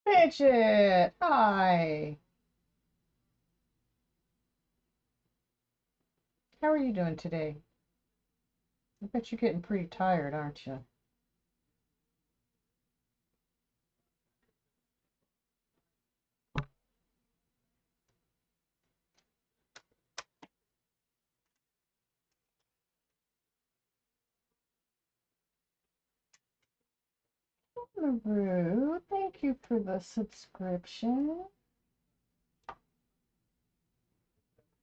Bridget, hi. How are you doing today? I bet you're getting pretty tired, aren't you? LaRue, thank you for the subscription.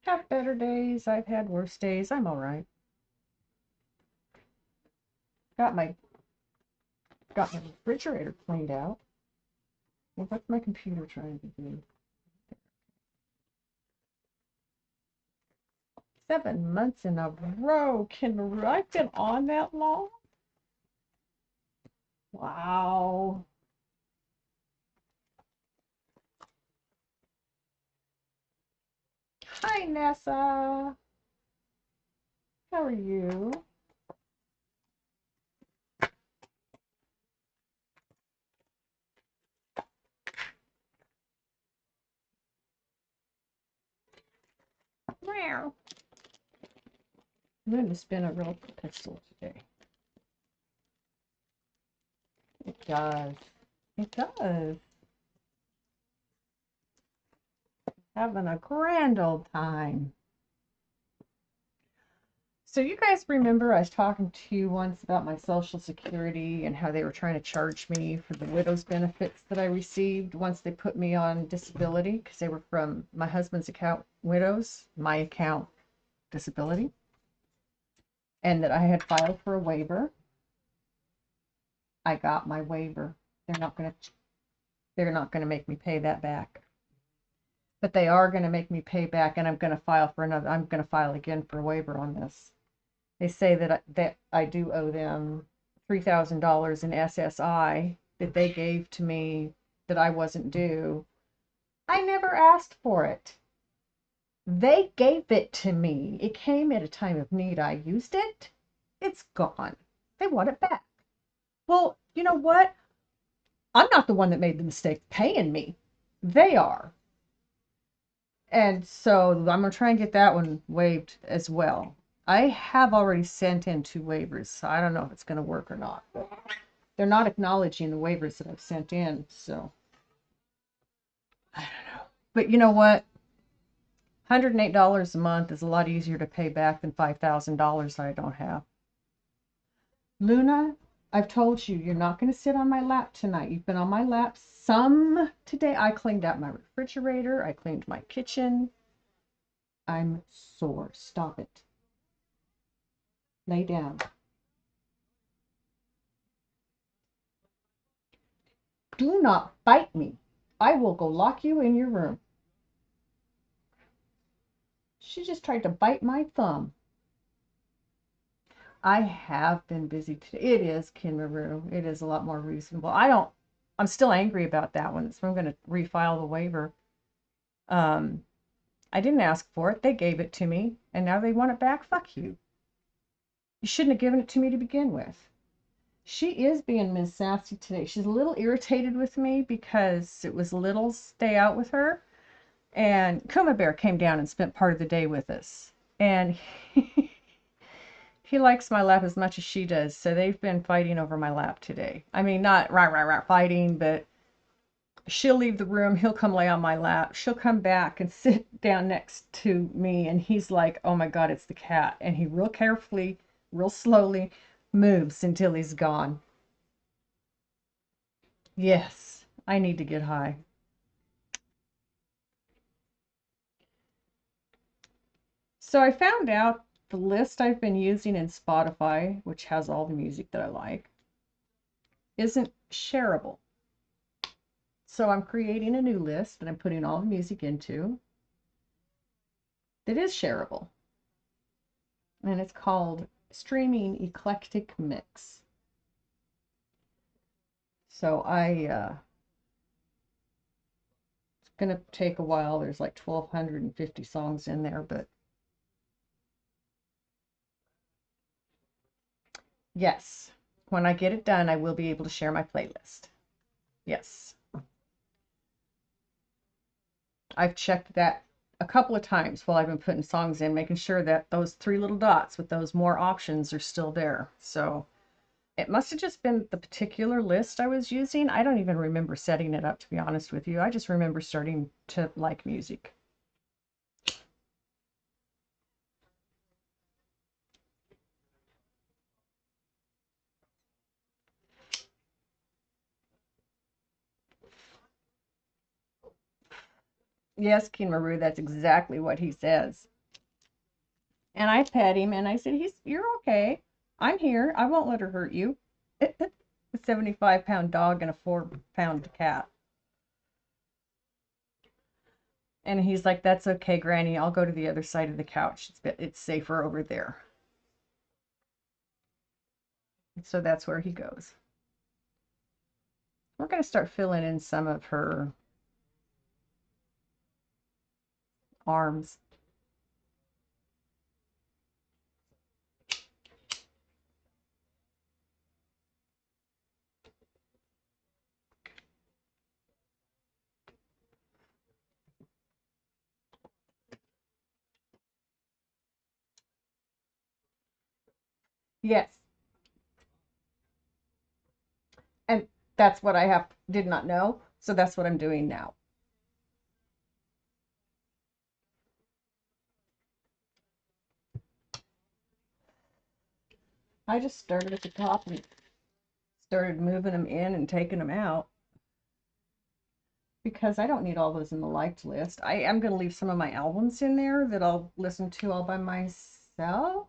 Have better days. I've had worse days. I'm all right. Got my got my refrigerator cleaned out. Well, what's my computer trying to do? 7 months in a row. Can I've been on that long? Wow. Hi, Nessa. How are you? Meow. I'm going to spin a real pistol today. It does. It does. Having a grand old time. So you guys remember I was talking to you once about my Social Security and how they were trying to charge me for the widow's benefits that I received once they put me on disability because they were from my husband's account widows, my account disability, and that I had filed for a waiver. I got my waiver. They're not going to make me pay that back. But they are going to make me pay back, and I'm going to file again for a waiver on this. They say that I do owe them $3,000 in SSI that they gave to me that I wasn't due. I never asked for it. They gave it to me. It came at a time of need. I used it. It's gone. They want it back. Well, you know what? I'm not the one that made the mistake paying me. They are. And so I'm going to try and get that one waived as well. I have already sent in 2 waivers, so I don't know if it's going to work or not. But they're not acknowledging the waivers that I've sent in, so I don't know. But you know what? $108 a month is a lot easier to pay back than $5,000 that I don't have. Luna, I've told you, you're not going to sit on my lap tonight. You've been on my lap some today. I cleaned out my refrigerator. I cleaned my kitchen. I'm sore. Stop it. Lay down. Do not bite me. I will go lock you in your room. She just tried to bite my thumb. I have been busy today. It is Kinmaru. It is a lot more reasonable. I'm still angry about that one, so I'm going to refile the waiver. I didn't ask for it. They gave it to me, and now they want it back. Fuck you. You shouldn't have given it to me to begin with. She is being Miss Sassy today. She's a little irritated with me because it was a little stay out with her. And Kuma Bear came down and spent part of the day with us. And he likes my lap as much as she does. So they've been fighting over my lap today. I mean, not rah fighting, but she'll leave the room. He'll come lay on my lap. She'll come back and sit down next to me. And he's like, oh my God, it's the cat. And he real carefully, real slowly moves until he's gone. Yes, I need to get high. So I found out the list I've been using in Spotify, which has all the music that I like, isn't shareable. So I'm creating a new list that I'm putting all the music into that is shareable. And it's called Streaming Eclectic Mix. So it's going to take a while. There's like 1,250 songs in there, but yes, when I get it done, I will be able to share my playlist. Yes. I've checked that a couple of times while I've been putting songs in, making sure that those three little dots with those more options are still there. So it must have just been the particular list I was using. I don't even remember setting it up, to be honest with you. I just remember starting to like music. Yes, King Maru, that's exactly what he says. And I pet him and I said, you're okay. I'm here. I won't let her hurt you. A 75-pound dog and a 4-pound cat. And he's like, that's okay, Granny. I'll go to the other side of the couch. It's safer over there. So that's where he goes. We're going to start filling in some of her arms. Yes. And that's what I did not know. So that's what I'm doing now. I just started at the top and started moving them in and taking them out because I don't need all those in the liked list. I am going to leave some of my albums in there that I'll listen to all by myself.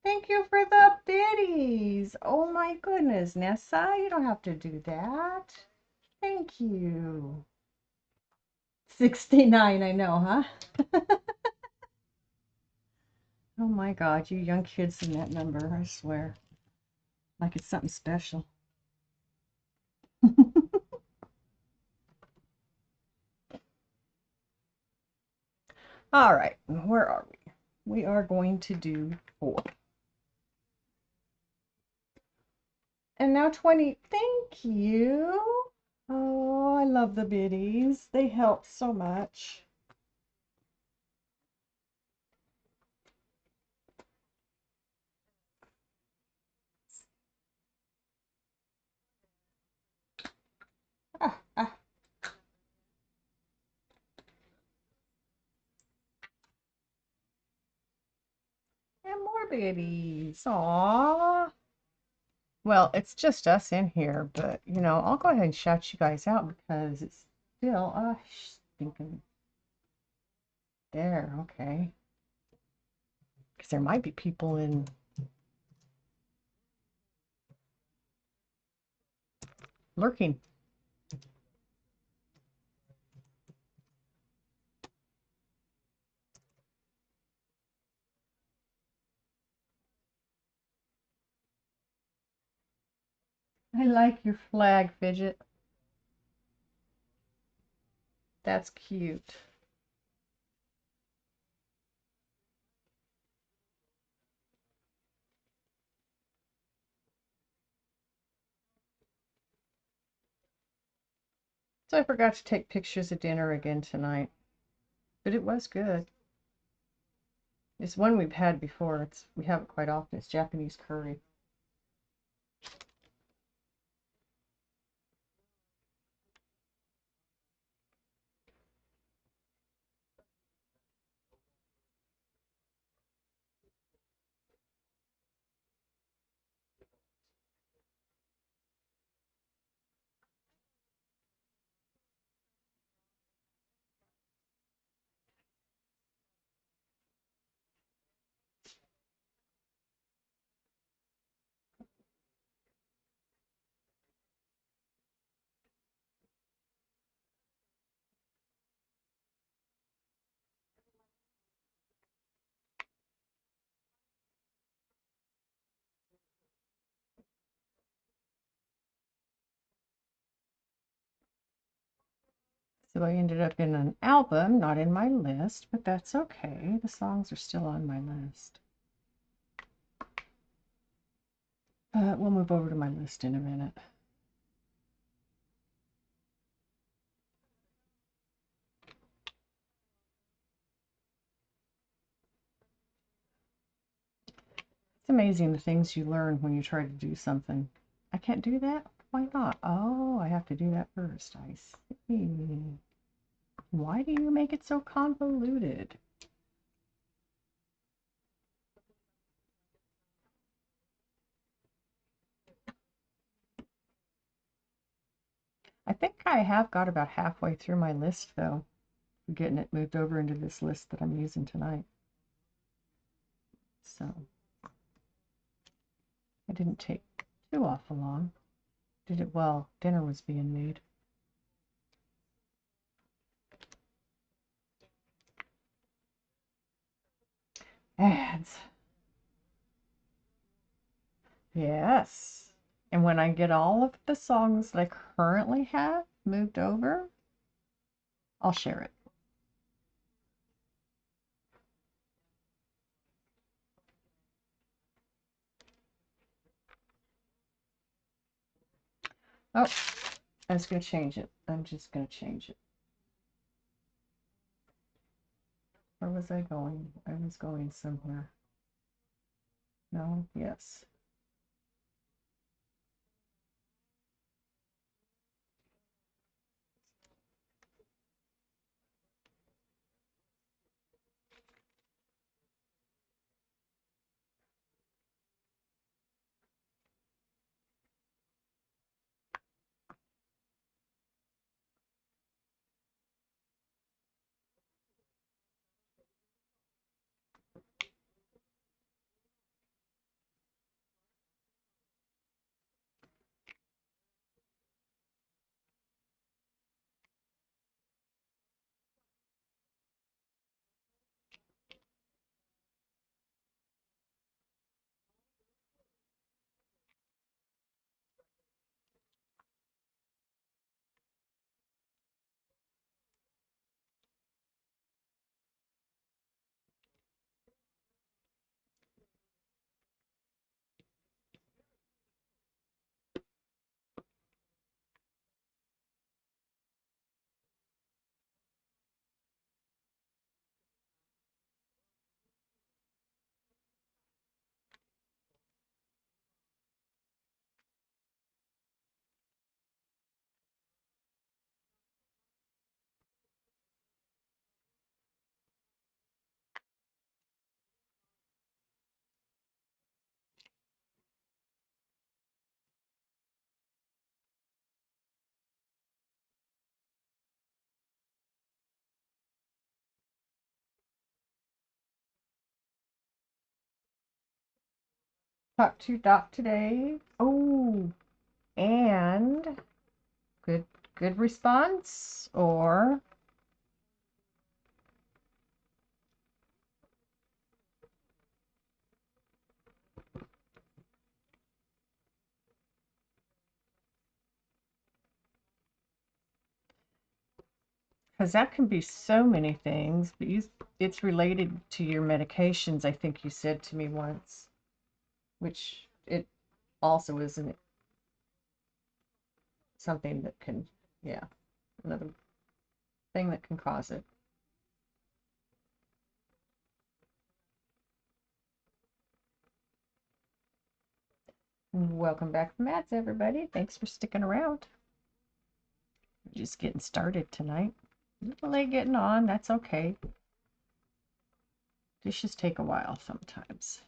Thank you for the biddies. Oh my goodness, Nessa, you don't have to do that. Thank you. 69, I know, huh? Oh my God, you young kids in that number, I swear. Like it's something special. All right, where are we? We are going to do 4. And now 20. Thank you. Oh, I love the biddies. They help so much. Ah, ah. And more biddies. Aww. Well, it's just us in here, but you know, I'll go ahead and shout you guys out because it's still thinking there, okay. Because there might be people in lurking. I like your flag, Fidget. That's cute. So I forgot to take pictures of dinner again tonight, but it was good. It's one we've had before. We have it quite often. It's Japanese curry. So I ended up in an album, not in my list, but that's okay. The songs are still on my list. We'll move over to my list in a minute. It's amazing the things you learn when you try to do something. I can't do that? Why not? Oh, I have to do that first. I see. Why do you make it so convoluted? I think I have got about halfway through my list, though, getting it moved over into this list that I'm using tonight. So it didn't take too awful long. Did it while dinner was being made. Ads. Yes. And when I get all of the songs that I currently have moved over, I'll share it. Oh, I was going to change it. I'm just going to change it. Where was I going? I was going somewhere. No, yes. Talk to Doc today. Oh, and good response, or because that can be so many things, but it's related to your medications, I think you said to me once, which it also isn't something that can, yeah, another thing that can cause it. Welcome back from ads, everybody. Thanks for sticking around. Just getting started tonight. A little late getting on, that's okay. Dishes take a while sometimes.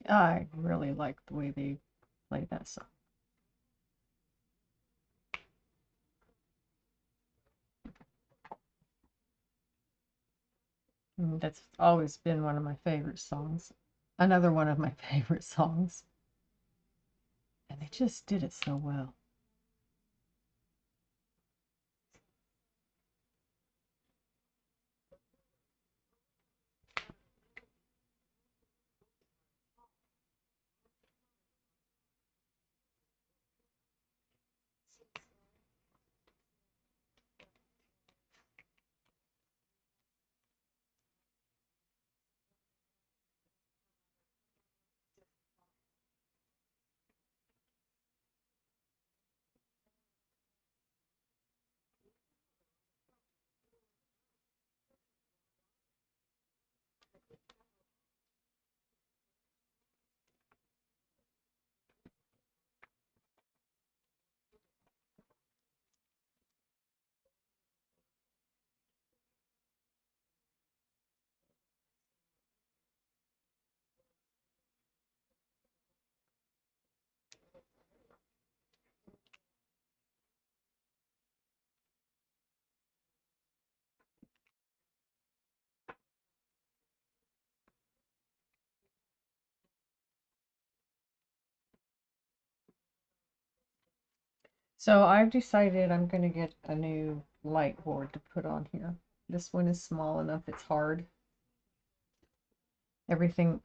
I really like the way they play that song. That's always been one of my favorite songs. Another one of my favorite songs. And they just did it so well. So I've decided I'm going to get a new light board to put on here. This one is small enough, it's hard. Everything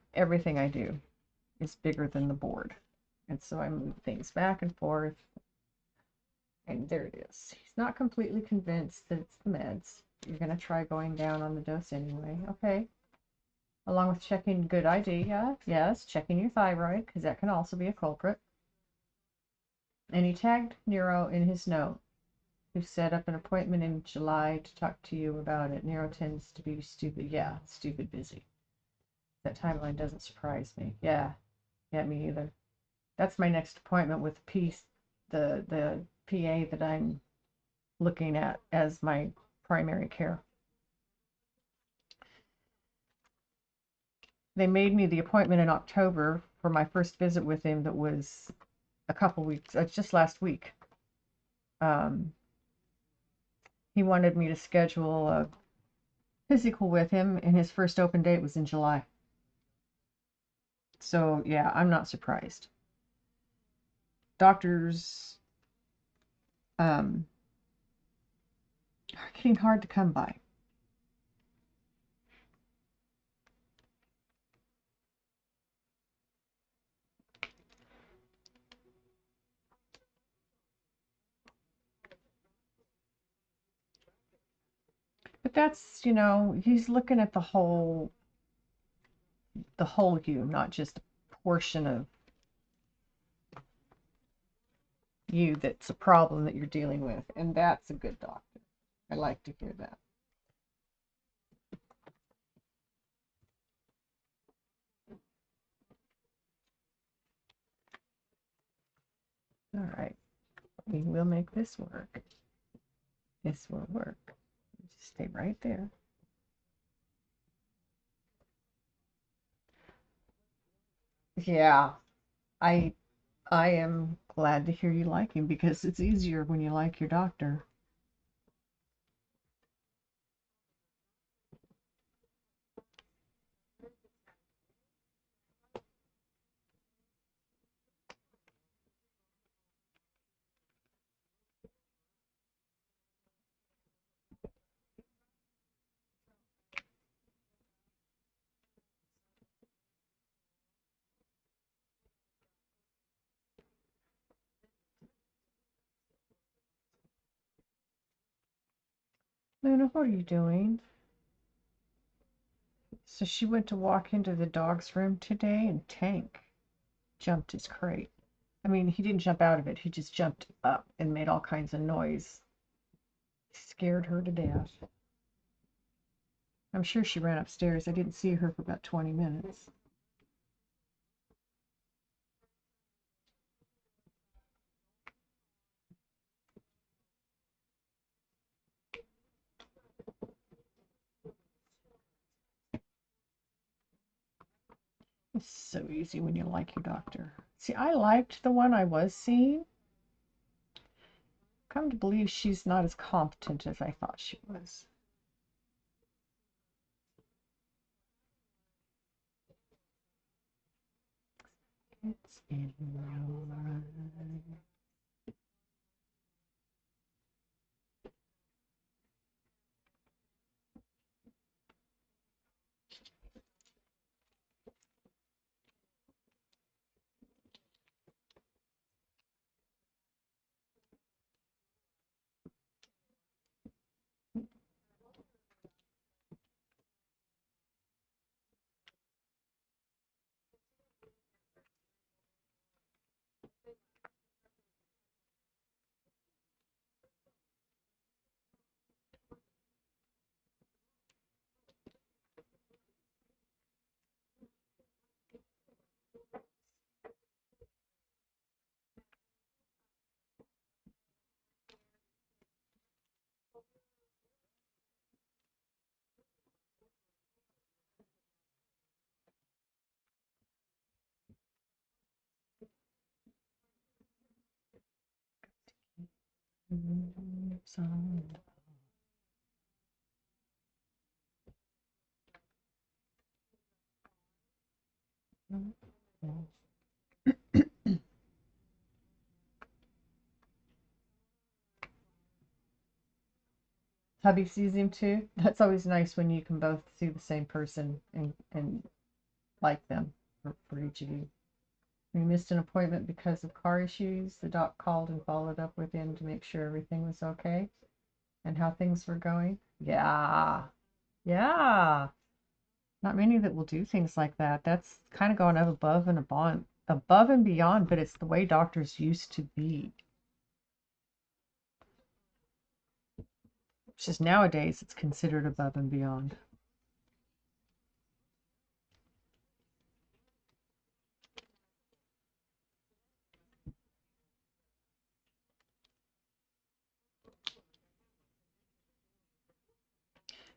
I do is bigger than the board. And so I move things back and forth. And there it is. He's not completely convinced that it's the meds. You're going to try going down on the dose anyway. Okay. Along with checking, good idea. Yes, checking your thyroid, because that can also be a culprit. And he tagged Nero in his note, who set up an appointment in July to talk to you about it. Nero tends to be stupid. Yeah, stupid busy. That timeline doesn't surprise me. Yeah, me either. That's my next appointment with the PA that I'm looking at as my primary care. They made me the appointment in October for my first visit with him that was a couple weeks, just last week. He wanted me to schedule a physical with him, and his first open date was in July. So, yeah, I'm not surprised. Doctors are getting hard to come by. But that's, he's looking at the whole you, not just a portion of you that's a problem that you're dealing with. And that's a good doctor. I like to hear that. All right. We will make this work. This will work. Just stay right there. Yeah, I I am glad to hear you like him because it's easier when you like your doctor. Luna, what are you doing? So she went to walk into the dog's room today and Tank jumped his crate. I mean, he didn't jump out of it, he just jumped up and made all kinds of noise. Scared her to death. I'm sure she ran upstairs. I didn't see her for about 20 minutes. It's so easy when you like your doctor. See, I liked the one I was seeing. Come to believe she's not as competent as I thought she was. It's in your eyes. Hubby sees him too. That's always nice when you can both see the same person and like them for each of you. We missed an appointment because of car issues. The doc called and followed up with him to make sure everything was okay and how things were going. Yeah. Yeah. Not many that will do things like that. That's kind of going above and beyond, but it's the way doctors used to be. It's just nowadays it's considered above and beyond.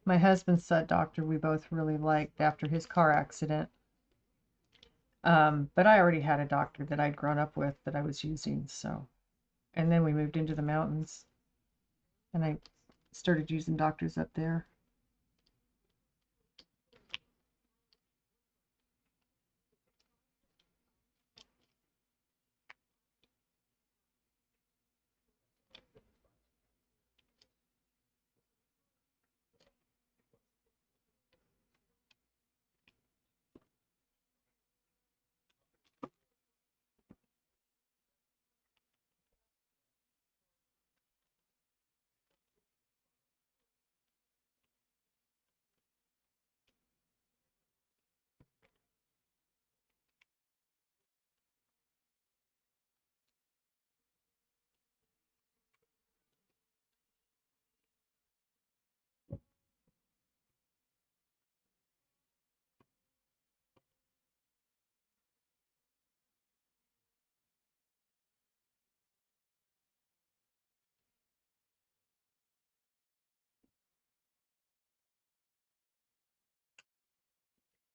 My husband's doctor we both really liked after his car accident. But I already had a doctor that I'd grown up with that I was using, so. And then we moved into the mountains, and I started using doctors up there.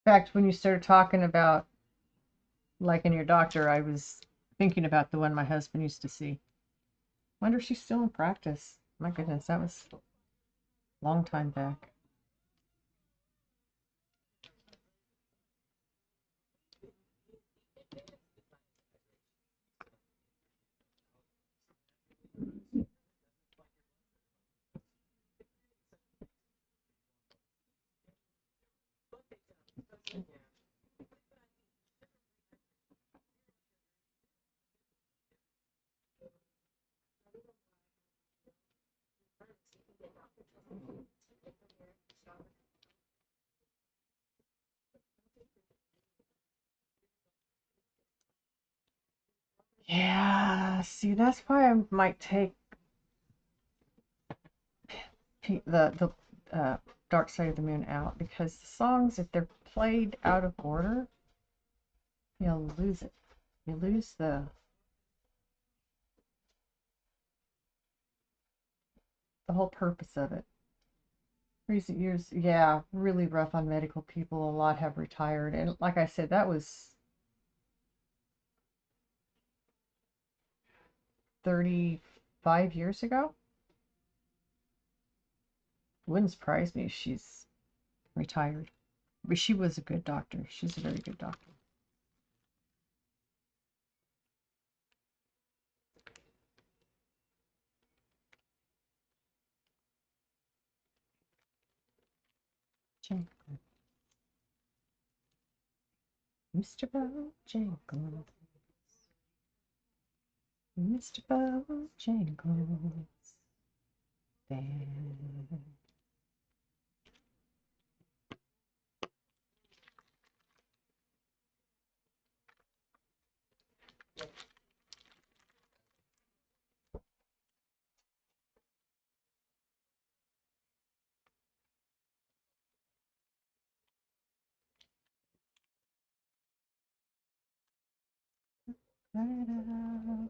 In fact, when you started talking about liking your doctor, I was thinking about the one my husband used to see. Wonder if she's still in practice. My goodness, that was a long time back. Yeah, see, that's why I might take the Dark Side of the Moon out, because the songs, if they're played out of order, you'll lose it. You lose the whole purpose of it. Recent years, yeah, really rough on medical people. A lot have retired. And like I said, that was 35 years ago. Wouldn't surprise me if she's retired. But she was a good doctor. She's a very good doctor. Jenkins. Mr. Bojangles. Mr. Bojangles. Then. Right out.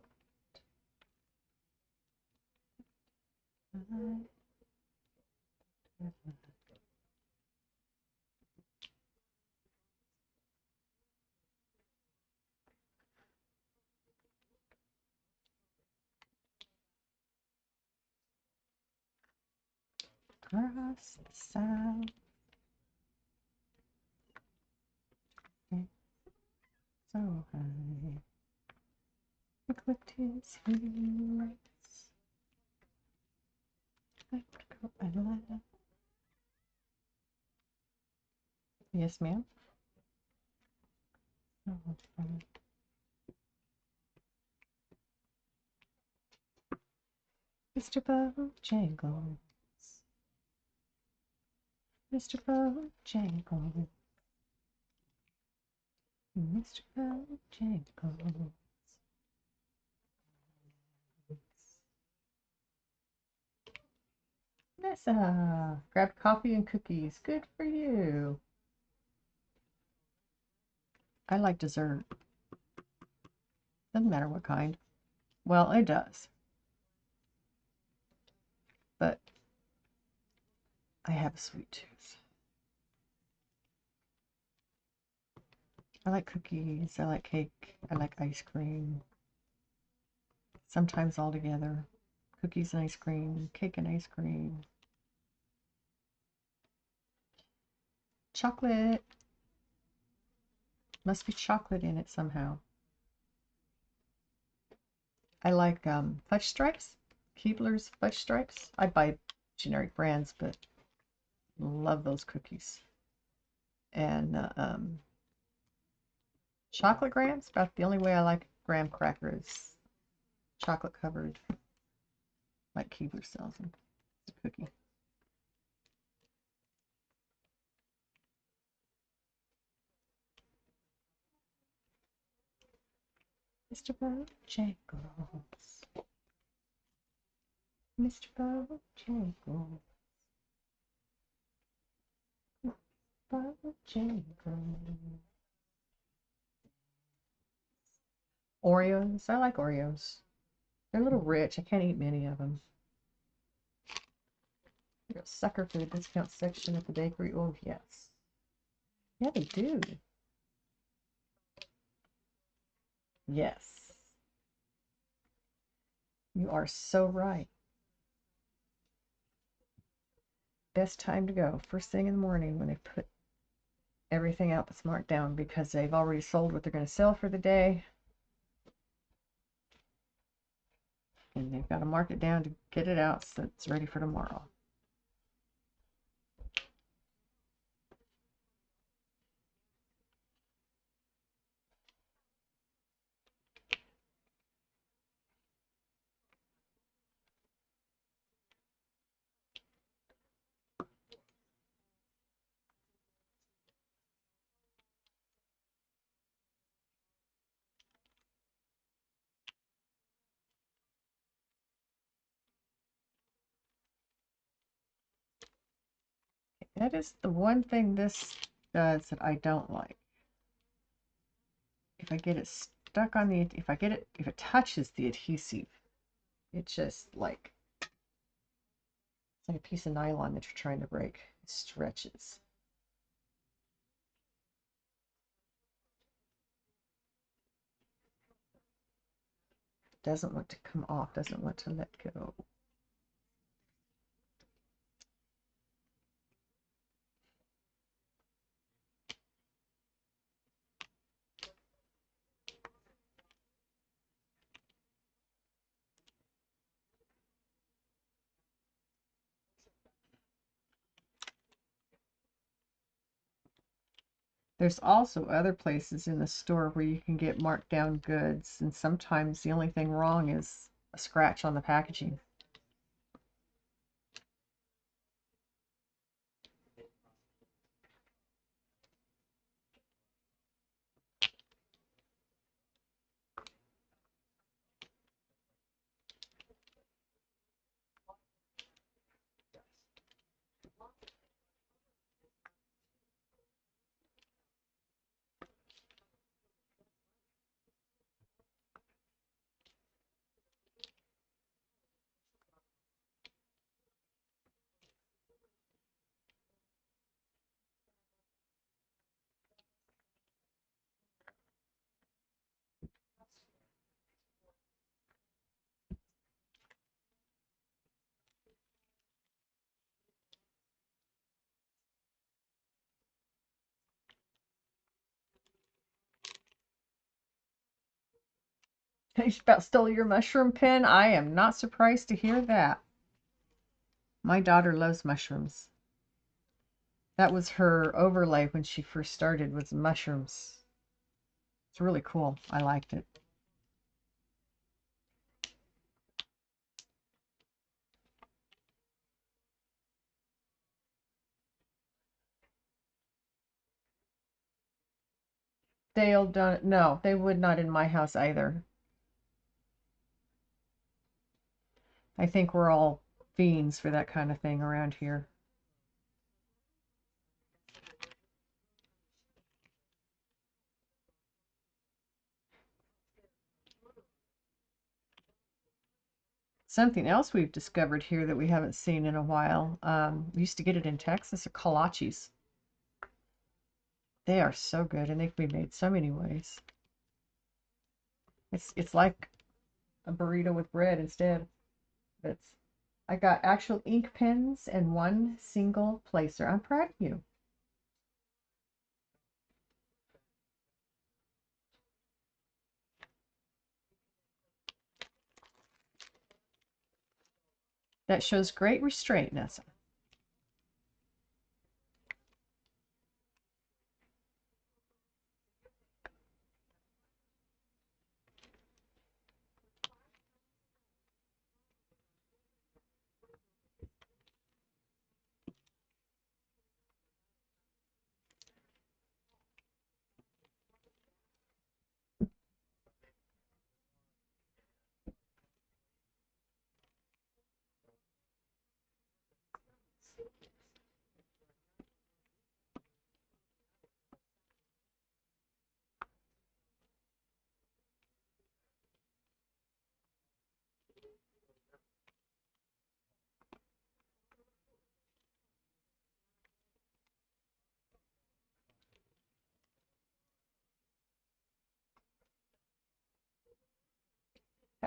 Across the south. So high. He clipped his heels. Yes, ma'am. Mr. Bojangles. Mr. Bojangles. Mr. Bojangles. Nessa, grab coffee and cookies. Good for you. I like dessert. Doesn't matter what kind. Well, it does. But I have a sweet tooth. I like cookies. I like cake. I like ice cream. Sometimes all together. Cookies and ice cream. Cake and ice cream. Chocolate. Must be chocolate in it somehow. I like fudge stripes. Keebler's fudge stripes. I buy generic brands, but love those cookies. And chocolate grahams. About the only way I like graham cracker is chocolate covered, like Keebler sells them. It's a cookie. Mr. Bojangles. Mr. Bojangles. Bojangles. Oreos. I like Oreos. They're a little rich. I can't eat many of them. You're a sucker for the discount section at the bakery. Oh, yes. Yeah, they do. Yes. You are so right. Best time to go. First thing in the morning when they put everything out that's marked down because they've already sold what they're going to sell for the day. And they've got to mark it down to get it out so it's ready for tomorrow. That is the one thing this does that I don't like. If I get it stuck on the, if it touches the adhesive, it just like It's like a piece of nylon that you're trying to break. It stretches. Doesn't want to come off, doesn't want to let go. There's also other places in the store where you can get marked down goods, and sometimes the only thing wrong is a scratch on the packaging. You about stole your mushroom pin? I am not surprised to hear that. My daughter loves mushrooms. That was her overlay when she first started, was mushrooms. It's really cool. I liked it. Dale don't, no, they would not in my house either. I think we're all fiends for that kind of thing around here. Something else we've discovered here that we haven't seen in a while, we used to get it in Texas, are kolaches. They are so good, and they can be made so many ways. It's like a burrito with bread instead. It's I got actual ink pens and one single placer. I'm proud of you. That shows great restraint, Nessa.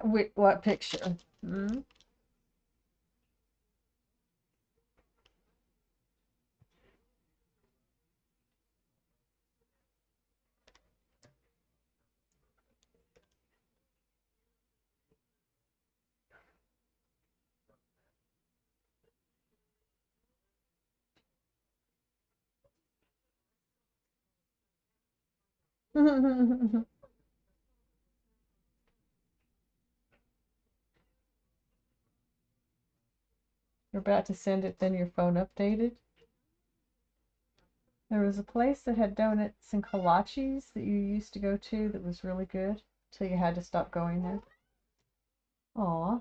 Wait, what picture? Hmm? You're about to send it, then your phone updated. There was a place that had donuts and kolaches that you used to go to that was really good till you had to stop going there. Aw.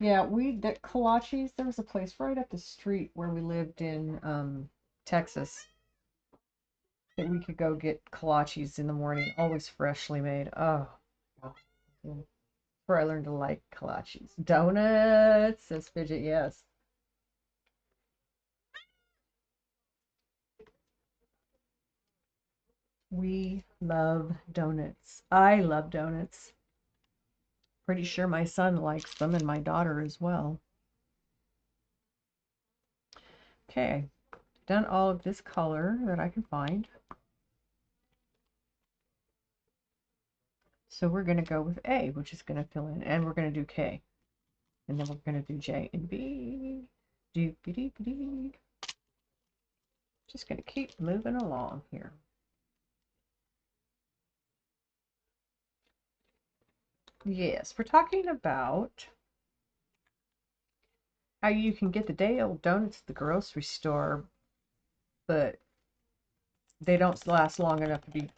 Yeah, the kolaches, there was a place right up the street where we lived in Texas that we could go get kolaches in the morning, always freshly made. Oh, yeah. Where I learned to like kolaches. Donuts, says Fidget, yes. We love donuts. I love donuts. Pretty sure my son likes them and my daughter as well. Okay, done all of this color that I can find. So we're going to go with A, which is going to fill in, and we're going to do K. And then we're going to do J and B. Doop-a-dee-ba-dee. Just going to keep moving along here. Yes, we're talking about how you can get the day-old donuts at the grocery store, but they don't last long enough to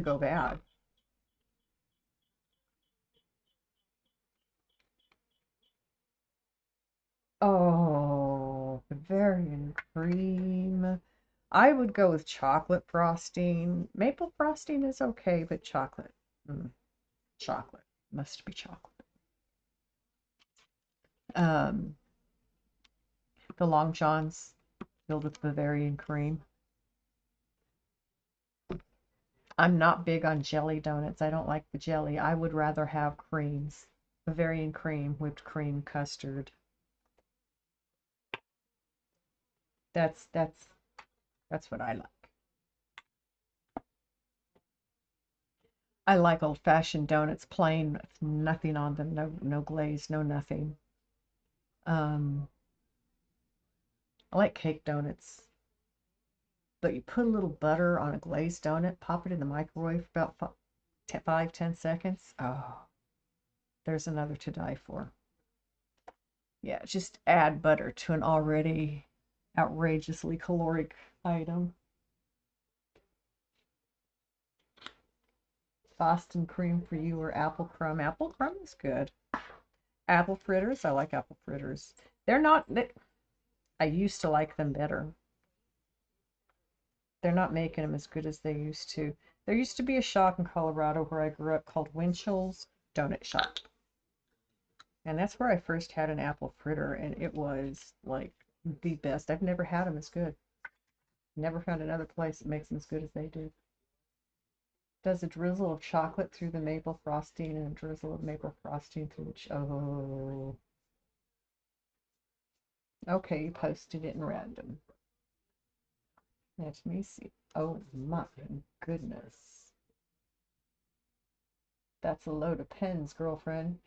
go bad. Oh, Bavarian cream. I would go with chocolate frosting. Maple frosting is okay, but chocolate. Chocolate. Must be chocolate. Um, the Long Johns filled with Bavarian cream. I'm not big on jelly donuts. I don't like the jelly. I would rather have creams. Bavarian cream, whipped cream, custard. That's what I like. I like old-fashioned donuts, plain, with nothing on them, no glaze, no nothing. I like cake donuts, but you put a little butter on a glazed donut, pop it in the microwave for about 5-10 seconds. Oh, there's another to die for. Yeah, just add butter to an already outrageously caloric item. Boston cream for you or apple crumb. Apple crumb is good. Apple fritters, I like apple fritters. They're not, I used to like them better. They're not making them as good as they used to. There used to be a shop in Colorado where I grew up called Winchell's Donut Shop. And that's where I first had an apple fritter, and it was like the best. I've never had them as good. Never found another place that makes them as good as they do. Does a drizzle of chocolate through the maple frosting and a drizzle of maple frosting through the oh. Okay, you posted it in random. Let me see. Oh my goodness. That's a load of pens, girlfriend.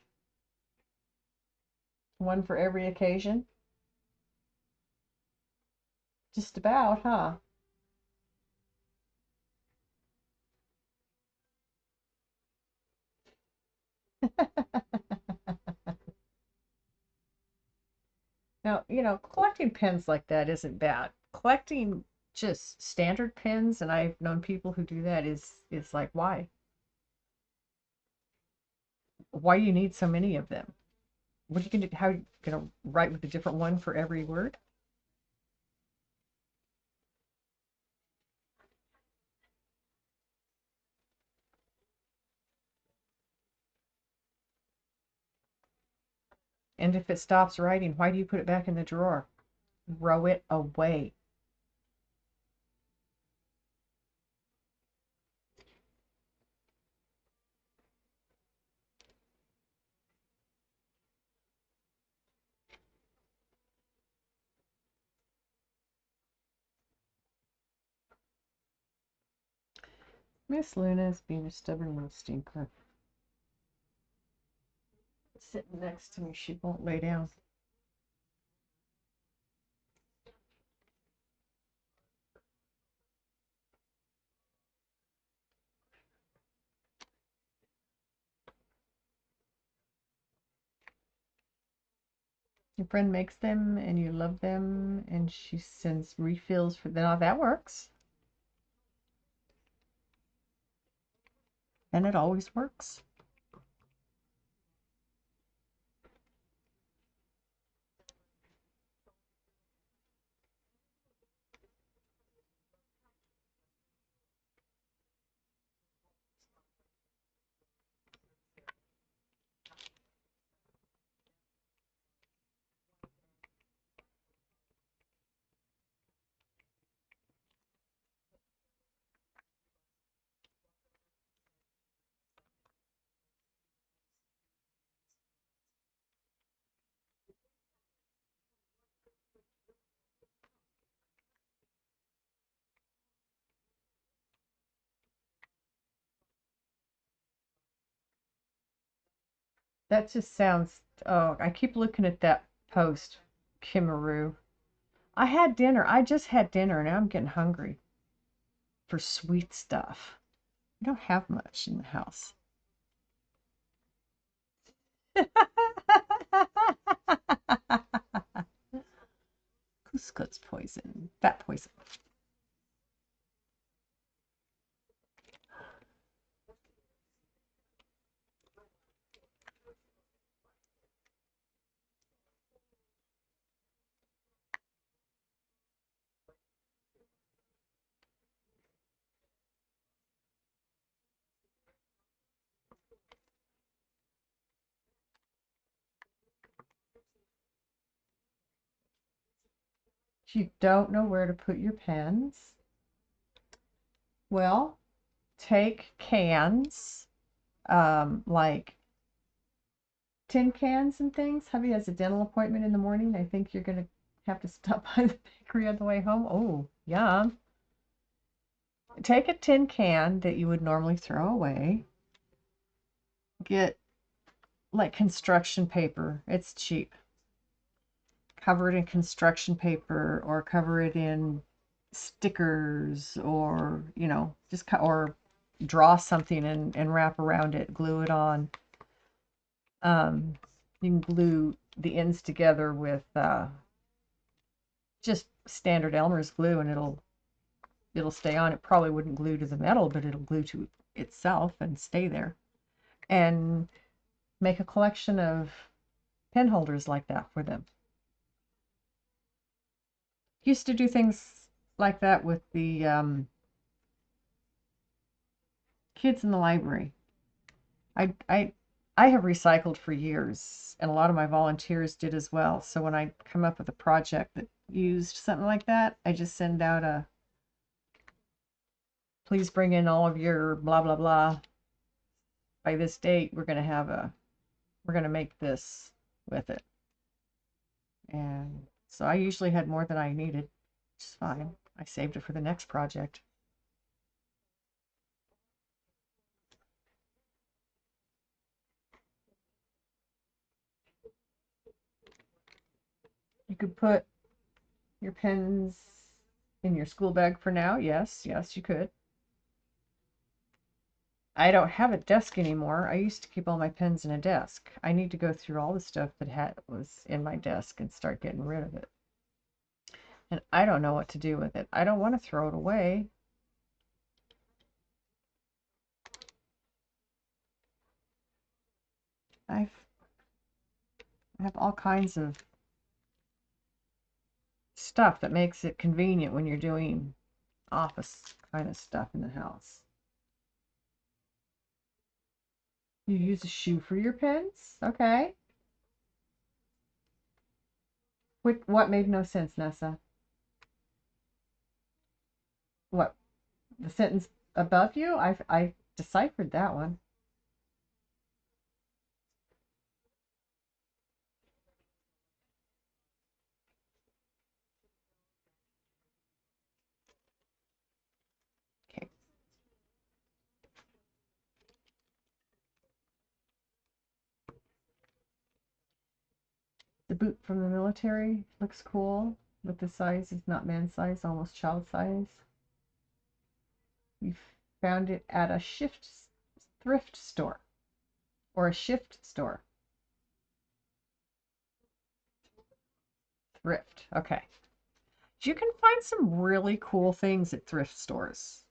One for every occasion? Just about, huh? Now, collecting pens like that isn't bad. Collecting just standard pens, and I've known people who do that, is like, why? Why you need so many of them? What are you gonna do? How are you gonna write with a different one for every word? And if it stops writing, why do you put it back in the drawer? Throw it away. Miss Luna's being a stubborn little stinker. Sitting next to me, she won't lay down. Your friend makes them and you love them and she sends refills for them. Now that works. And it always works. That just sounds, oh, I keep looking at that post, Kimaru. I had dinner. I just had dinner. Now I'm getting hungry for sweet stuff. I don't have much in the house. Couscous poison. Fat poison. If you don't know where to put your pens, well, take cans, like tin cans and things. Hubby has a dental appointment in the morning. I think you're going to have to stop by the bakery on the way home. Oh, yum. Take a tin can that you would normally throw away. Get like construction paper. It's cheap. Cover it in construction paper or cover it in stickers or, just or draw something and wrap around it, glue it on. You can glue the ends together with just standard Elmer's glue and it'll stay on. It probably wouldn't glue to the metal, but it'll glue to itself and stay there. And make a collection of pen holders like that for them. Used to do things like that with the kids in the library. I, I, I have recycled for years, and a lot of my volunteers did as well. So when I come up with a project that used something like that, I just send out a, please bring in all of your blah, blah, blah. By this date, we're going to make this with it. And so I usually had more than I needed, which is fine. I saved it for the next project. You could put your pens in your school bag for now. Yes, yes, you could. I don't have a desk anymore. I used to keep all my pens in a desk. I need to go through all the stuff that was in my desk and start getting rid of it. And I don't know what to do with it. I don't want to throw it away. I have all kinds of stuff that makes it convenient when you're doing office kind of stuff in the house. You use a shoe for your pens? Okay. What made no sense, Nessa? What? The sentence above you? I deciphered that one. Okay. The boot from the military looks cool, but the size is not man size, almost child size. We found it at a thrift store or a shift store. Thrift. Okay. You can find some really cool things at thrift stores.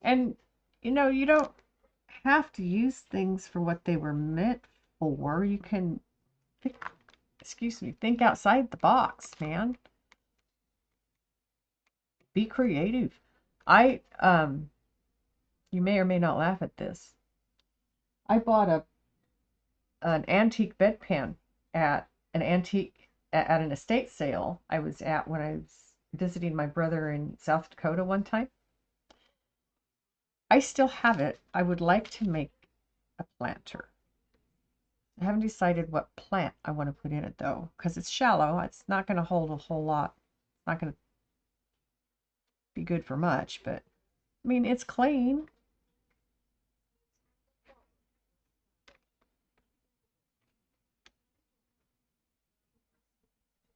And you don't have to use things for what they were meant for. You can think outside the box, man. Be creative. You may or may not laugh at this. I bought an antique bedpan at an estate sale I was at when I was visiting my brother in South Dakota one time. I still have it. I would like to make a planter. I haven't decided what plant I want to put in it though, because it's shallow. It's not going to hold a whole lot. not going to be good for much, but I mean, it's clean.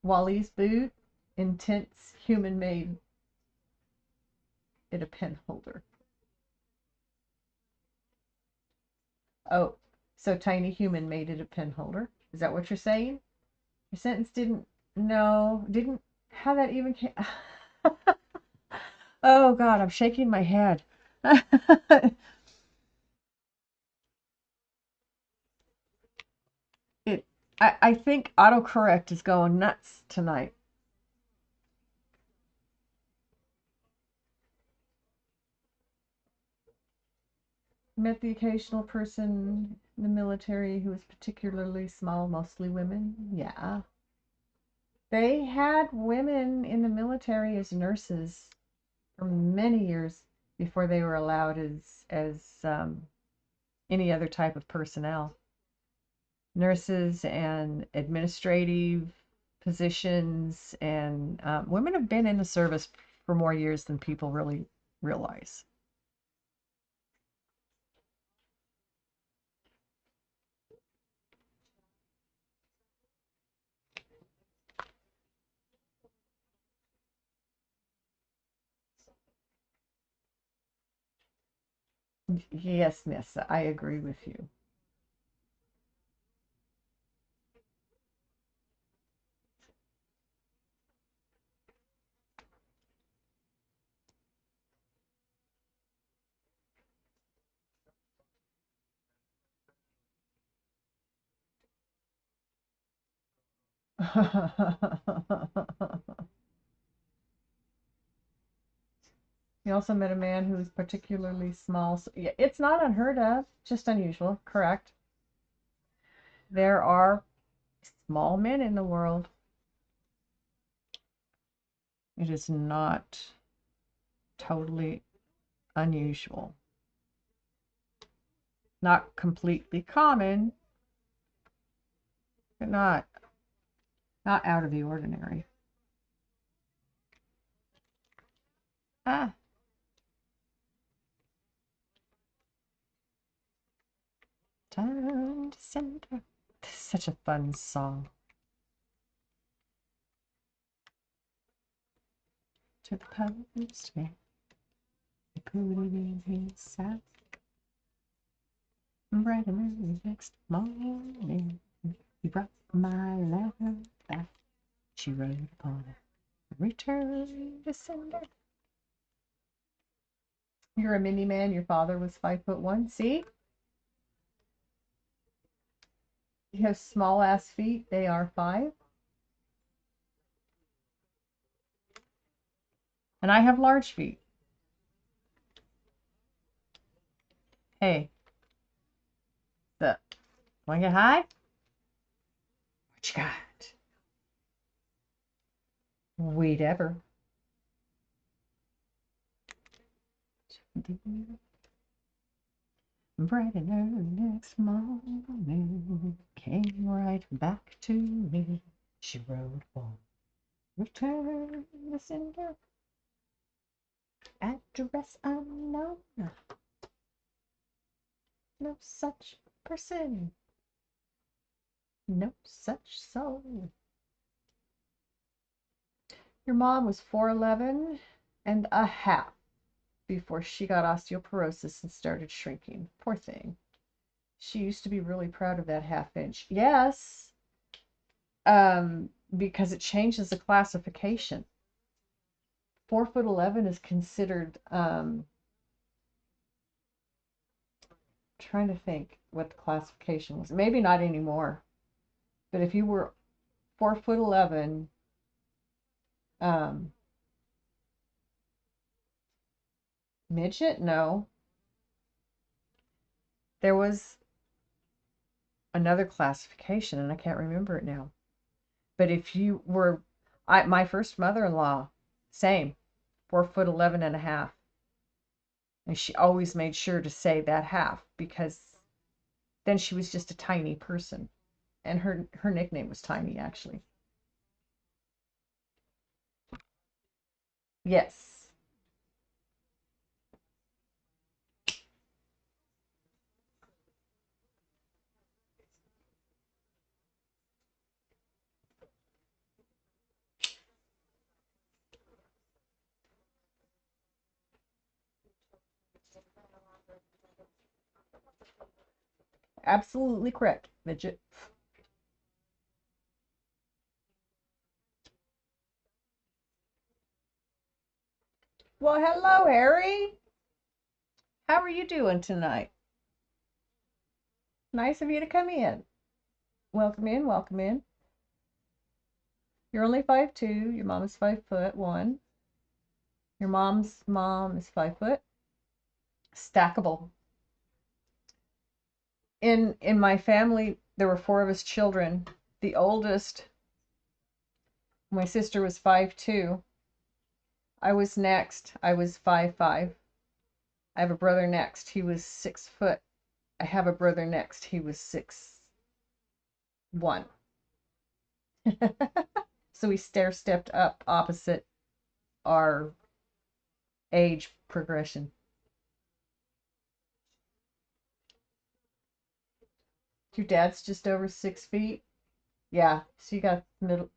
Wally's boot, intense human made it a pen holder. Oh, so tiny human made it a pen holder. Is that what you're saying? Your sentence didn't, how that even came. Oh God, I'm shaking my head. it, I think autocorrect is going nuts tonight. Met the occasional person in the military who was particularly small, mostly women. Yeah. They had women in the military as nurses for many years before they were allowed as any other type of personnel. Nurses and administrative positions, and women have been in the service for more years than people really realize. Yes, miss, I agree with you. He also met a man who was particularly small. So, yeah, it's not unheard of, just unusual, correct? There are small men in the world. It is not totally unusual. Not completely common, but not out of the ordinary. Ah, turn December. This is such a fun song. To the postman, he put it in his sack. Bright and early next morning, he brought my letter back. She wrote upon it, return to sender. You're a mini man. Your father was 5'1". See? You have small ass feet. They are 5. And I have large feet. Hey, the wanna get high? What you got? Weed ever. Bright and early next morning, came right back to me. She wrote on, return the sender, address unknown, no such person, no such soul. Your mom was 4'11" and a half before she got osteoporosis and started shrinking. Poor thing. She used to be really proud of that half inch. Yes, because it changes the classification. 4'11" is considered, trying to think what the classification was. Maybe not anymore. But if you were 4'11", um, midget? No. There was another classification, and I can't remember it now. But if you were, my first mother-in-law, same, 4'11" and a half. And she always made sure to say that half, because then she was just a tiny person. And her nickname was Tiny, actually. Yes. Absolutely correct, midget. Well, hello, Harry. How are you doing tonight? Nice of you to come in. Welcome in, welcome in. You're only 5'2". Your mom is 5'1". Your mom's mom is 5 foot. Stackable. In my family, there were four of us children. The oldest, my sister was 5'2". I was next. I was 5'5". I have a brother next. He was 6 foot. I have a brother next. He was 6'1". So we stair-stepped up opposite our age progression. Your dad's just over 6 feet. Yeah, so you got middle.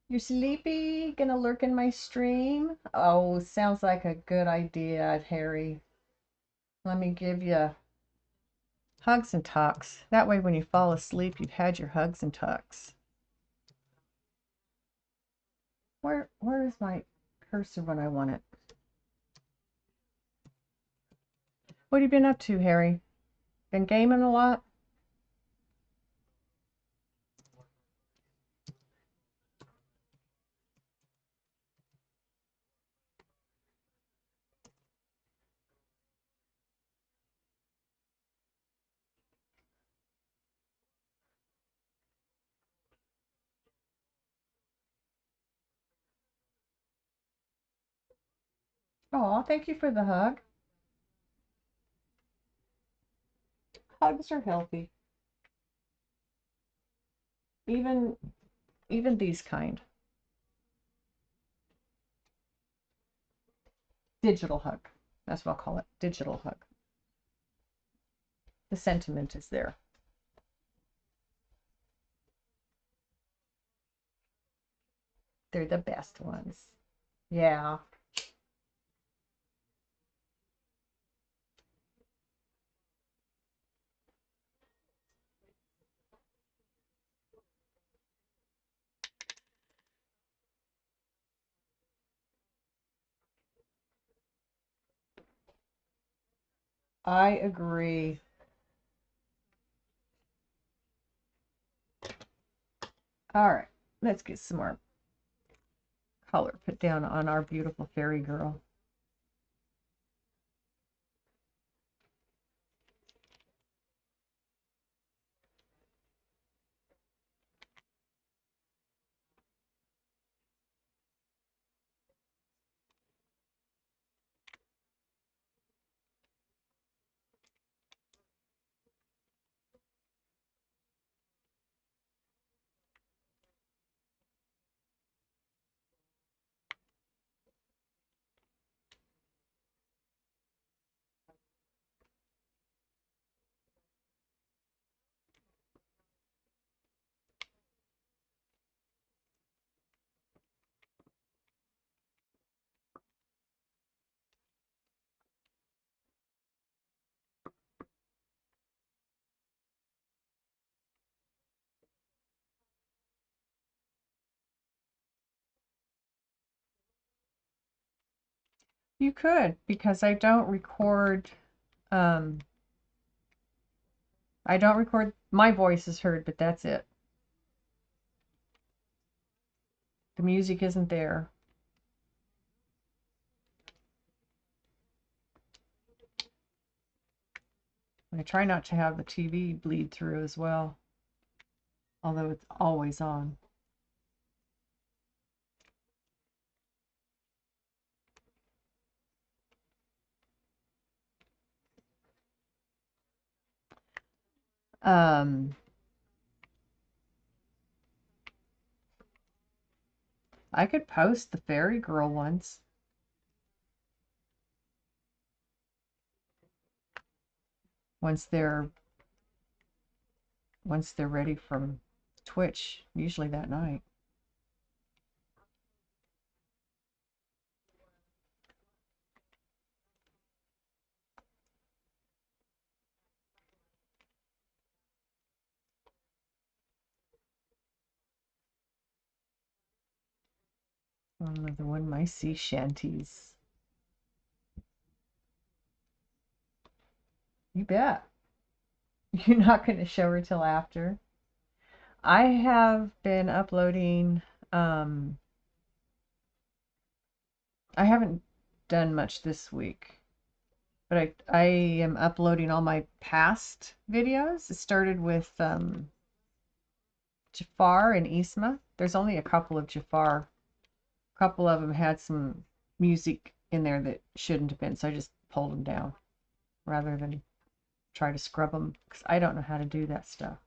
You're sleepy? Gonna lurk in my stream? Oh, sounds like a good idea, Harry. Let me give you hugs and tucks. That way when you fall asleep, you've had your hugs and tucks. Where is my cursor when I want it? What have you been up to, Harry? Been gaming a lot? Oh, thank you for the hug. Hugs are healthy. Even these kind. Digital hug. That's what I'll call it. Digital hug. The sentiment is there. They're the best ones. Yeah. I agree. All right. Let's get some more color put down on our beautiful fairy girl. You could, because um I don't record my voice is heard, but that's it. The music isn't there. I try not to have the TV bleed through as well, although it's always on. Um, I could post the fairy girl ones. once they're ready from Twitch, usually that night. Another one, my sea shanties. You bet. You're not going to show her till after. I have been uploading, I haven't done much this week, but I am uploading all my past videos. It started with Jafar and Isma. There's only a couple of Jafar. A couple of them had some music in there that shouldn't have been, so I just pulled them down rather than try to scrub them, because I don't know how to do that stuff.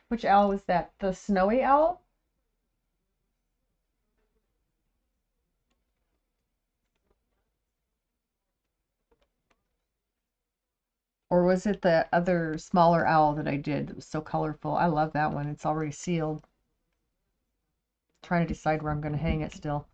Which owl was that? The snowy owl? Or was it the other smaller owl that I did that was so colorful? I love that one. It's already sealed. Trying to decide where I'm going to hang it still.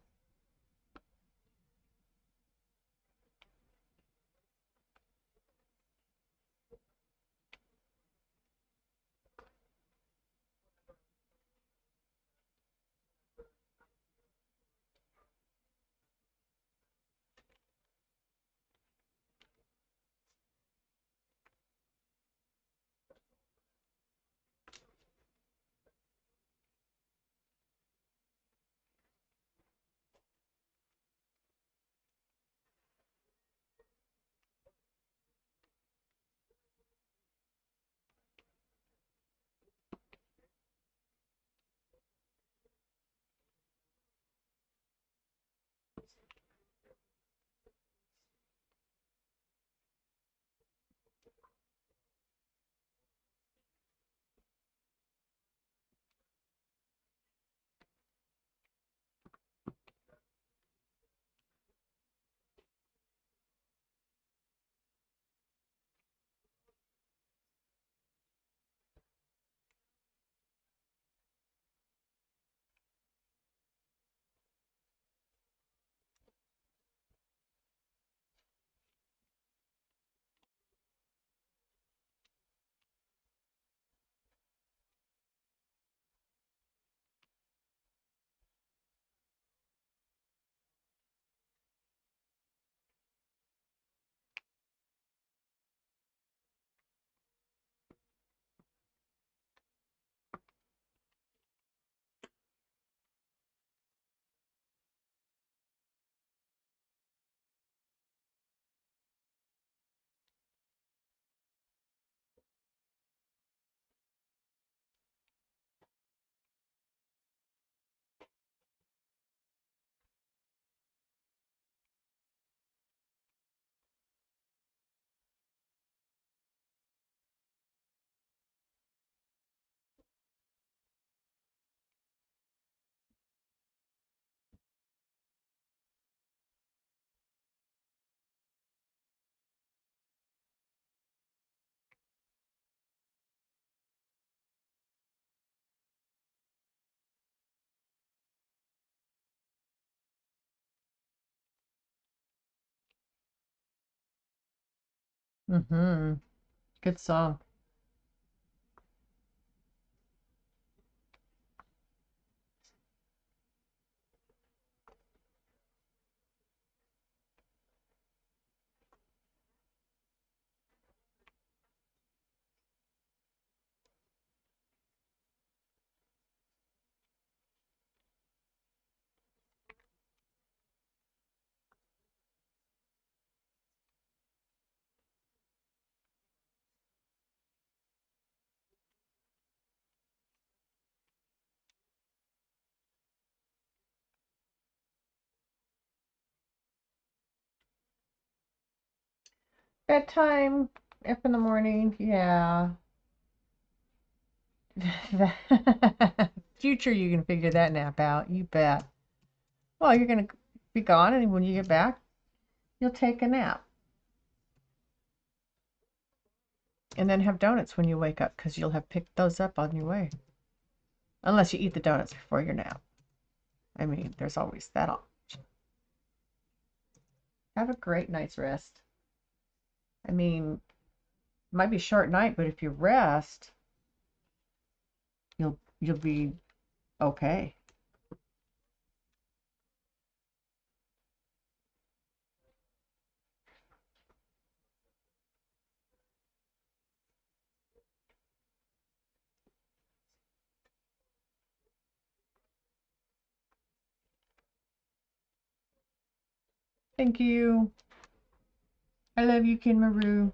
Mm-hmm. Good song. Bedtime, up in the morning, yeah. Future, you can figure that nap out, you bet. Well, you're gonna be gone, and when you get back, you'll take a nap. And then have donuts when you wake up, because you'll have picked those up on your way. Unless you eat the donuts before your nap. I mean, there's always that option. Have a great night's rest. I mean, it might be a short night, but if you rest, you'll be okay. Thank you. I love you, Ken Maru.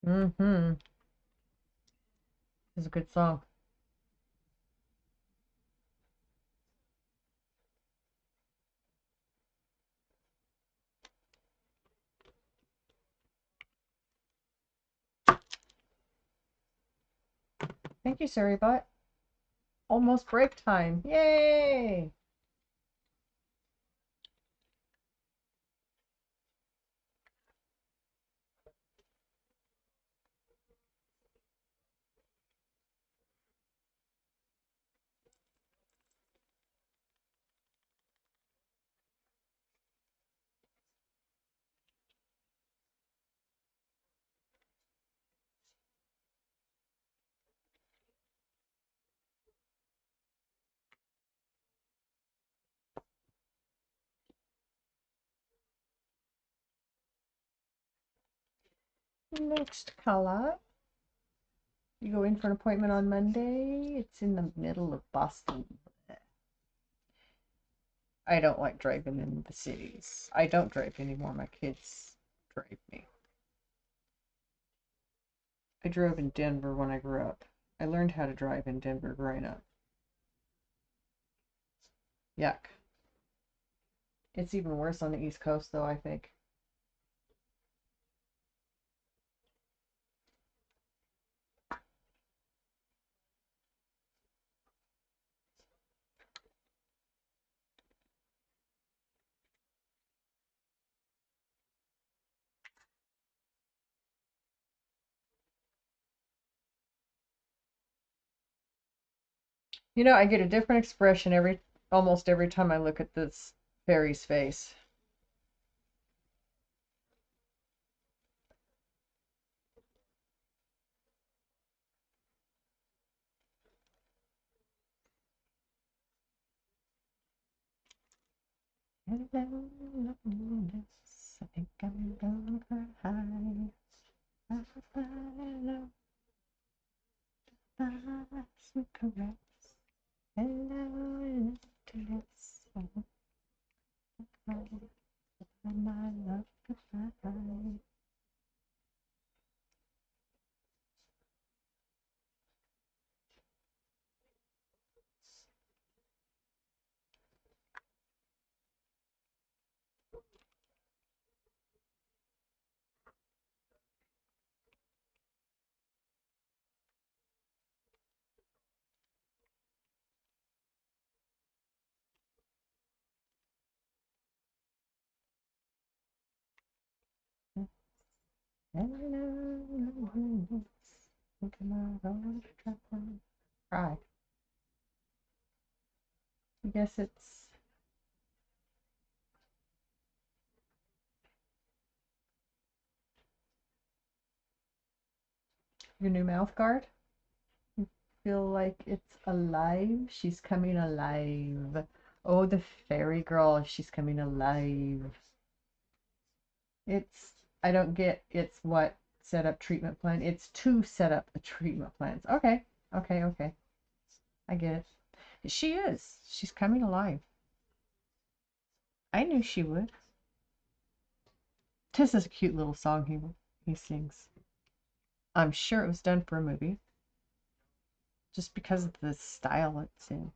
Mm-hmm. It's a good song. Thank you, Saribot. Almost break time. Yay! Next color. You go in for an appointment on Monday. It's in the middle of Boston. I don't like driving in the cities. I don't drive anymore. My kids drive me. I drove in Denver when I grew up. I learned how to drive in Denver growing up. Yuck. It's even worse on the East Coast, though, I think. You know, I get a different expression almost every time I look at this fairy's face. Hello, loneliness. I think I'm gonna cry. Hello, last caress. Hello, emptiness. My love goodbye. Cry. I guess it's your new mouth guard. You feel like it's alive. She's coming alive. Oh, the fairy girl, she's coming alive. It's, I don't get it's what set up treatment plan. It's to set up a treatment plans. Okay, okay, okay. I get it. She is. She's coming alive. I knew she would. This is a cute little song he sings. I'm sure it was done for a movie. Just because of the style it's in.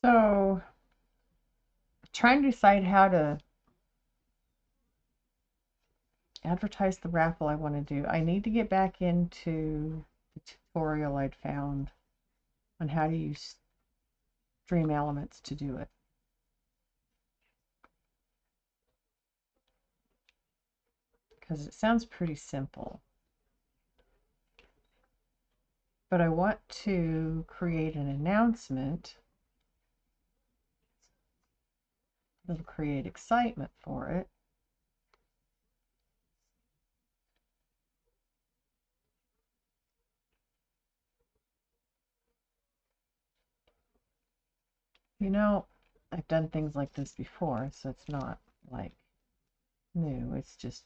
So, trying to decide how to advertise the raffle I want to do. I need to get back into the tutorial I'd found on how to use Stream Elements to do it. Because it sounds pretty simple. But I want to create an announcement that'll create excitement for it. You know, I've done things like this before, so it's not like new, it's just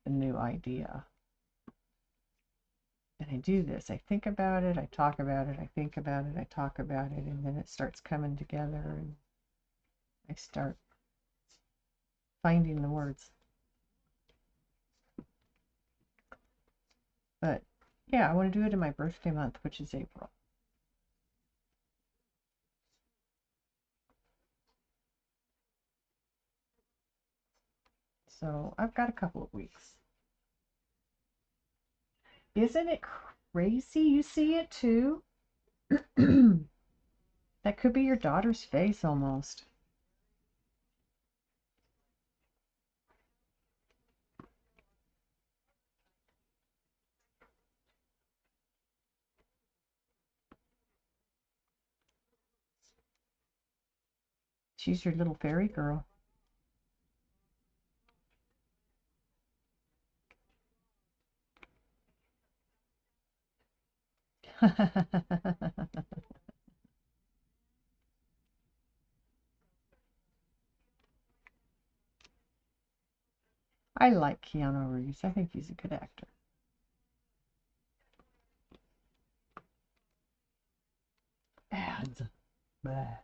a new idea. And I do this, I think about it, I talk about it, I think about it, I talk about it, and then it starts coming together and I start finding the words. But yeah, I want to do it in my birthday month, which is April. So I've got a couple of weeks. Isn't it crazy? You see it too? That could be your daughter's face almost. She's your little fairy girl. I like Keanu Reeves. I think he's a good actor. Ads. Blah.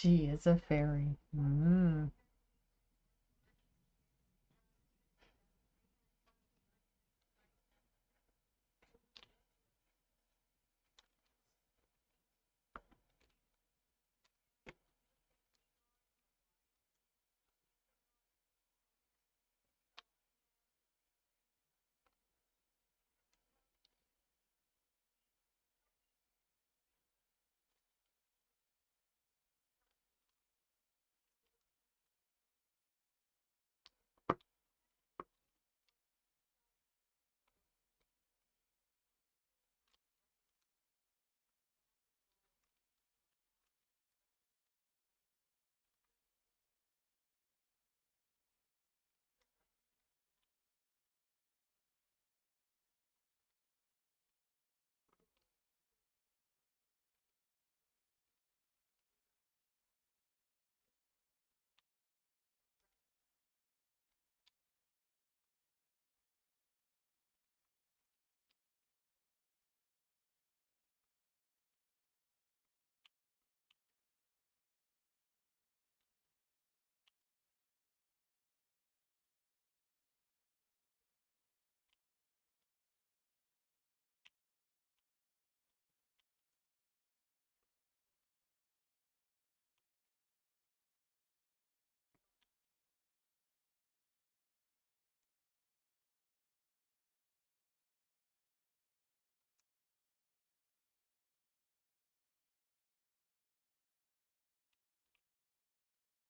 She is a fairy. Mm.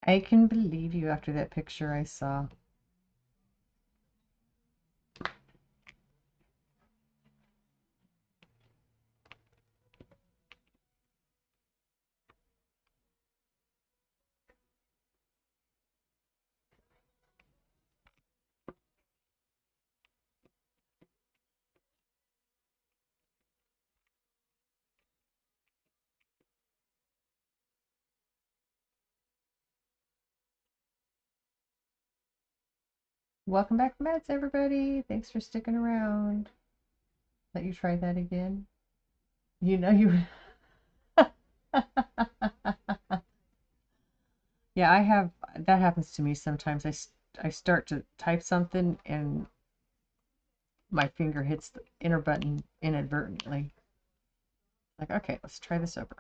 I can believe you after that picture I saw. Welcome back, Meds, everybody. Thanks for sticking around. Let you try that again. You know you. Yeah, I have. That happens to me sometimes. I start to type something and my finger hits the enter button inadvertently. Like, okay, let's try this over.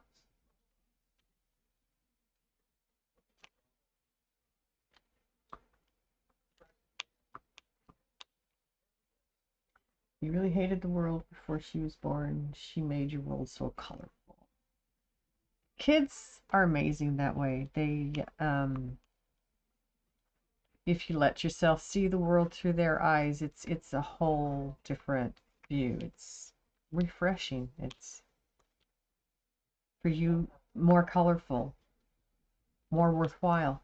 You really hated the world before she was born. She made your world so colorful. Kids are amazing that way. If you let yourself see the world through their eyes, it's a whole different view. It's refreshing. It's for you more colorful, more worthwhile.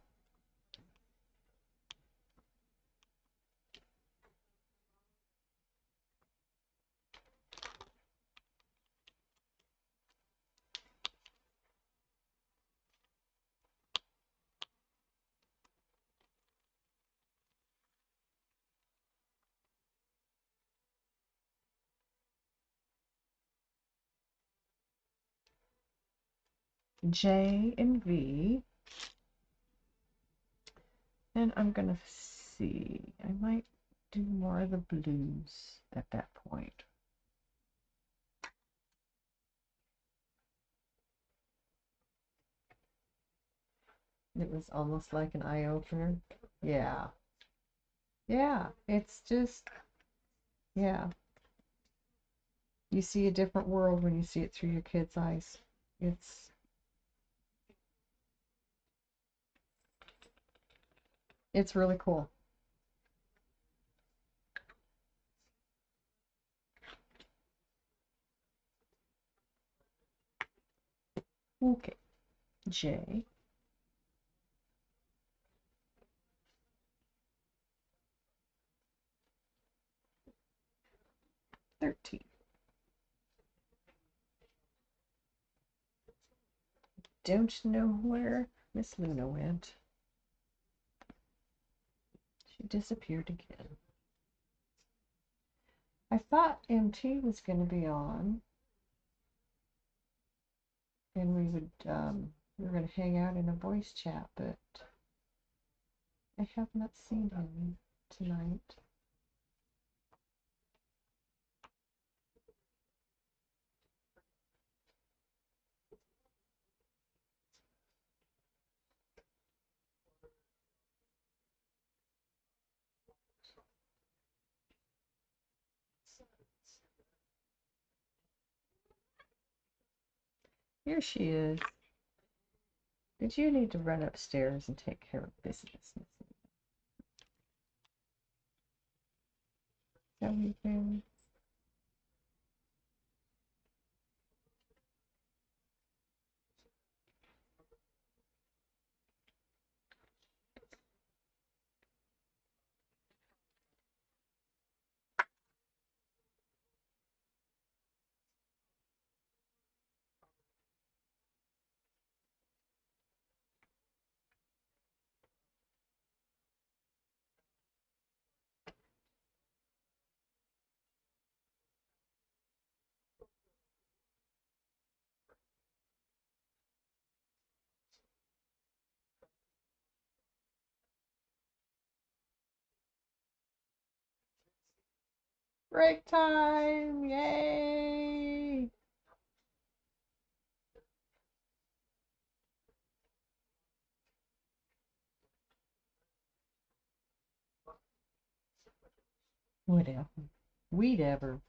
J and V. And I'm gonna see. I might do more of the blues at that point. It was almost like an eye opener. Yeah. Yeah. It's just, yeah. You see a different world when you see it through your kids' eyes. It's really cool. Okay. J. 13. Don't know where Miss Luna went. She disappeared again. I thought MT was going to be on, and we would We were going to hang out in a voice chat, but I have not seen him tonight. Here she is. Did you need to run upstairs and take care of business? Everything. Break time! Yay! Whatever. Weedever.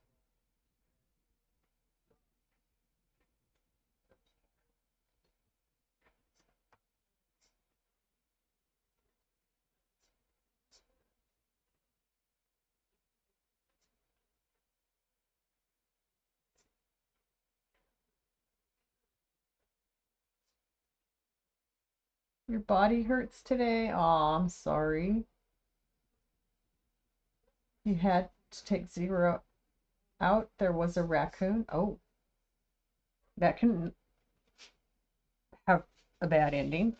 Your body hurts today? Aw, I'm sorry. You had to take Zero out. There was a raccoon. Oh, that can have a bad ending.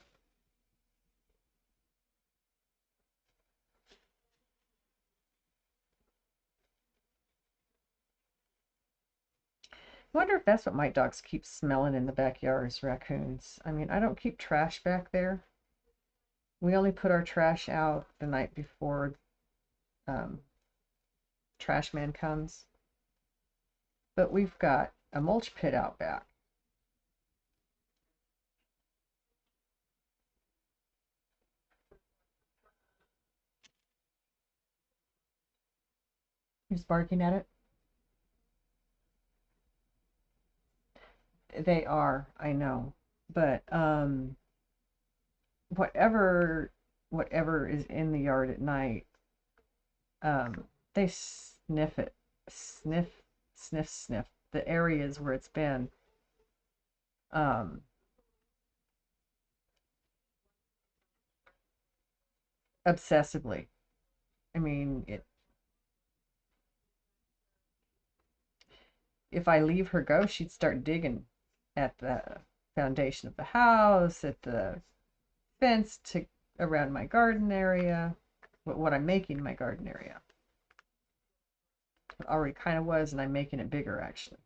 I wonder if that's what my dogs keep smelling in the backyard is raccoons. I mean, I don't keep trash back there. We only put our trash out the night before trash man comes. But we've got a mulch pit out back. Who's barking at it? They are, I know. But whatever is in the yard at night, they sniff it. Sniff, sniff, sniff the areas where it's been. Obsessively. I mean, if I leave her go, she'd start digging at the foundation of the house, at the fence to around my garden area, what I'm making my garden area. It already kind of was, and I'm making it bigger actually.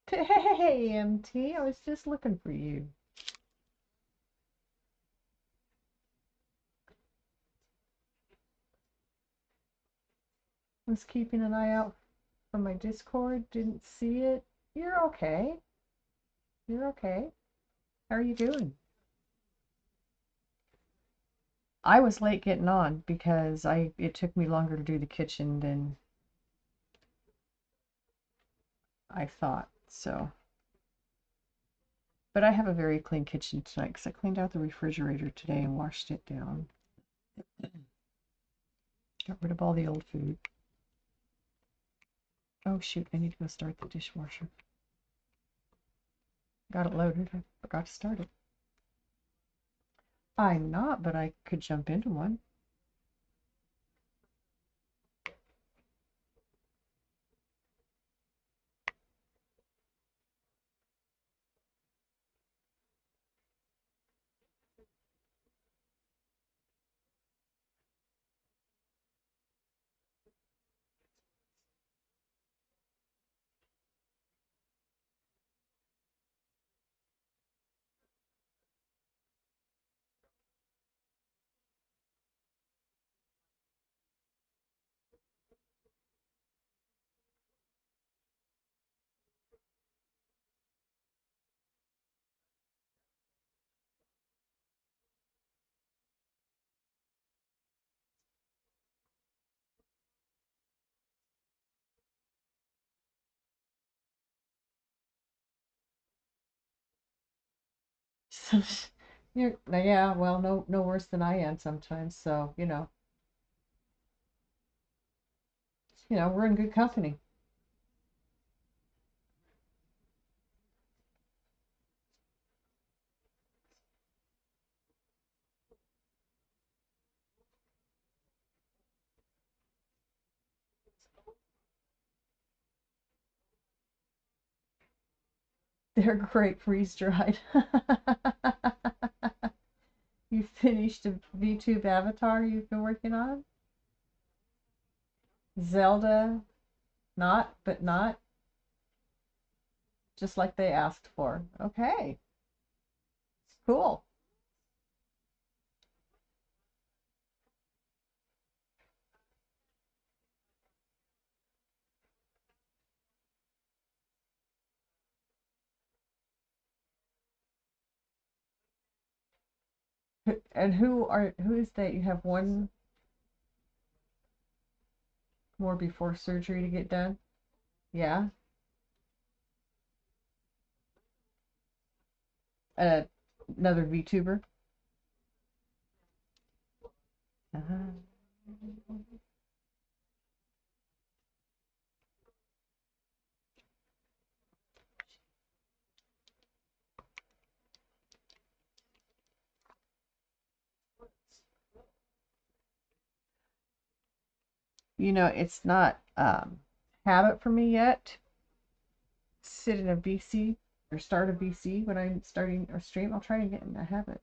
Hey, MT, I was just looking for you. Was keeping an eye out for my Discord, didn't see it. You're okay. You're okay. How are you doing? I was late getting on because it took me longer to do the kitchen than I thought, so. But I have a very clean kitchen tonight because I cleaned out the refrigerator today and washed it down. Got rid of all the old food. Oh shoot, I need to go start the dishwasher. Got it loaded. I forgot to start it. I'm not, but I could jump into one. Yeah, well, no worse than I am sometimes. So, we're in good company. They're great freeze dried. You finished a VTube avatar you've been working on? Zelda, not, but not, just like they asked for. Okay, cool. And who is that? You have one more before surgery to get done? Yeah. Uh, Another VTuber. Uh-huh. It's not habit for me yet. Sit in a VC or start a VC when I'm starting a stream. I'll try to get in a habit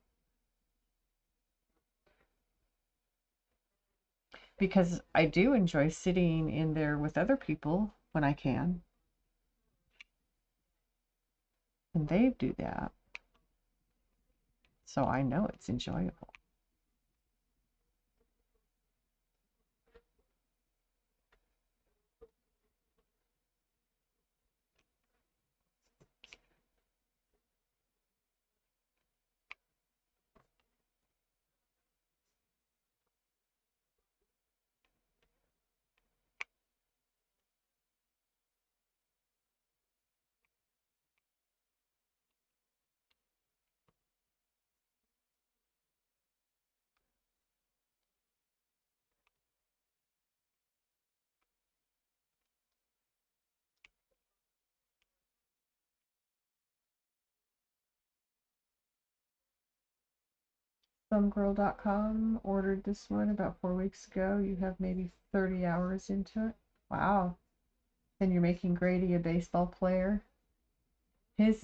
because I do enjoy sitting in there with other people when I can, and they do that, so I know it's enjoyable. Somegirl.com ordered this one about 4 weeks ago. You have maybe 30 hours into it. Wow. And you're making Grady a baseball player.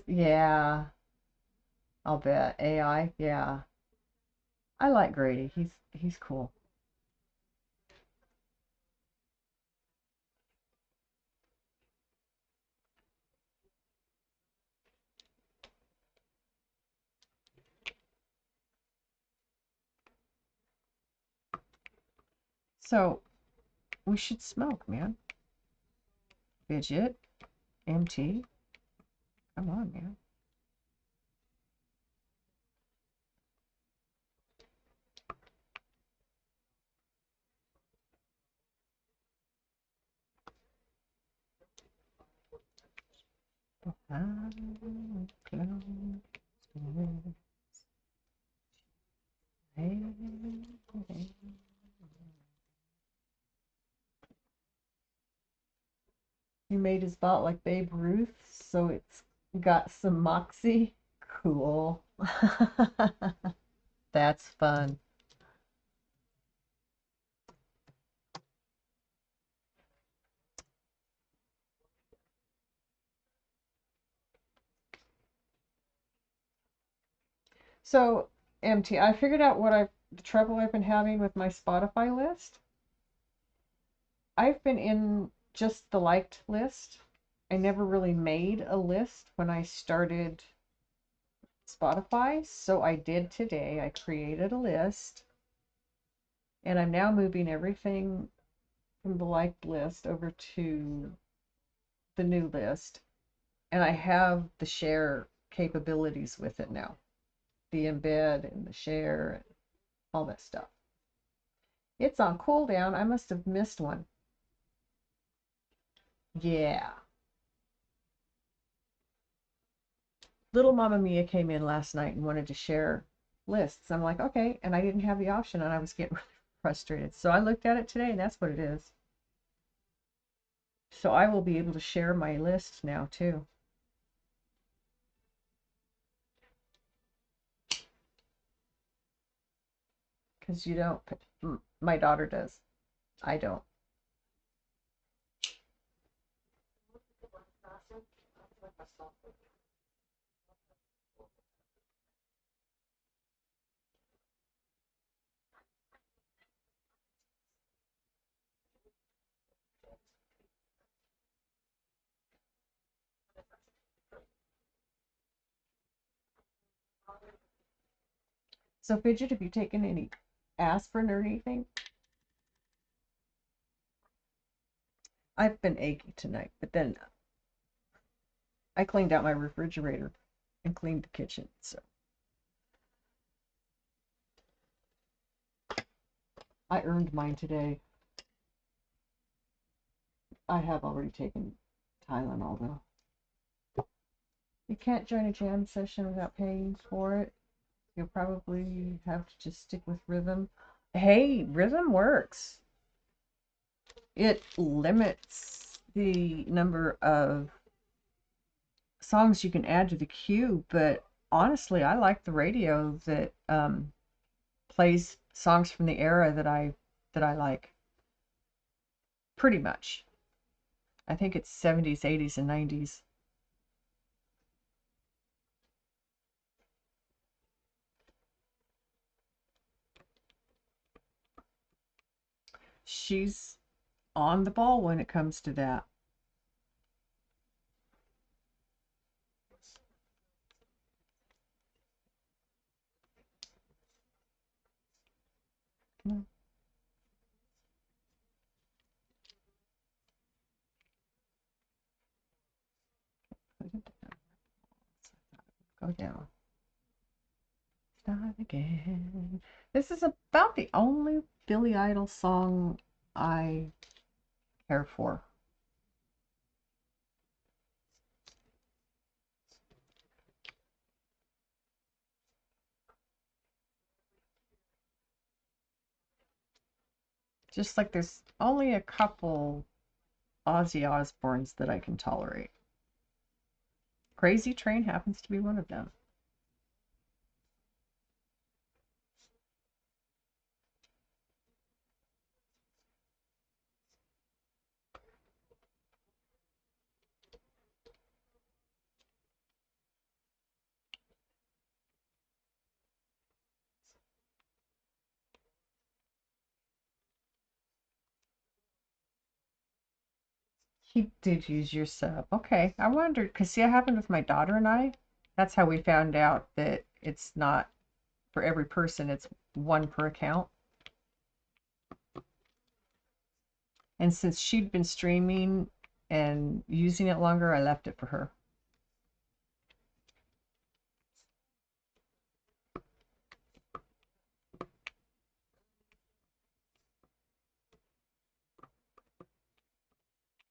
Yeah, I'll bet. AI, yeah. I like Grady. He's cool. So we should smoke, man. Fidget, MT. Come on, man. He made his bot like Babe Ruth, so it's got some moxie. Cool. That's fun. So, MT, I figured out the trouble I've been having with my Spotify list. I've been in just the liked list. I never really made a list when I started Spotify, so I did today. I created a list, and I'm now moving everything from the liked list over to the new list, and I have the share capabilities with it now. The embed and the share and all that stuff. It's on cooldown. I must have missed one. Yeah. Little Mama Mia came in last night and wanted to share lists. I'm like, okay, and I didn't have the option, and I was getting really frustrated. So I looked at it today, and that's what it is. So I will be able to share my list now too. Because you don't, my daughter does. I don't. So Fidget, have you taken any aspirin or anything? I've been achy tonight, but then I cleaned out my refrigerator and cleaned the kitchen, so I earned mine today. I have already taken Tylenol though. You can't join a jam session without paying for it. You'll probably have to just stick with Rhythm. Hey, Rhythm works. It limits the number of songs you can add to the queue, but honestly, I like the radio that plays songs from the era that I like. Pretty much. I think it's 70s, 80s, and 90s. She's on the ball when it comes to that. Go down. Start again. This is about the only Billy Idol song I care for. Just like there's only a couple Ozzy Osbournes that I can tolerate. Crazy Train happens to be one of them. He did use your sub. Okay, I wondered, because see, it happened with my daughter and I. That's how we found out that it's not for every person, it's one per account. And since she'd been streaming and using it longer, I left it for her.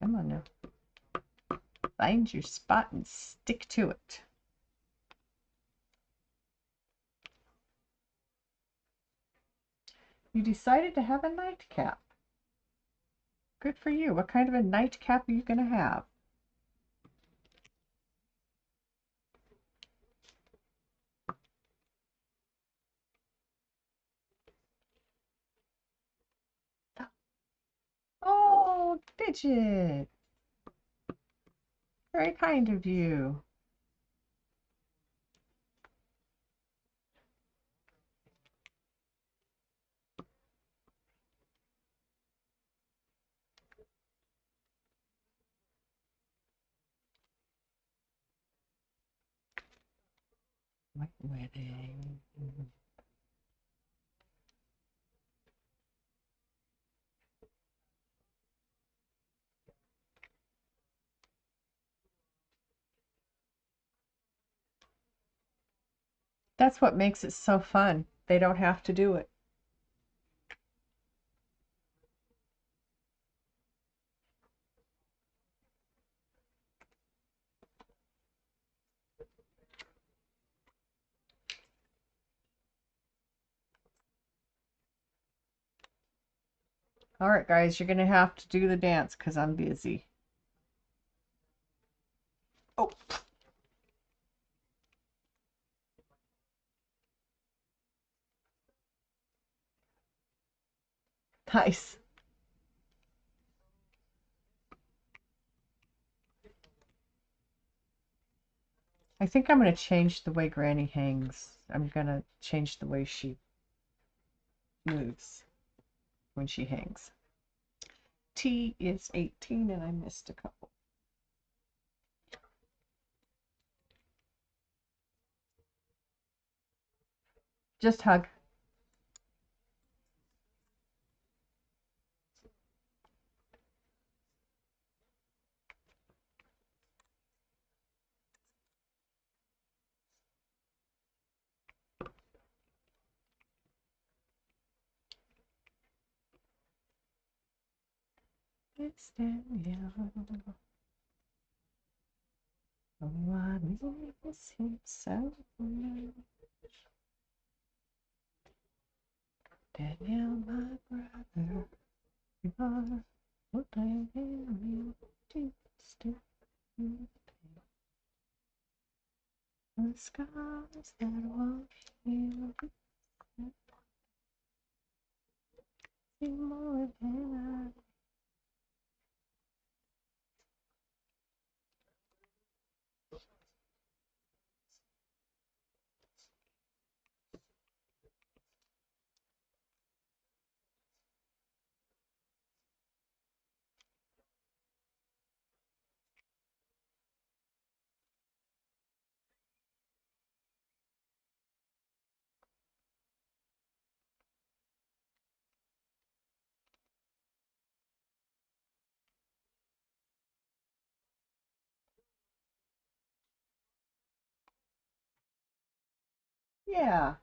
Come on now. Find your spot and stick to it. You decided to have a nightcap. Good for you. What kind of a nightcap are you going to have? Oh, Digit. Very kind of you. My wedding. That's what makes it so fun. They don't have to do it. All right, guys, you're gonna have to do the dance because I'm busy. Oh, nice. I think I'm gonna change the way Granny hangs. I'm gonna change the way she moves when she hangs. T is 18 and I missed a couple. Just hug. It's Danielle. Oh, I miss him so much. Danielle, my brother, you are what I am to still the scars that wash you more than Yeah,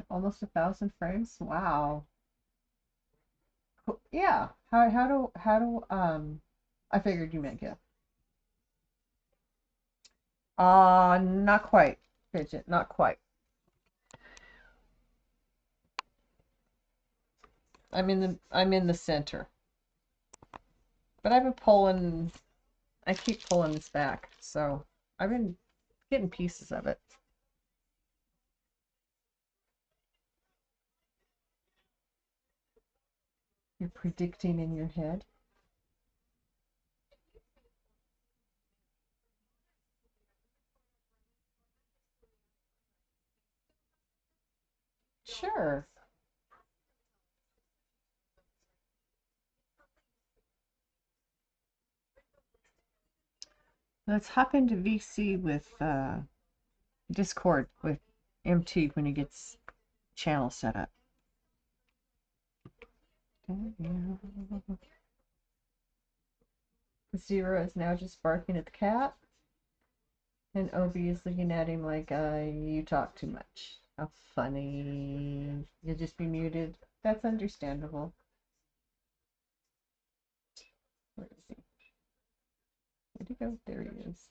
almost 1,000 frames. Wow. Cool. Yeah. How do I figured you meant gift. Not quite, Fidget, not quite. I'm in the center. But I've been pulling I keep pulling this back, so I've been getting pieces of it. You're predicting in your head. Sure. Let's hop into VC with Discord with MT when he gets channel set up. Zero is now just barking at the cat, and Obi is looking at him like, you talk too much. How funny. You'll just be muted. That's understandable. Where is he? Where'd he go? There he is.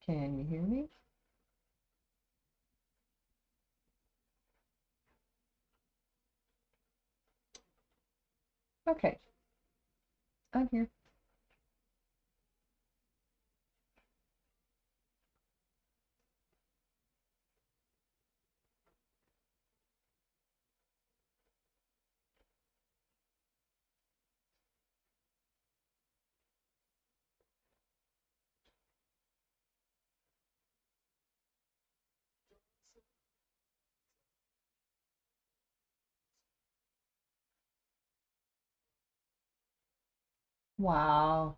Can you hear me? Okay, I'm here. Wow.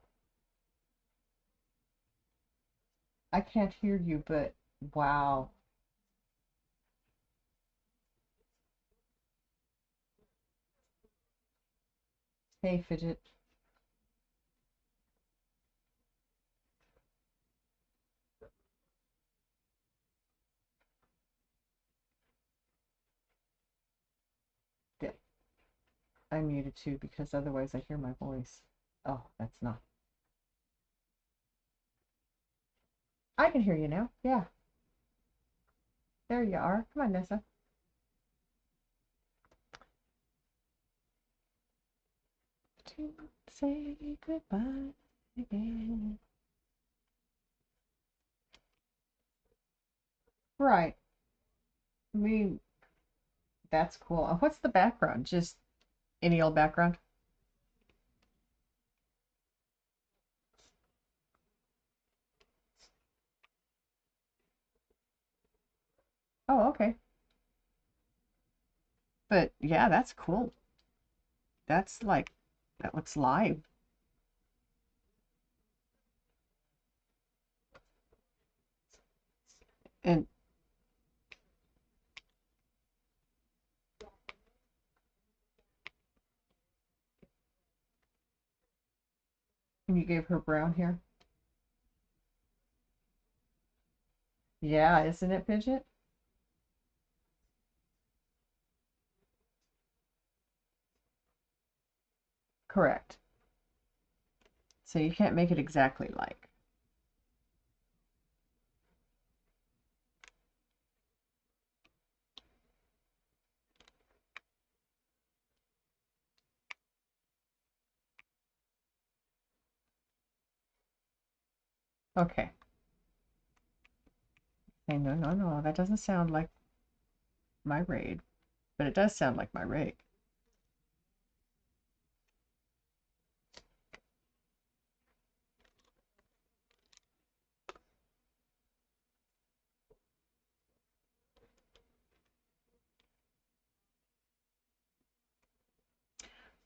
I can't hear you, but wow. Hey, Fidget. I muted too because otherwise I hear my voice. Oh, that's not. I can hear you now. Yeah. There you are. Come on, Nessa. To say goodbye again. Right. I mean, that's cool. What's the background? Just any old background? Oh, okay. But yeah, that's cool. That's like, that looks live. And you gave her brown hair? Yeah, isn't it, Fidget? Correct. So you can't make it exactly like. Okay. Hey, no, no, no, that doesn't sound like my raid, but it does sound like my rig.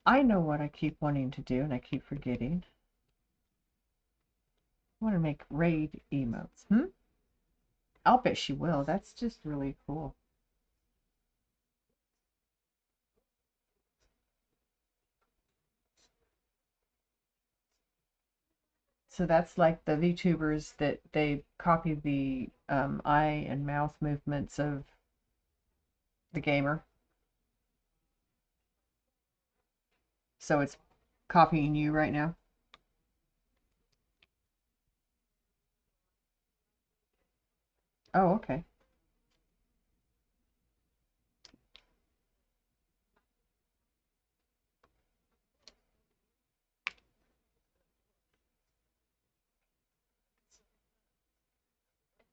I know what I keep wanting to do and I keep forgetting. I want to make raid emotes. I'll bet she will. That's just really cool. So that's like the VTubers that they copy the eye and mouth movements of the gamer. So it's copying you right now. Oh, okay.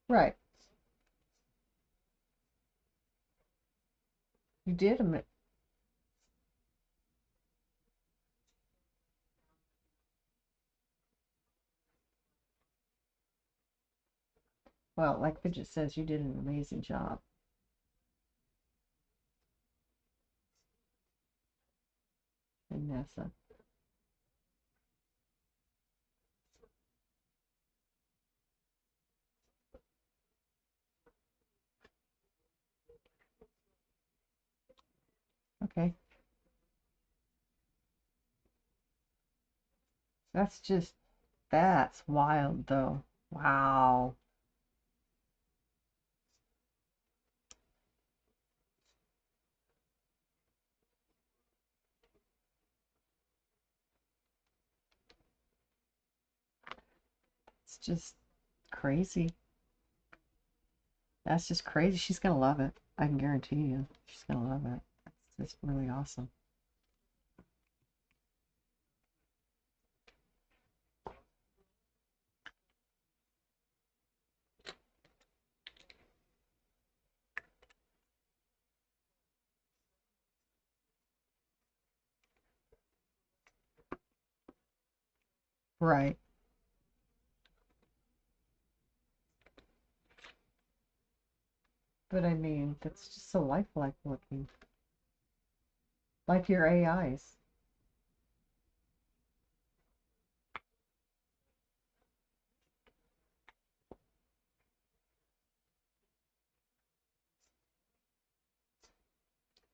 Right. You did a well, like Fidget says, you did an amazing job. And Nessa. Okay. That's wild though. Wow. It's just crazy. That's just crazy. She's gonna love it. I can guarantee you. She's gonna love it. It's just really awesome. Right. But I mean, that's just so lifelike looking. Like your AIs.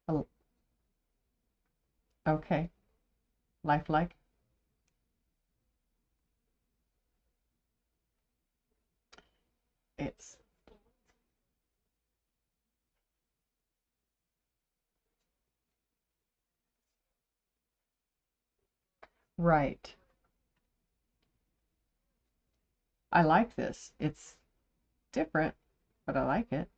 Oh, okay. Lifelike. It's Right. I like this. It's different, but I like it.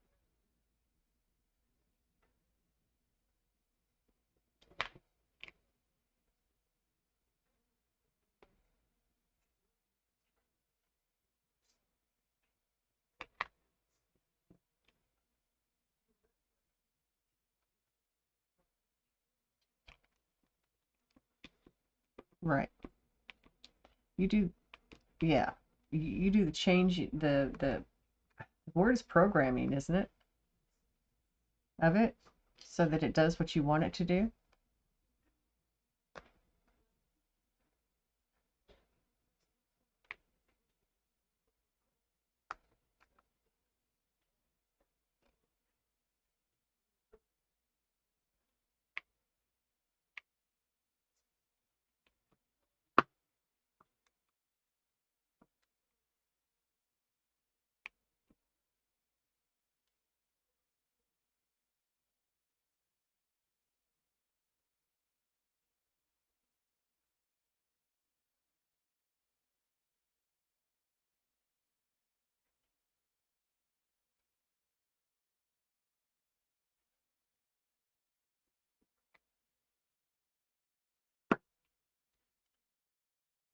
Right. You do, yeah. You do the change, the word is programming, isn't it? Of it, so that it does what you want it to do.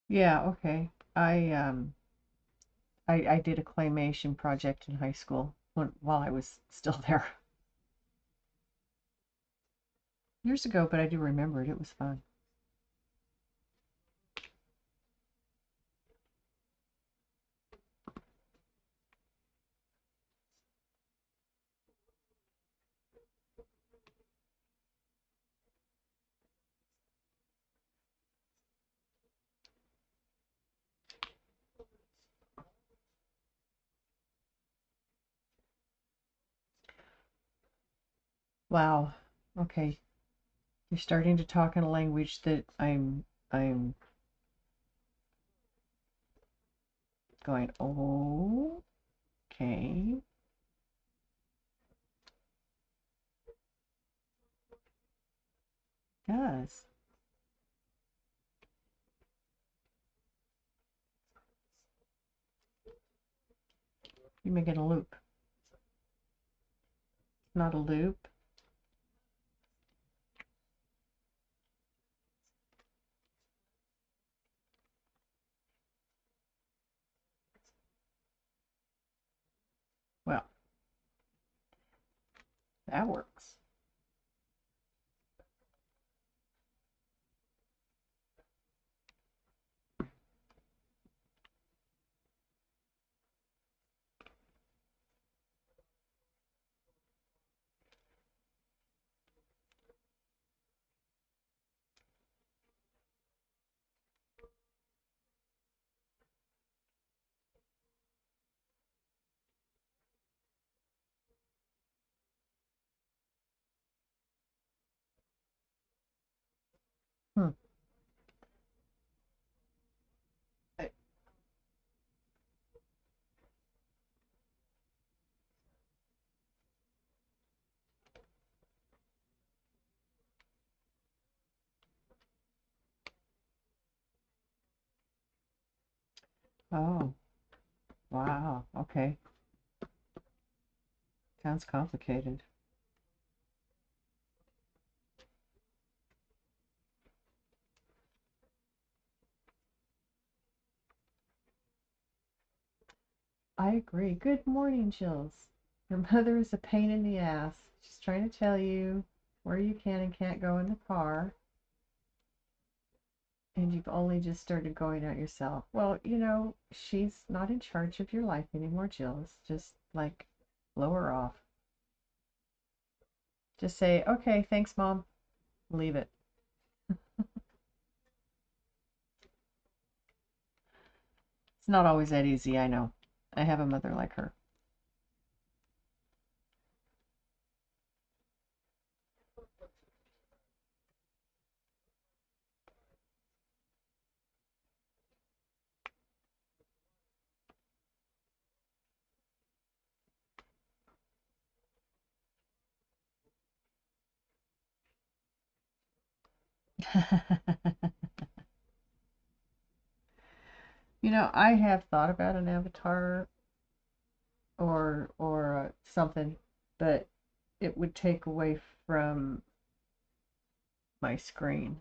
Yeah, okay. I did a claymation project in high school while I was still there years ago, but I do remember it. It was fun. Wow. Okay. You're starting to talk in a language that I'm going, oh, okay. Does. You make it a loop. Not a loop. Well, that works. Hmm. Oh, wow. Okay. Sounds complicated. I agree. Good morning, Jills. Your mother is a pain in the ass. She's trying to tell you where you can and can't go in the car, and you've only just started going out yourself. Well, she's not in charge of your life anymore, Jills. Just like blow her off. Just say, okay, thanks, Mom. Leave it. It's not always that easy, I know. I have a mother like her. You know, I have thought about an avatar or something, but it would take away from my screen.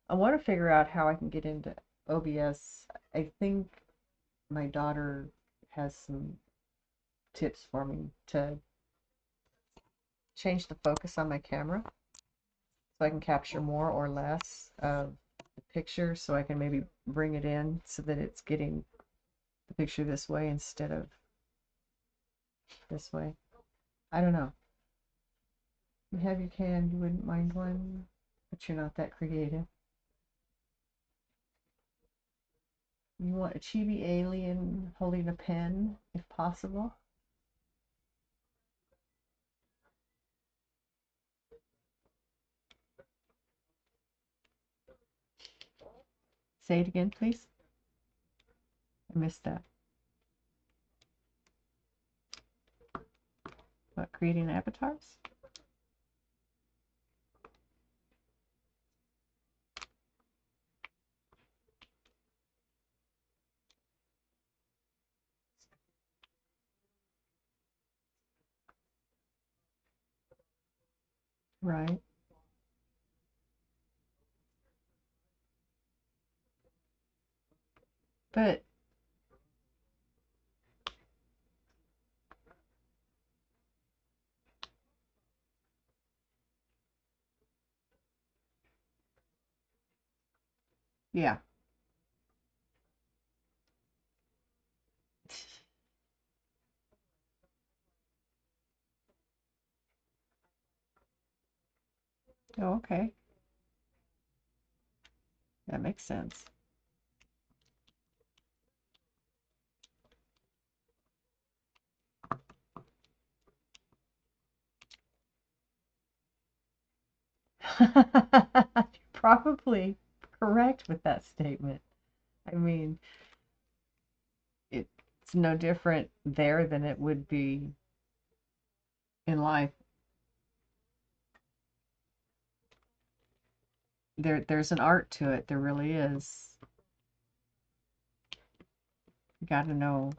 I want to figure out how I can get into OBS. I think my daughter has some tips for me to change the focus on my camera so I can capture more or less of the picture, so I can maybe bring it in so that it's getting the picture this way instead of this way. I don't know. You have your can, you wouldn't mind one, but you're not that creative. You want a chibi alien holding a pen, if possible. Say it again, please. I missed that. What, creating avatars? Right. But yeah. Oh, okay. That makes sense. You're probably correct with that statement. I mean, it's no different there than it would be in life. There's an art to it. There really is. You got to know.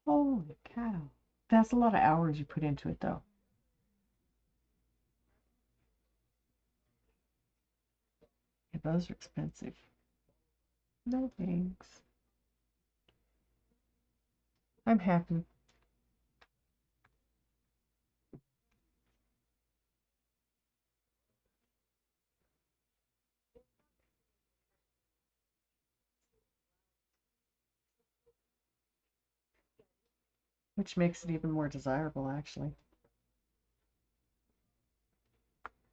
Holy cow. That's a lot of hours you put into it, though. Yeah, those are expensive. No thanks. I'm happy. Which makes it even more desirable, actually,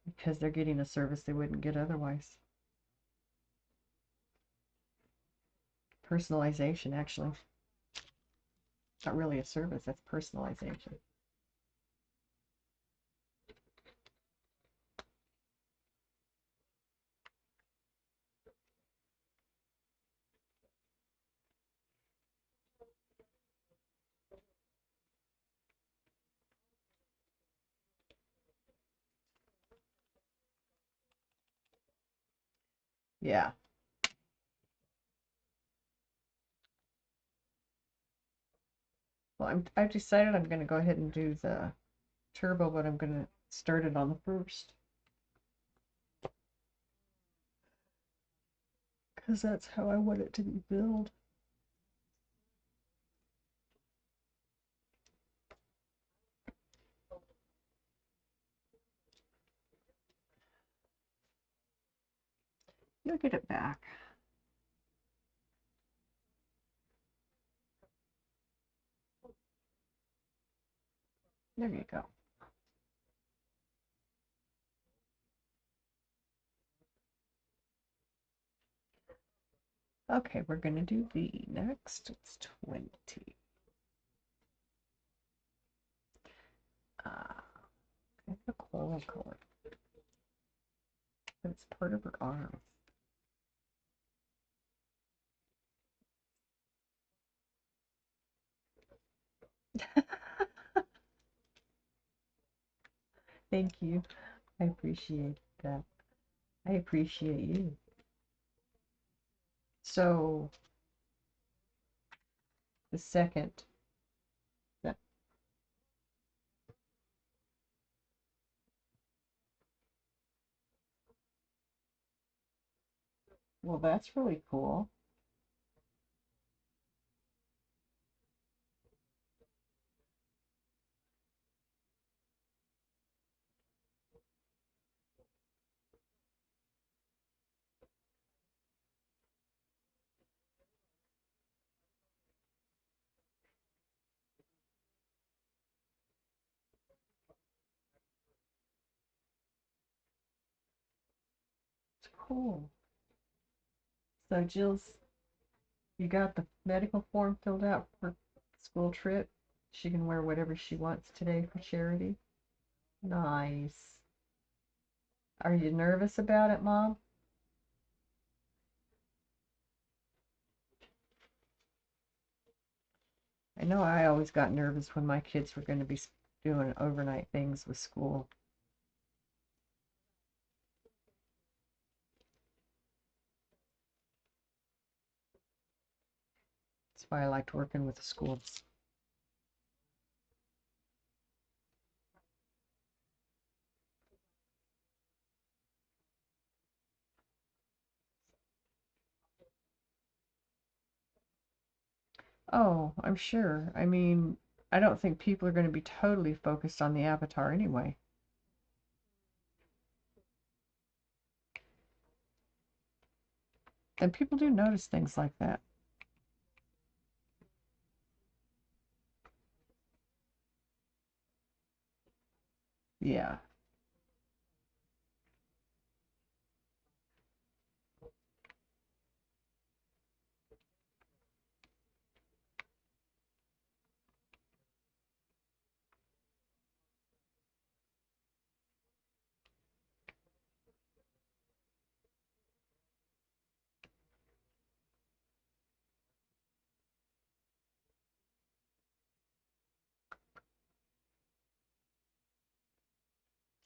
because they're getting a service they wouldn't get otherwise. Personalization, actually. Not really a service, that's personalization. Yeah. Well, I've decided I'm going to go ahead and do the turbo, but I'm going to start it on the first. Because that's how I want it to be built. You'll get it back. There you go. Okay, we're going to do V next. It's 20. The coral color. but it's part of her arm. Thank you. I appreciate that. I appreciate you. So, the second, that, well, that's really cool. It's cool. So, Jill's, you got the medical form filled out for school trip. She can wear whatever she wants today for charity. Nice. Are you nervous about it, Mom? I know I always got nervous when my kids were going to be doing overnight things with school. That's why I liked working with the schools. Oh, I'm sure. I mean, I don't think people are going to be totally focused on the avatar anyway. And people do notice things like that. Yeah.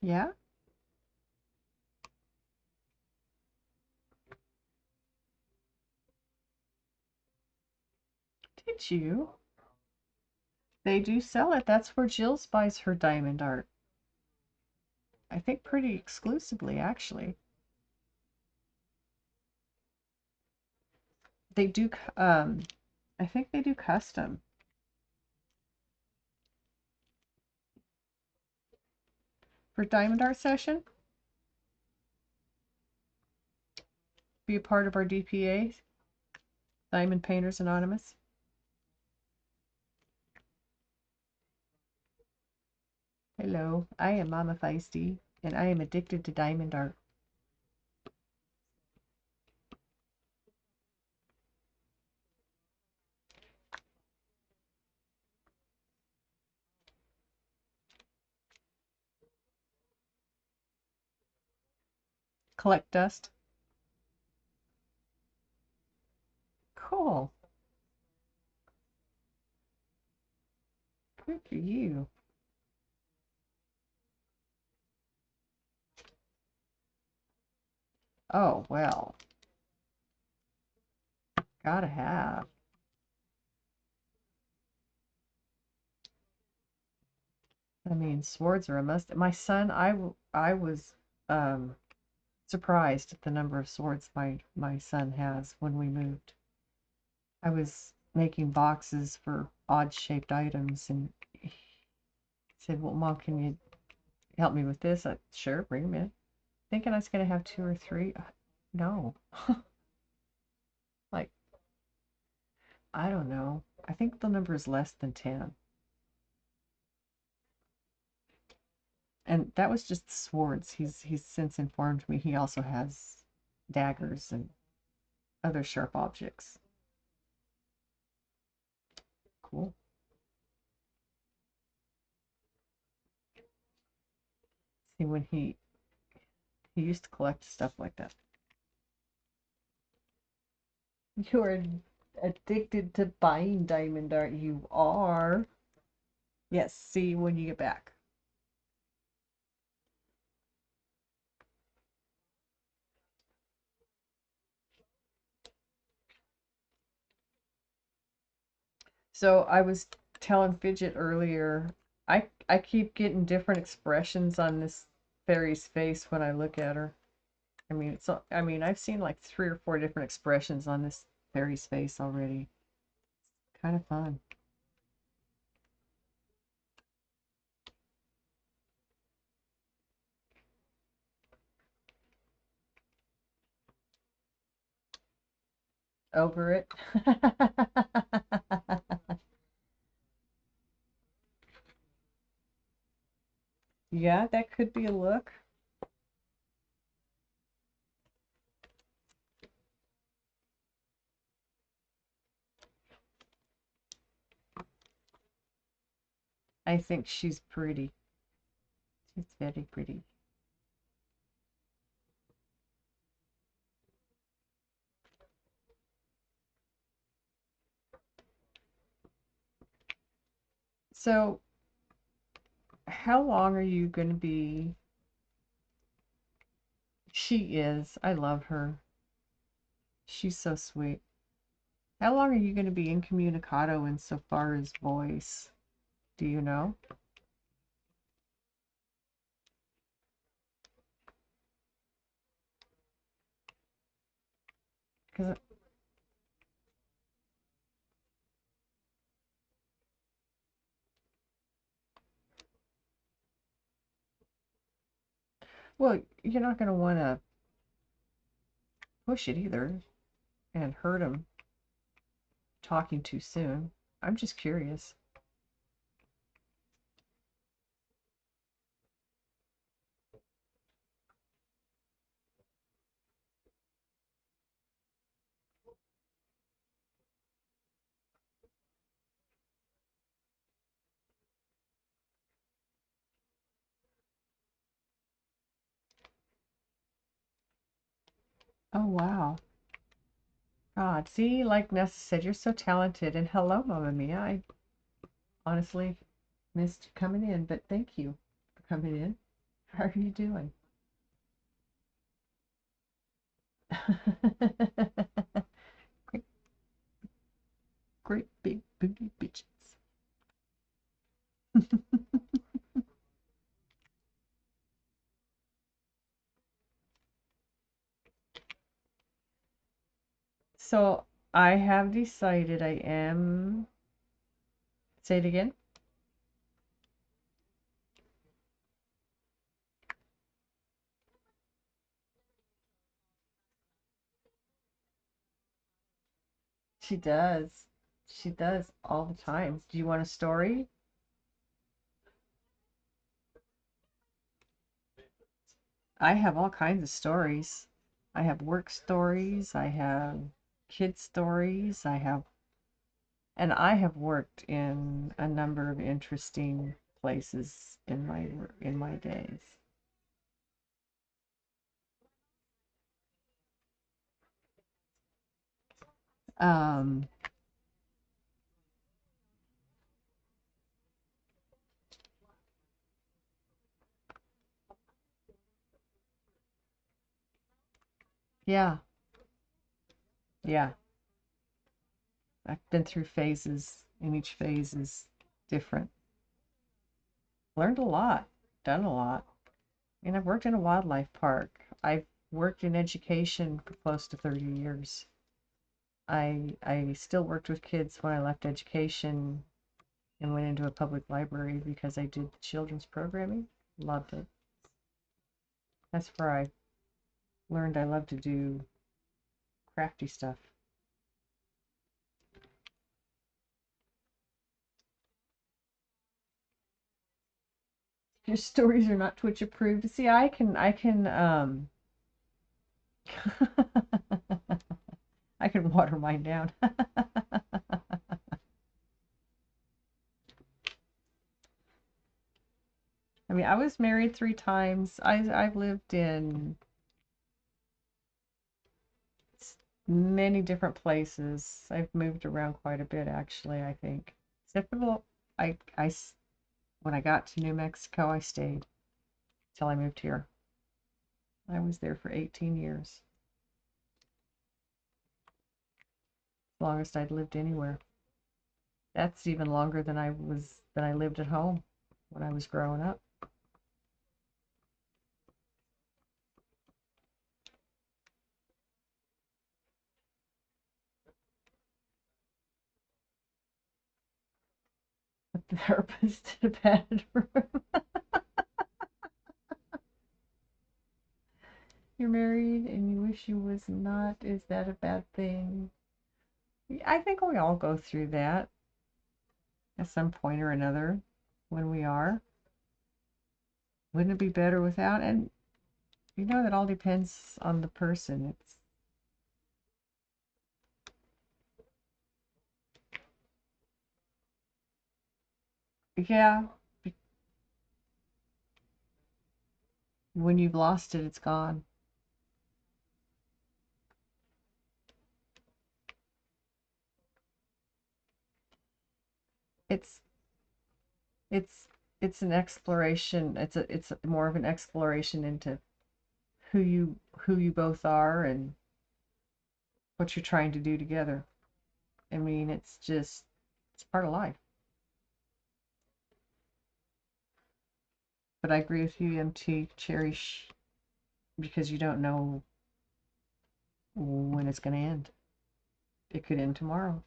Yeah? Did you? They do sell it. That's where Jill buys her diamond art. I think pretty exclusively, actually. They do, I think they do custom. For diamond art session, be a part of our DPA, Diamond Painters Anonymous. Hello, I am Mama Feisty, and I am addicted to diamond art. Collect dust. Cool. Good for you. Oh, well. Gotta have. I mean, swords are a must. My son, I was um, surprised at the number of swords my son has when we moved. I was making boxes for odd-shaped items, and he said, "Well, Mom, can you help me with this?" Sure, bring them in. Thinking I was gonna have two or three. No. Like, I don't know. I think the number is less than 10. And that was just swords. He's since informed me he also has daggers and other sharp objects. Cool. See, when he He used to collect stuff like that. You're addicted to buying diamond art. You are. Yes, see you when you get back. So I was telling Fidget earlier, I keep getting different expressions on this fairy's face when I look at her. I mean, I've seen like 3 or 4 different expressions on this fairy's face already. Kind of fun. Over it. Yeah, that could be a look. I think she's pretty. She's very pretty. So, how long are you going to be? She is. I love her. She's so sweet. How long are you going to be incommunicado insofar as voice? Do you know? Because, well, you're not going to want to push it either and hurt him talking too soon. I'm just curious. Oh, wow. God, see, like Nessa said, you're so talented. And hello, Mamma Mia. I honestly missed coming in, but thank you for coming in. How are you doing? Great, great big booty bitches. So I have decided I am. Say it again. She does. She does all the time. Do you want a story? I have all kinds of stories. I have work stories. I have kid stories. And I have worked in a number of interesting places in my days. Um, yeah, yeah. I've been through phases, and each phase is different. Learned a lot, done a lot. And I've worked in a wildlife park. I've worked in education for close to 30 years. I still worked with kids when I left education and went into a public library because I did children's programming. Loved it. That's where I learned I love to do crafty stuff. Your stories are not Twitch approved. See, I can I can water mine down. mean, I was married 3 times. I've lived in many different places. I've moved around quite a bit, actually, I think. Except for when I got to New Mexico, I stayed till I moved here. I was there for 18 years. The longest I'd lived anywhere. That's even longer than I lived at home when I was growing up. But the therapist in a padded room. You're married and you wish you was not. Is that a bad thing? I think we all go through that at some point or another when we are. Wouldn't it be better without? And that all depends on the person. Yeah, when you've lost it, it's gone. It's it's it's an exploration. It's more of an exploration into who you both are and what you're trying to do together. I mean, it's part of life. But I agree with you, MT. Cherish because you don't know when it's going to end. It could end tomorrow.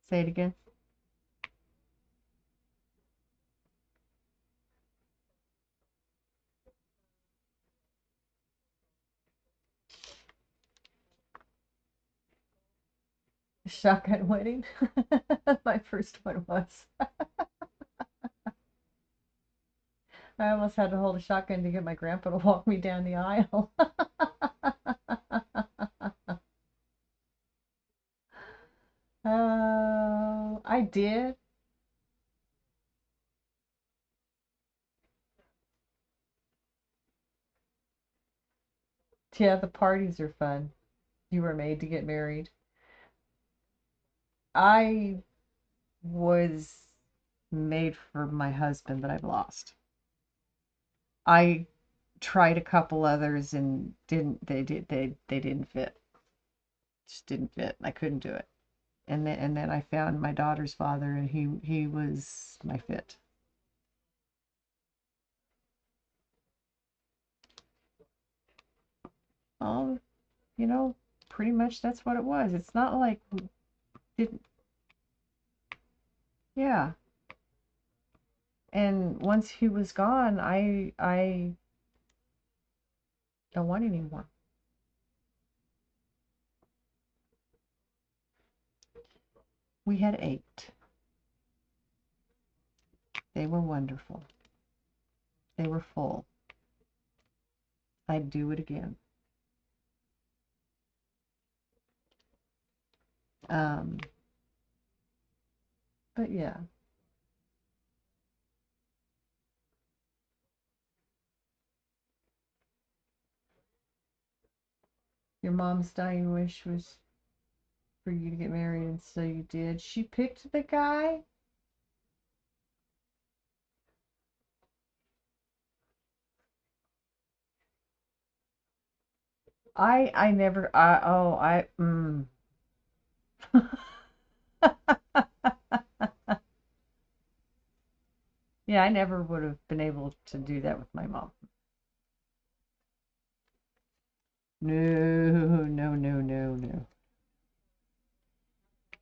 Say it again. Shotgun wedding. My first one was. I almost had to hold a shotgun to get my grandpa to walk me down the aisle. I did. Yeah, the parties are fun. You were made to get married. I was made for my husband that I've lost. I tried a couple others and they didn't fit. Just didn't fit. I couldn't do it. And then I found my daughter's father and he was my fit. Um, you know, pretty much that's what it was. It's not like we didn't, yeah. And once he was gone, I don't want any more. We had 8. They were wonderful. They were full. I'd do it again. Um, but yeah, your mom's dying wish was for you to get married, and so you did. She picked the guy. I never. I oh I. Yeah, I never would have been able to do that with my mom. No, no, no, no, no.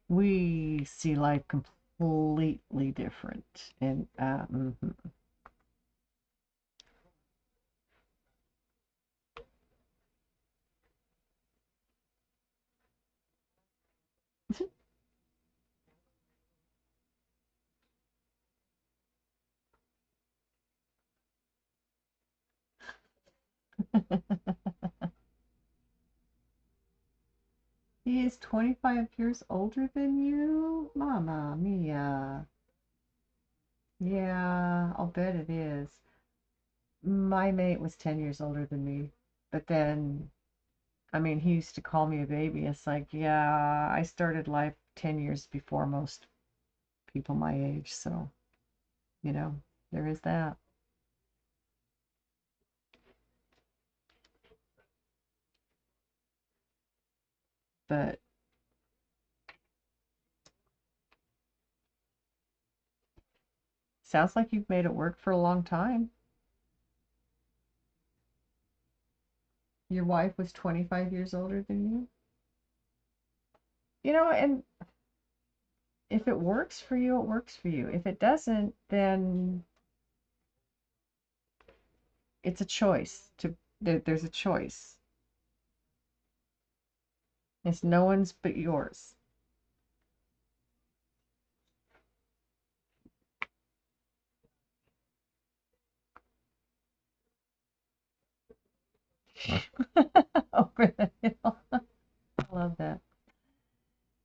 We see life completely different, and He is 25 years older than you? Mama mia. Yeah, I'll bet it is. My mate was 10 years older than me. But then, I mean, he used to call me a baby. It's like, yeah, I started life 10 years before most people my age. So, you know, there is that. But sounds like you've made it work for a long time. Your wife was 25 years older than you. And if it works for you, it works for you. If it doesn't, then it's a choice. There's a choice. It's no one's but yours. Over the hill. I love that.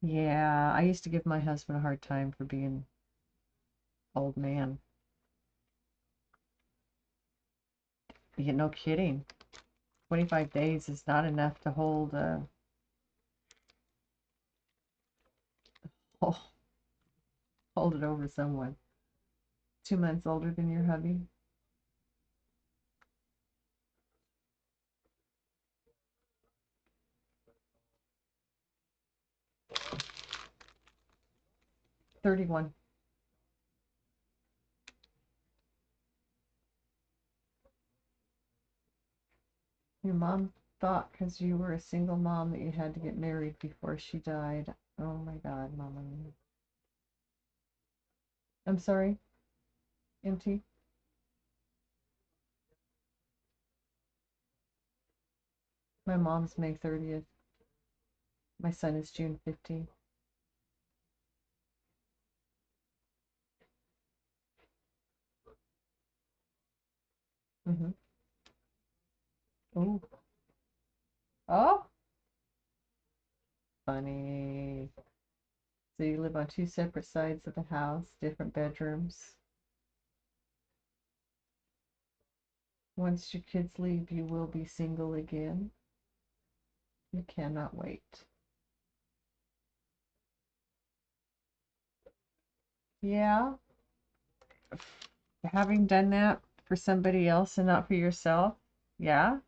Yeah, I used to give my husband a hard time for being old man. Yeah, no kidding. 25 days is not enough to oh, hold it over someone. 2 months older than your hubby. 31. Your mom thought because you were a single mom that you had to get married before she died. Oh my God, Mama. I'm sorry, MT. My mom's May 30th. My son is June 15th. Mm-hmm. Oh, oh, funny. So you live on two separate sides of the house, different bedrooms. Once your kids leave, you will be single again. You cannot wait. Yeah, having done that for somebody else and not for yourself. Yeah,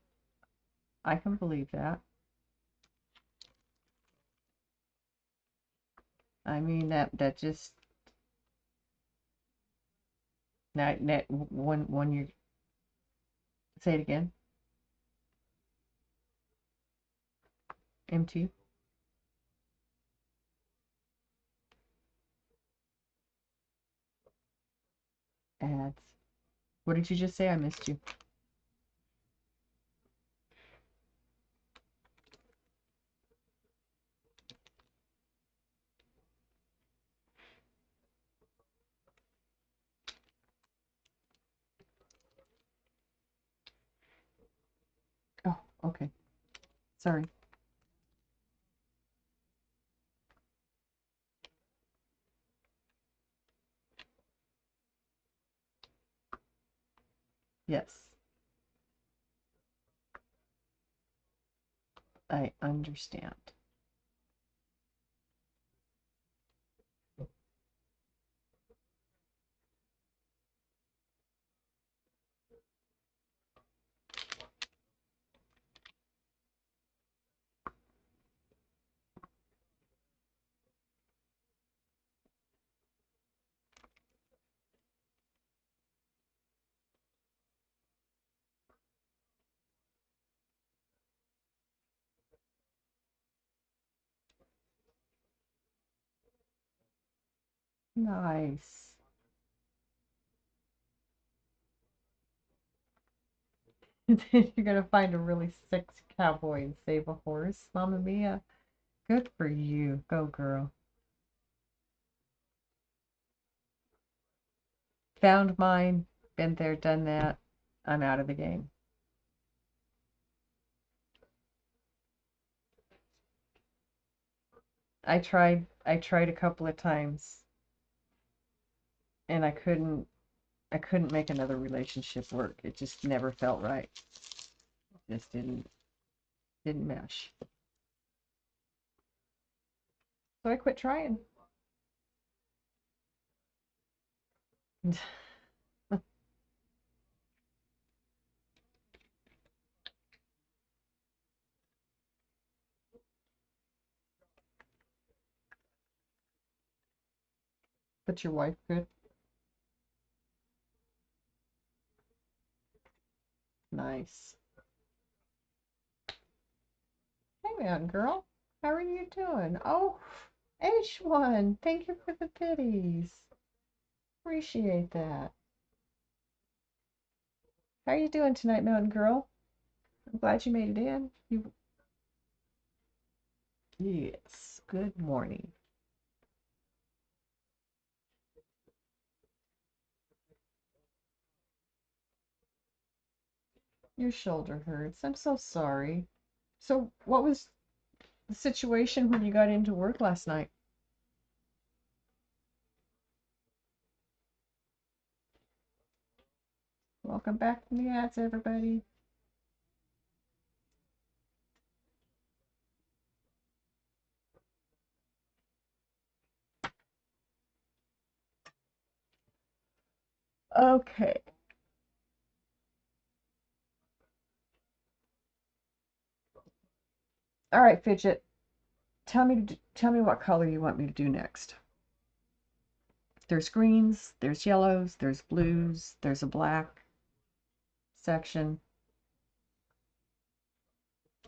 I can believe that. I mean that just that when you say it again, MT ads. What did you just say? I missed you. Oh, okay. Sorry. Yes, I understand. Nice. Then you're gonna find a really sexy cowboy and save a horse. Mamma mia. Good for you. Go girl. Found mine. Been there, done that. I'm out of the game. I tried a couple of times and I couldn't make another relationship work. It just never felt right. It just didn't mesh. So I quit trying. But your wife could. Nice. Hey, man, girl. How are you doing? Oh, H1. Thank you for the biddies. Appreciate that. How are you doing tonight, Mountain Girl? I'm glad you made it in. Yes. Good morning. Your shoulder hurts. I'm so sorry. So, what was the situation when you got into work last night? Welcome back from the ads, everybody. Okay. All right, Fidget. Tell me what color you want me to do next. There's greens, there's yellows, there's blues, there's a black section,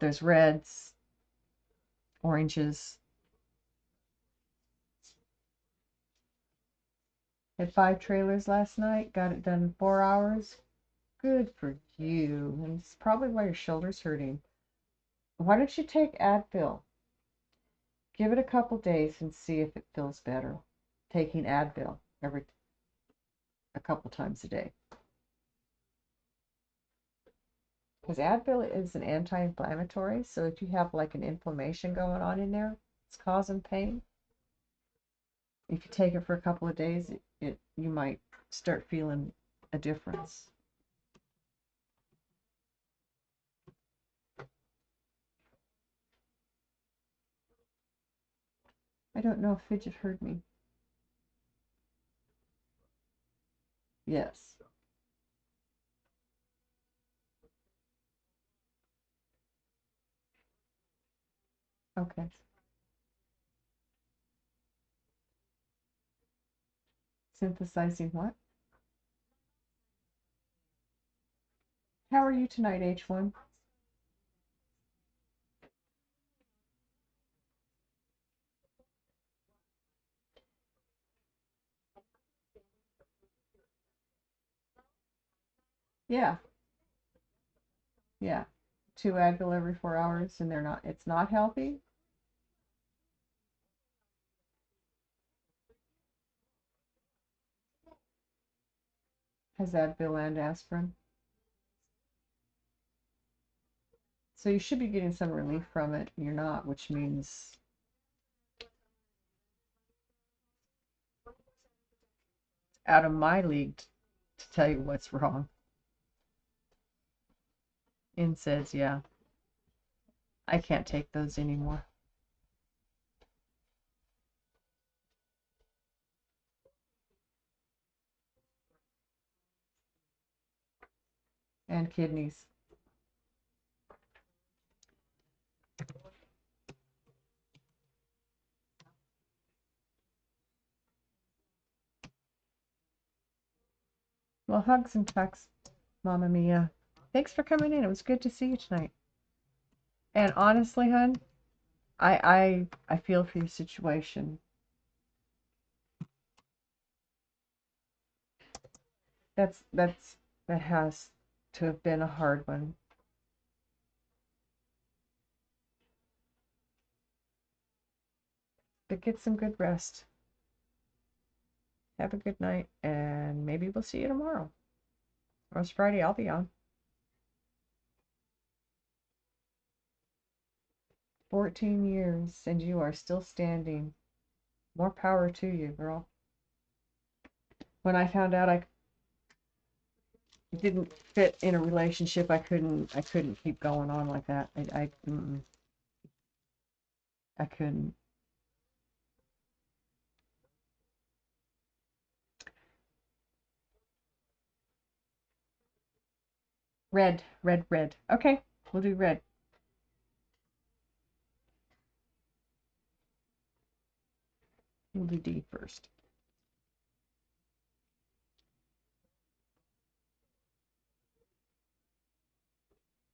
there's reds, oranges. Had 5 trailers last night, got it done in 4 hours. Good for you. And it's probably why your shoulder's hurting. Why don't you take Advil? Give it a couple days and see if it feels better. Taking Advil a couple times a day. Because Advil is an anti-inflammatory, so if you have like an inflammation going on in there, it's causing pain. If you take it for a couple of days, you might start feeling a difference. I don't know if Fidget heard me. Yes. Okay. Synthesizing what? How are you tonight, H1? Yeah. Yeah. 2 Advil every 4 hours and it's not healthy? Has Advil and aspirin? So you should be getting some relief from it. You're not, which means out of my league to tell you what's wrong. NSAIDs, yeah. I can't take those anymore. And kidneys. Well, hugs and tucks, Mama Mia. Thanks for coming in. It was good to see you tonight. And honestly, hun, I feel for your situation. That has to have been a hard one. But get some good rest. Have a good night, and maybe we'll see you tomorrow. Or it's Friday, I'll be on. 14 years, and you are still standing. More power to you, girl. When I found out I didn't fit in a relationship, I couldn't keep going on like that. I couldn't. Red, red, red. Okay, we'll do red. We'll do D first.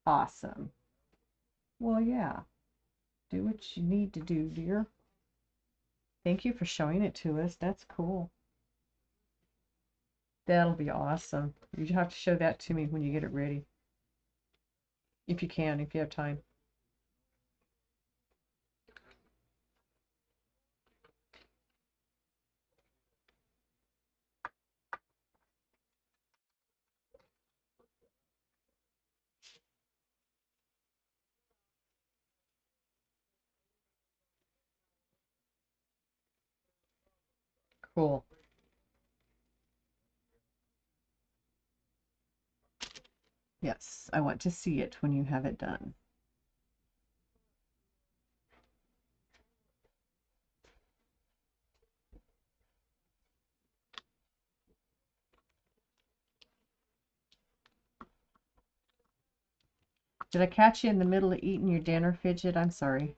Awesome. Well, yeah. Do what you need to do, dear. Thank you for showing it to us. That's cool. That'll be awesome. You have to show that to me when you get it ready. If you can, if you have time. Cool. Yes, I want to see it when you have it done. Did I catch you in the middle of eating your dinner, Fidget? I'm sorry.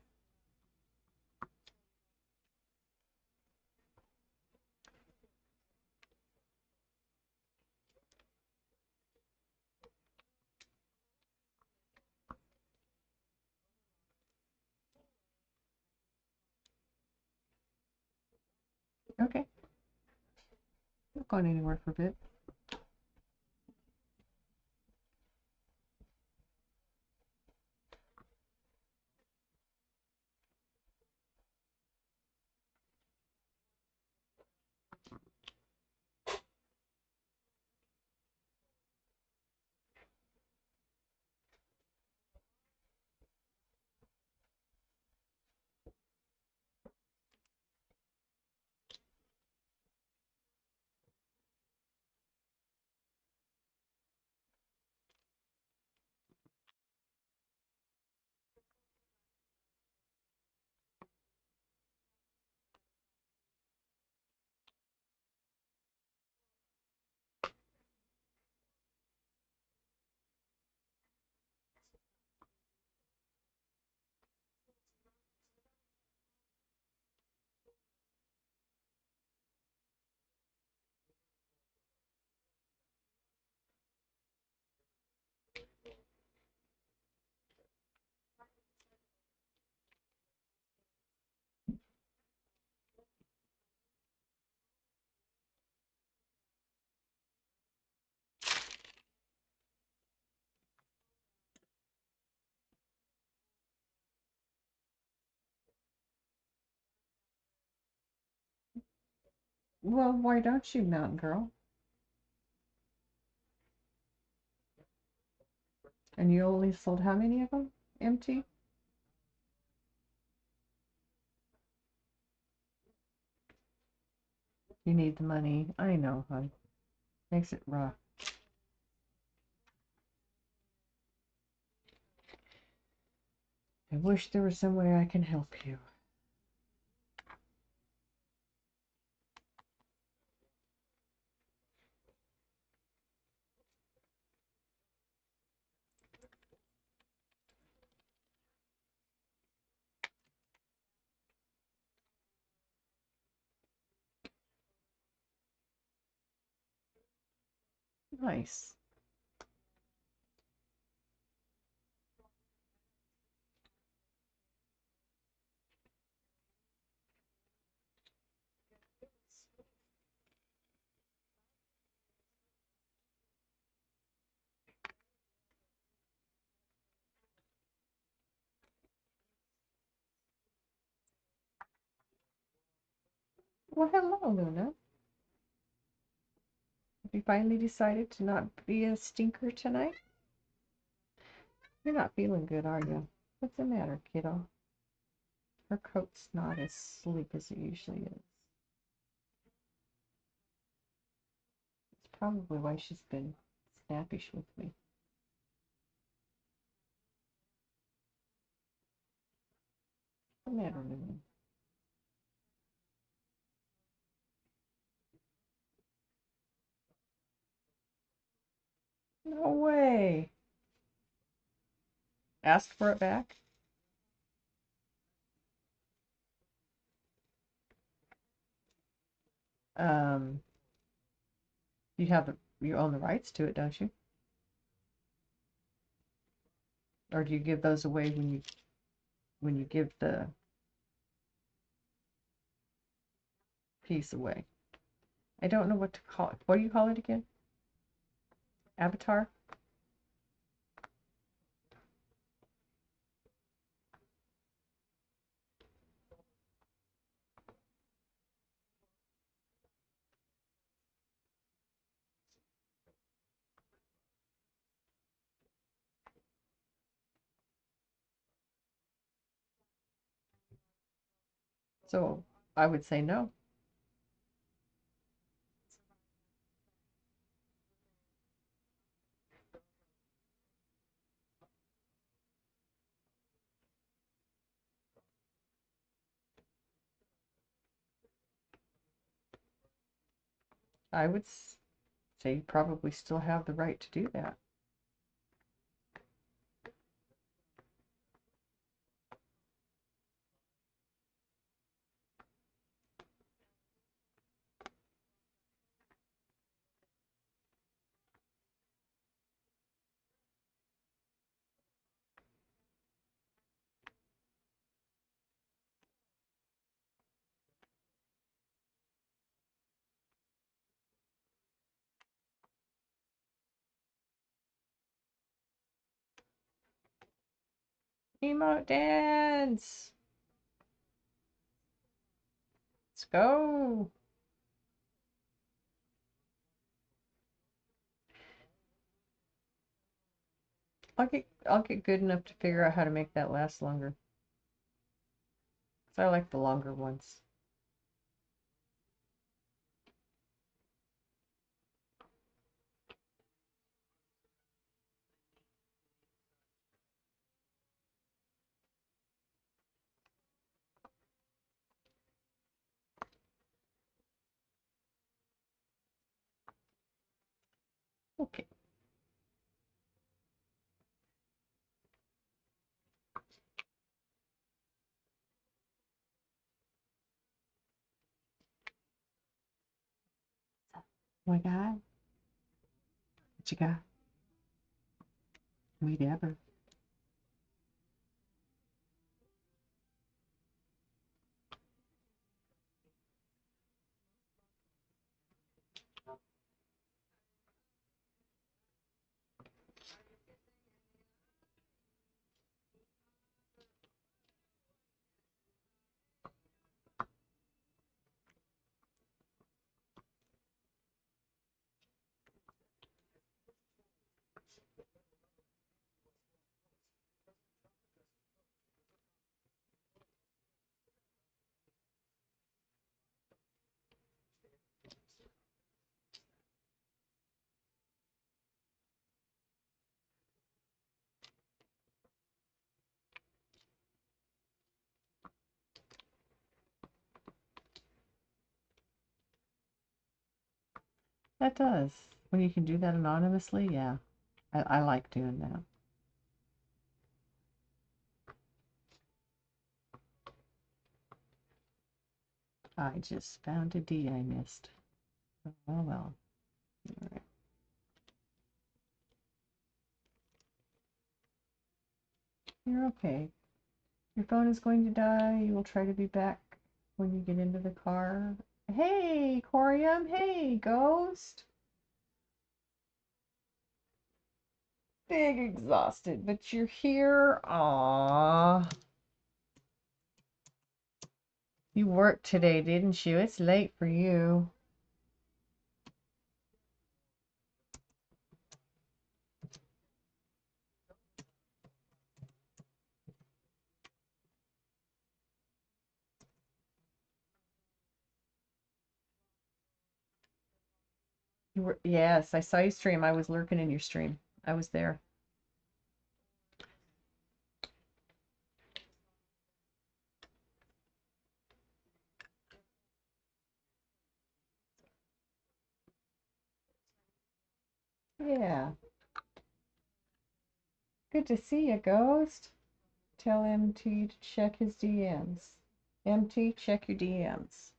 Okay. Not going anywhere for a bit. Well, why don't you, Mountain Girl? And you only sold how many of them? Empty? You need the money. I know, hon. Makes it rough. I wish there was some way I can help you. Nice. Well, hello, Luna. Have you finally decided to not be a stinker tonight? You're not feeling good, are you? What's the matter, kiddo? Her coat's not as sleek as it usually is. It's probably why she's been snappish with me. What's the matter, Lily? No way. Ask for it back? You have you own the rights to it, don't you? Or do you give those away when you give the piece away? I don't know what to call it. What do you call it again? Avatar? So I would say no. I would say you probably still have the right to do that. Emote dance! Let's go! I'll get good enough to figure out how to make that last longer. 'Cause I like the longer ones. Okay. Oh my God. What you got? We'd ever. That does. When you can do that anonymously, yeah. I like doing that. I just found a D I missed. Oh well. All right. You're okay. Your phone is going to die. You will try to be back when you get into the car. Hey, Corium. Hey, Ghost. Big exhausted, but you're here. Aww. You worked today, didn't you? It's late for you. Yes, I saw you stream. I was lurking in your stream. I was there. Yeah. Good to see you, Ghost. Tell MT to check his DMs. MT, check your DMs.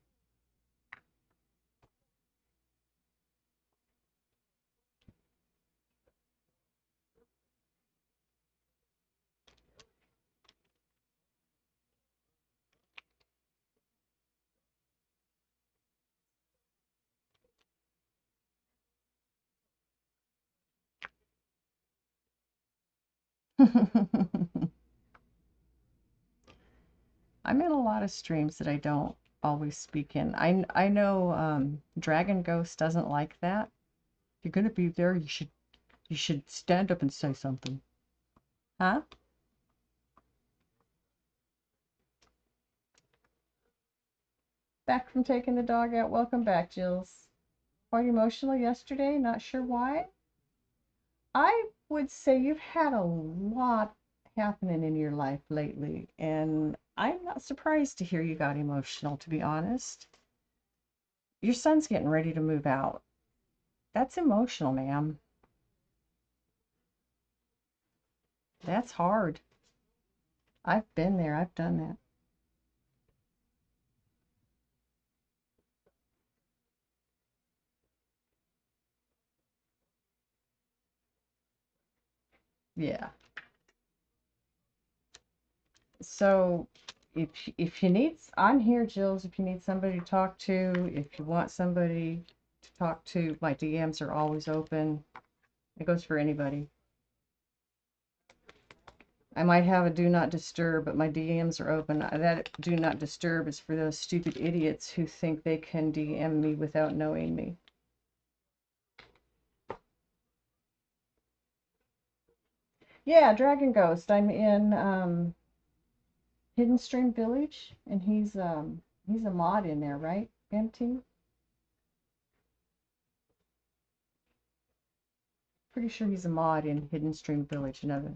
I'm in a lot of streams that I don't always speak in. I know Dragon Ghost doesn't like that. If you're gonna be there, you should stand up and say something. Huh? Back from taking the dog out. Welcome back, Jills. Quite emotional yesterday, not sure why. I would say you've had a lot happening in your life lately, and I'm not surprised to hear you got emotional, to be honest. Your son's getting ready to move out. That's emotional, ma'am. That's hard. I've been there, I've done that. Yeah. So if you need, I'm here, Jills, if you need somebody to talk to, if you want somebody to talk to, my DMs are always open. It goes for anybody. I might have a do not disturb, but my DMs are open. That do not disturb is for those stupid idiots who think they can DM me without knowing me. Yeah, Dragon Ghost. I'm in Hidden Stream Village, and he's a mod in there, right? MT? Pretty sure he's a mod in Hidden Stream Village. Another.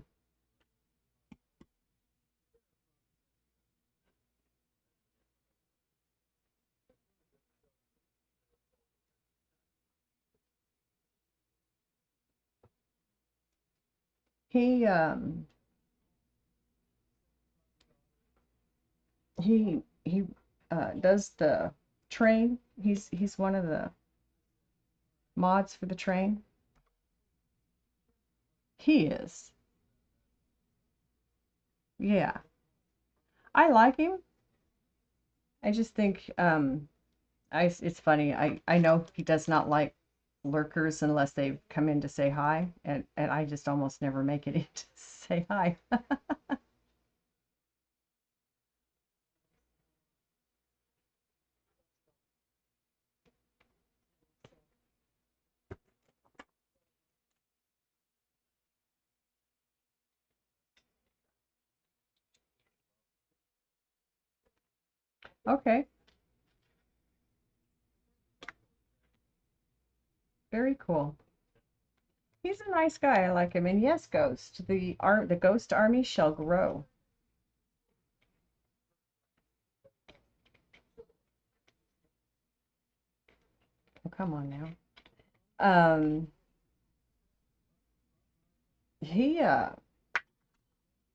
He he does the train. He's one of the mods for the train. He is. Yeah. I like him. I just think it's funny. I know he does not like lurkers unless they come in to say hi, and I just almost never make it in to say hi. Okay, very cool. He's a nice guy. I like him. And yes, Ghost, the Ghost Army shall grow. Oh, come on now. Um, he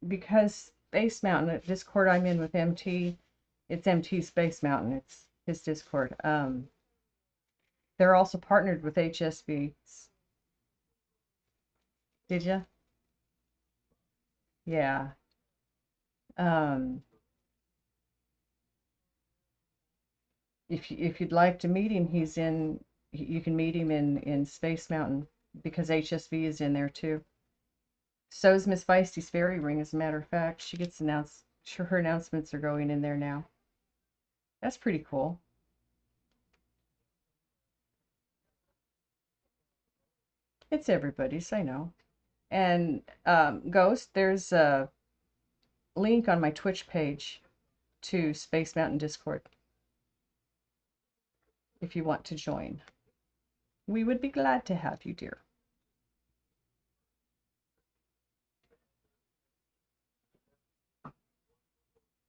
because Space Mountain at Discord I'm in with MT, it's MT Space Mountain. It's his Discord. They're also partnered with HSV. Did you? Yeah. Um, if you'd like to meet him, you can meet him in Space Mountain because HSV is in there too. So is Miss Feisty's Fairy Ring, as a matter of fact. She gets announced, sure, her announcements are going in there now. That's pretty cool. It's everybody's, I know. And Ghost, there's a link on my Twitch page to Space Mountain Discord if you want to join. We would be glad to have you, dear.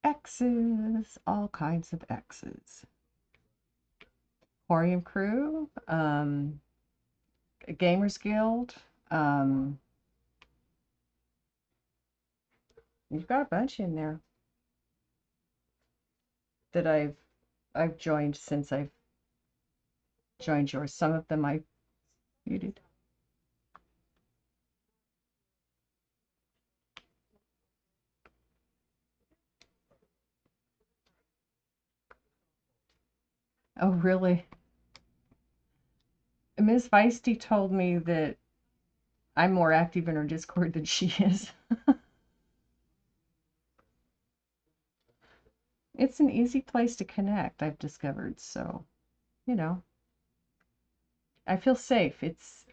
X's, all kinds of X's. Aquarium Crew, Gamers Guild. You've got a bunch in there that I've joined since I've joined yours. Some of them I muted. Oh, really? Ms. Feisty told me that I'm more active in her Discord than she is. It's an easy place to connect, I've discovered, so, you know, I feel safe. It's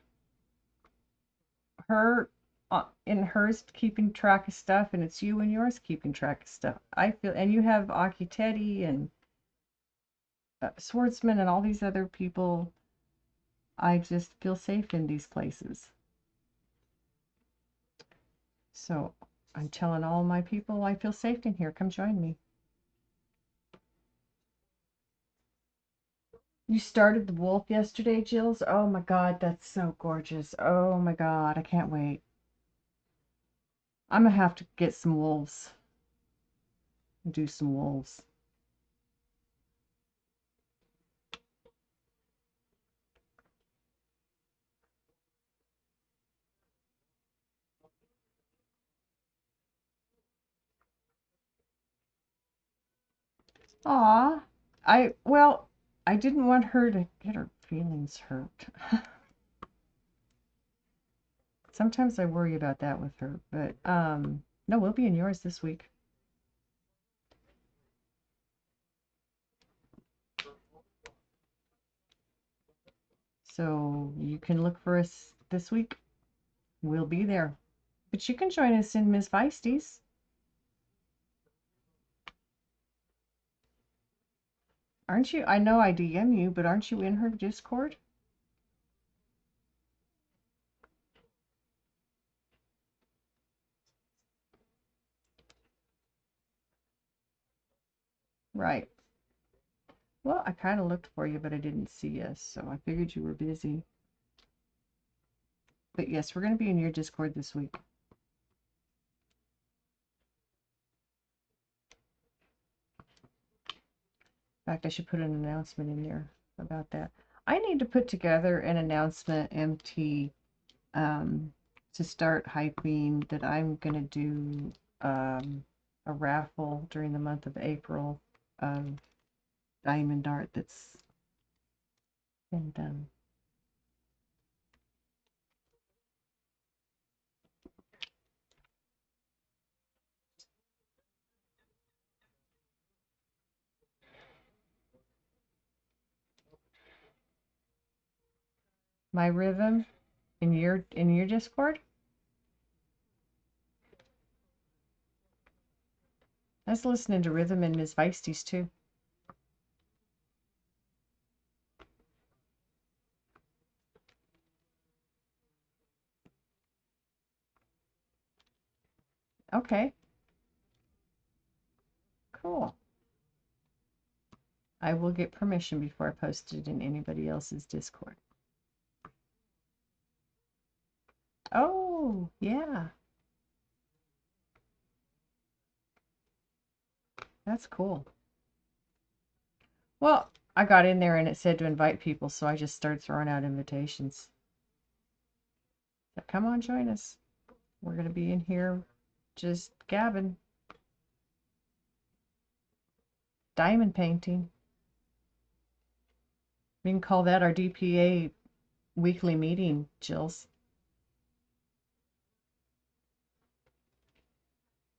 her in hers keeping track of stuff, and it's you and yours keeping track of stuff. I feel, and you have Aki Teddy and Swordsman and all these other people. I just feel safe in these places. So I'm telling all my people I feel safe in here. Come join me. You started the wolf yesterday, Jills? Oh my God, that's so gorgeous. Oh my God, I can't wait. I'm gonna have to get some wolves. Do some wolves. Aw, well, I didn't want her to get her feelings hurt. Sometimes I worry about that with her, but no, we'll be in yours this week. So you can look for us this week. We'll be there. But you can join us in Miss Feisty's. Aren't you? I know I DM you, but aren't you in her Discord? Right. Well, I kind of looked for you, but I didn't see us, so I figured you were busy. But yes, we're going to be in your Discord this week. In fact, I should put an announcement in there about that. I need to put together an announcement, MT, to start hyping that I'm going to do a raffle during the month of April of diamond art that's been done. My rhythm in your Discord? I was listening to Rhythm and Ms. Feisty's too. Okay. Cool. I will get permission before I post it in anybody else's Discord. Oh, yeah. That's cool. Well, I got in there and it said to invite people, so I just started throwing out invitations. So come on, join us. We're going to be in here just gabbing. Diamond painting. We can call that our DPA weekly meeting, Jills.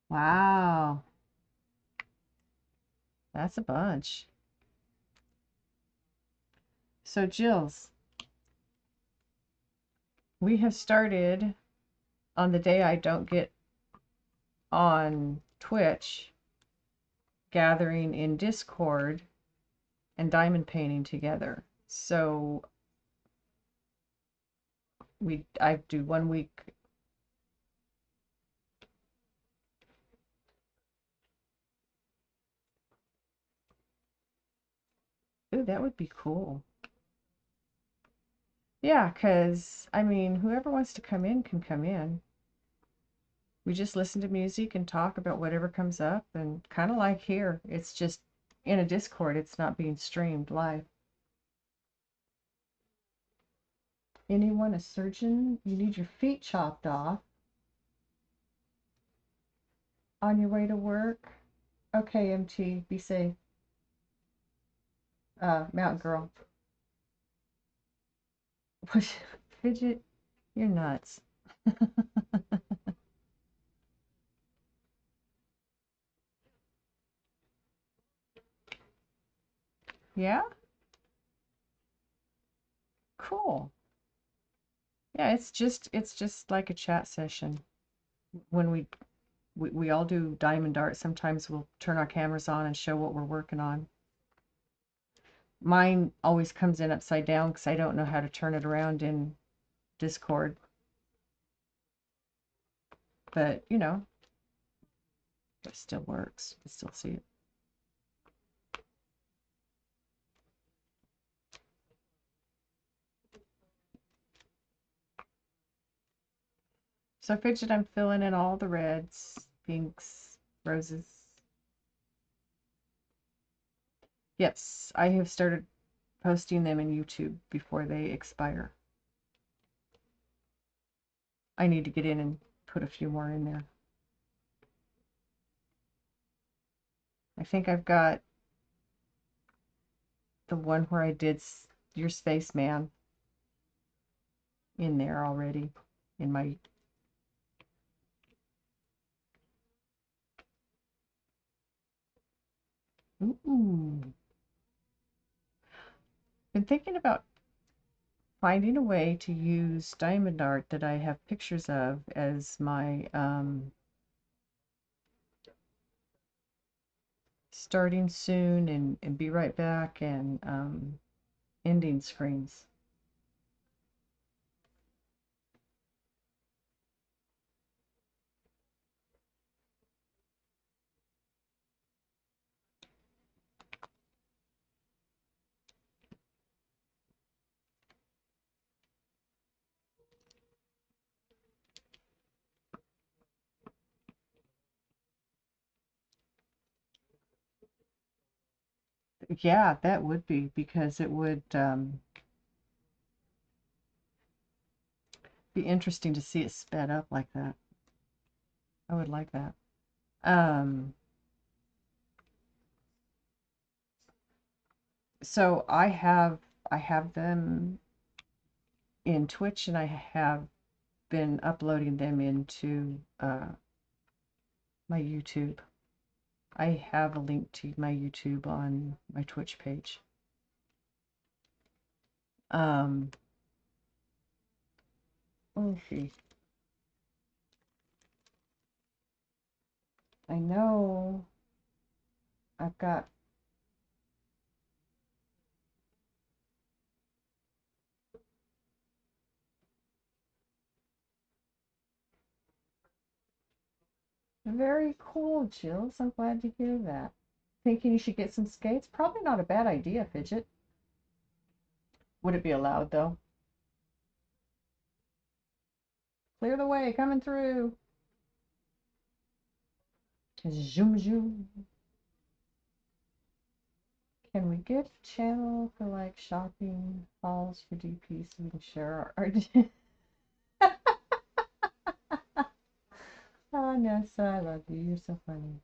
Wow. That's a bunch. So, Jills, we have started on the day I don't get on Twitch, gathering in Discord and diamond painting together. So I do 1 week. Ooh, that would be cool. Yeah, because I mean, whoever wants to come in can come in. We just listen to music and talk about whatever comes up, and kind of like here, it's just in a Discord, it's not being streamed live. Anyone a surgeon? You need your feet chopped off on your way to work? Okay, MT, be safe. Mountain Girl. Fidget, you're nuts. Yeah? Cool. Yeah, it's just like a chat session. When we all do Diamond Art, sometimes we'll turn our cameras on and show what we're working on. Mine always comes in upside down because I don't know how to turn it around in Discord. But, you know, it still works. I still see it. So Fidget, I'm filling in all the reds, pinks, roses. Yes, I have started posting them in YouTube before they expire. I need to get in and put a few more in there. I think I've got the one where I did your spaceman in there already in my ooh. Been thinking about finding a way to use diamond art that I have pictures of as my starting soon and be right back and ending screens. Yeah, that would be because it would be interesting to see it sped up like that. I would like that. So I have them in Twitch and I have been uploading them into my YouTube. I have a link to my YouTube on my Twitch page. Let's see. I know I've got very cool, Jills. I'm glad to hear that. Thinking you should get some skates? Probably not a bad idea, Fidget. Would it be allowed though? Clear the way, coming through. Zoom zoom. Can we get a channel for like shopping hauls for DP so we can share our Oh, Nessa, I love you. You're so funny.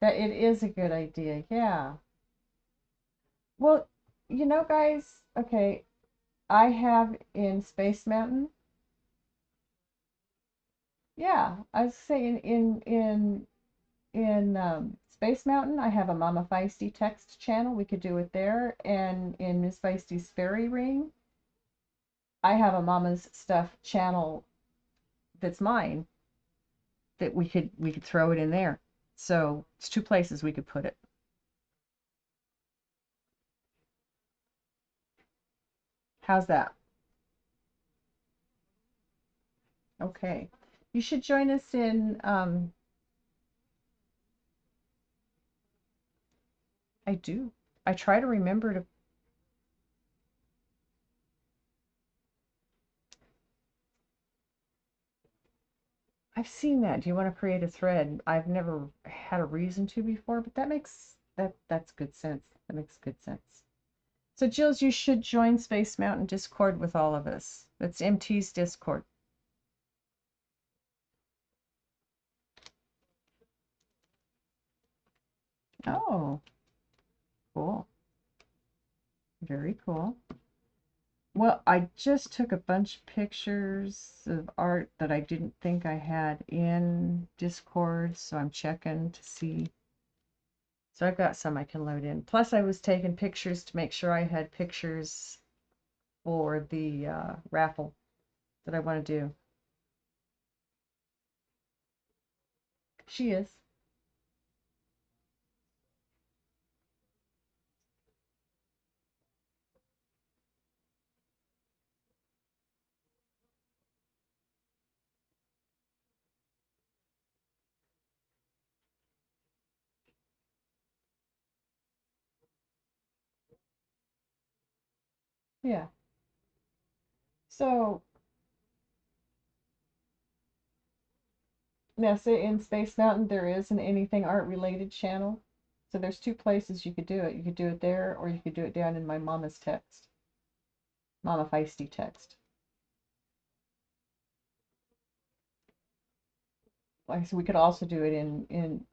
That it is a good idea. Yeah. Well, you know, guys, okay, I have in Space Mountain. Yeah, I was saying in Space Mountain, I have a Mama Feisty text channel. We could do it there. And in Miss Feisty's Fairy Ring, I have a Mama's Stuff channel that's mine that we could throw it in there. So it's two places we could put it. How's that? Okay. You should join us in, I do. I try to remember to, I've seen that. Do you want to create a thread? I've never had a reason to before, but that's good sense. That makes good sense. So Jills, you should join Space Mountain Discord with all of us. That's MT's Discord. Oh, cool. Very cool. Well, I just took a bunch of pictures of art that I didn't think I had in Discord, so I'm checking to see. So I've got some I can load in. Plus, I was taking pictures to make sure I had pictures for the raffle that I want to do. She is. Yeah. So, Nessa, in Space Mountain, there is an anything art related channel. So there's two places you could do it. You could do it there, or you could do it down in my mama's text, Mama Feisty text. Like, so we could also do it in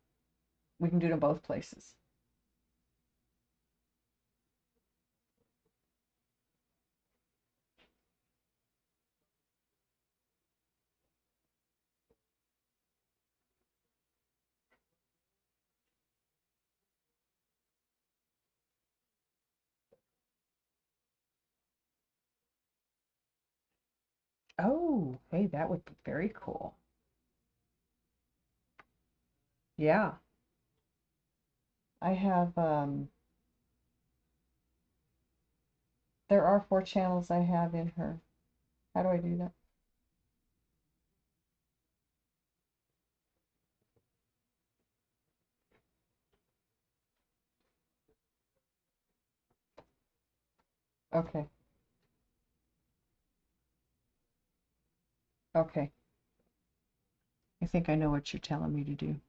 we can do it in both places. Oh, hey, that would be very cool. Yeah. I have there are 4 channels I have in her. How do I do that? Okay. Okay. I think I know what you're telling me to do.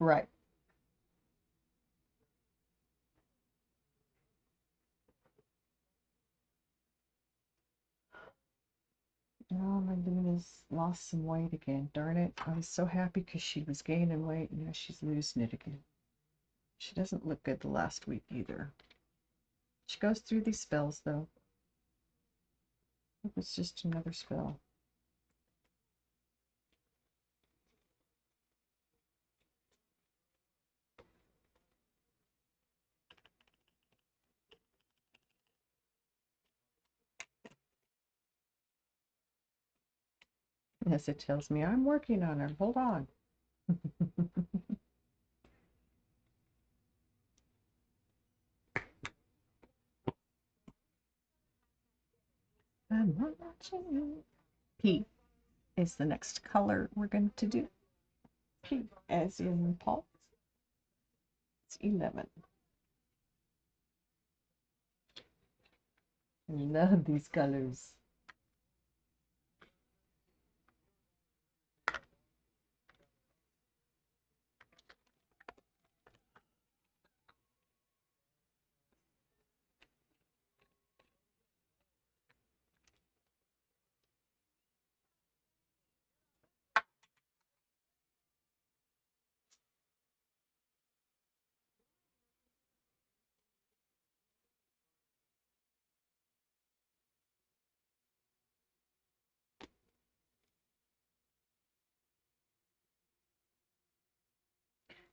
Right. Oh, my Luna's lost some weight again. Darn it. I was so happy because she was gaining weight and now she's losing it again. She doesn't look good the last week either. She goes through these spells though. It was just another spell. Yes, it tells me I'm working on her. Hold on. I'm not watching you. P is the next color we're going to do. P as in Paul. It's 11. I love these colors.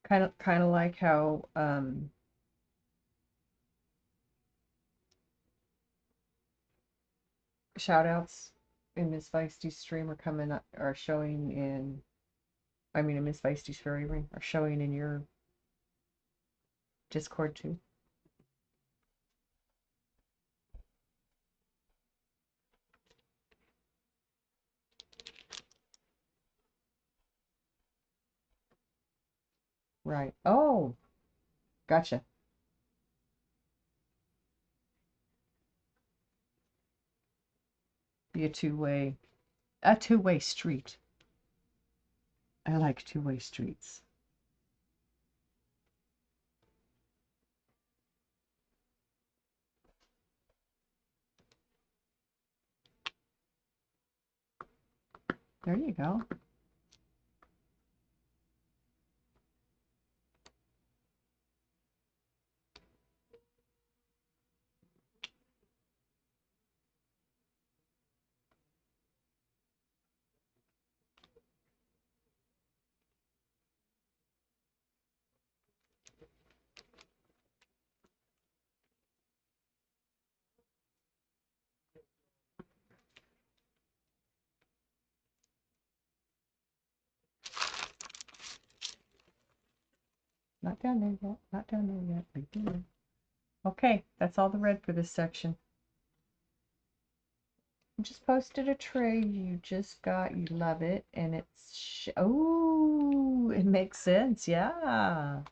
Kind of like how shout outs in Miss Feisty's stream are coming up, are showing in, I mean, in Miss Feisty's fairy ring are showing in your Discord too. Right. Oh, gotcha. Be a two-way street. I like two-way streets. There you go. Not down there yet. Not down there yet. Big deal. Okay, that's all the red for this section. I just posted a tray you just got. You love it. And it's... oh, it makes sense. Yeah.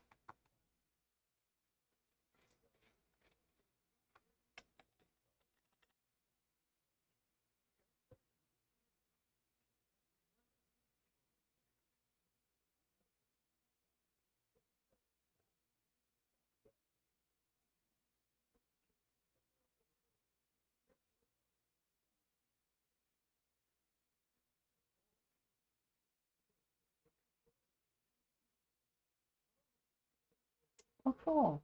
Oh, cool.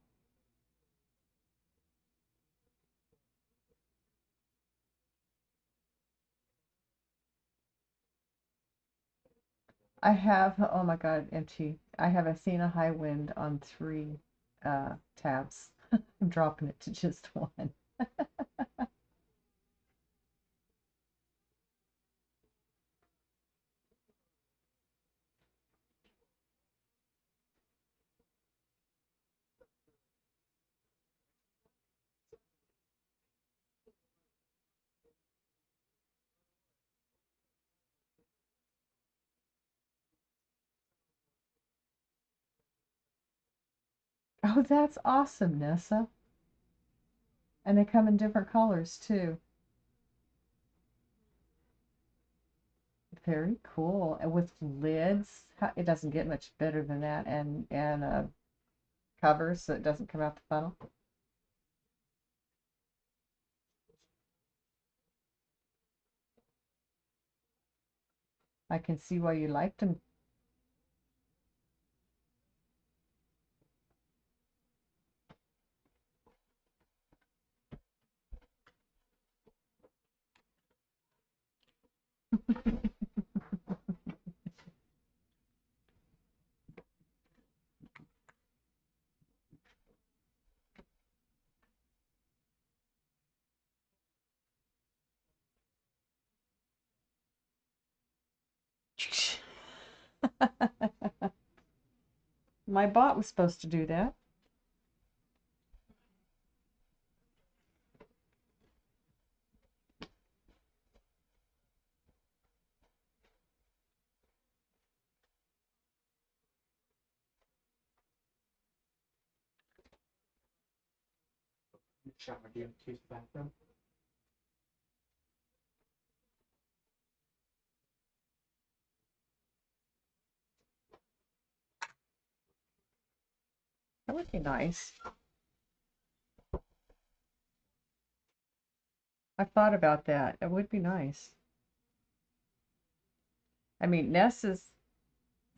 I have, oh my God, MT. I have Athena High Wind on 3 tabs. I'm dropping it to just 1. Oh, that's awesome, Nessa. And they come in different colors too. Very cool. And with lids, it doesn't get much better than that. And covers so it doesn't come out the funnel. I can see why you liked them. My bot was supposed to do that. Shot my DMT's bathroom. That would be nice. I thought about that. It would be nice. I mean, Ness is...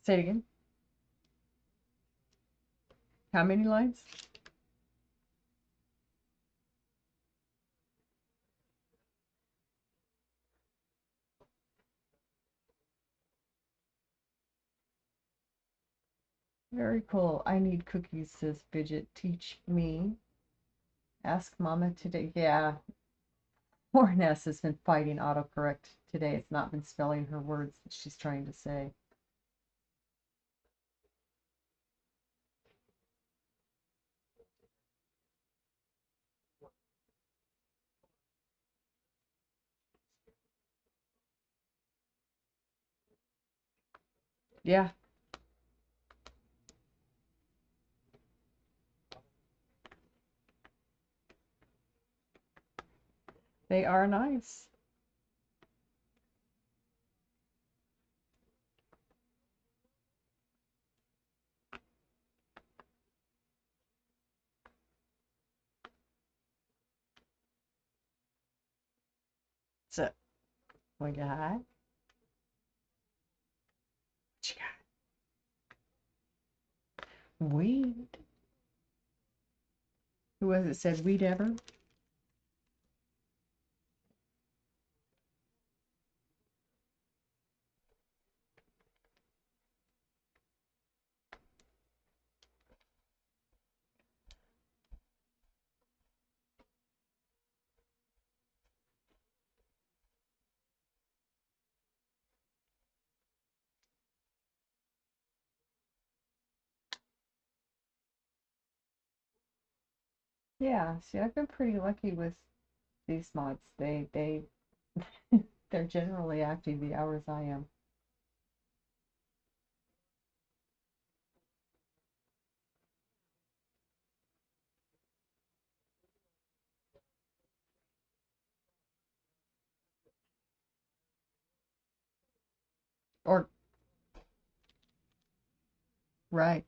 Say it again. How many lines? Very cool. I need cookies, says Fidget. Teach me. Ask Mama today. Yeah. Poor Ness has been fighting autocorrect today. It's not been spelling her words that she's trying to say. Yeah, they are nice. So, what you got? What you got? Weed. Who was it said weed ever? Yeah, see, I've been pretty lucky with these mods. They're generally active the hours I am. Or right.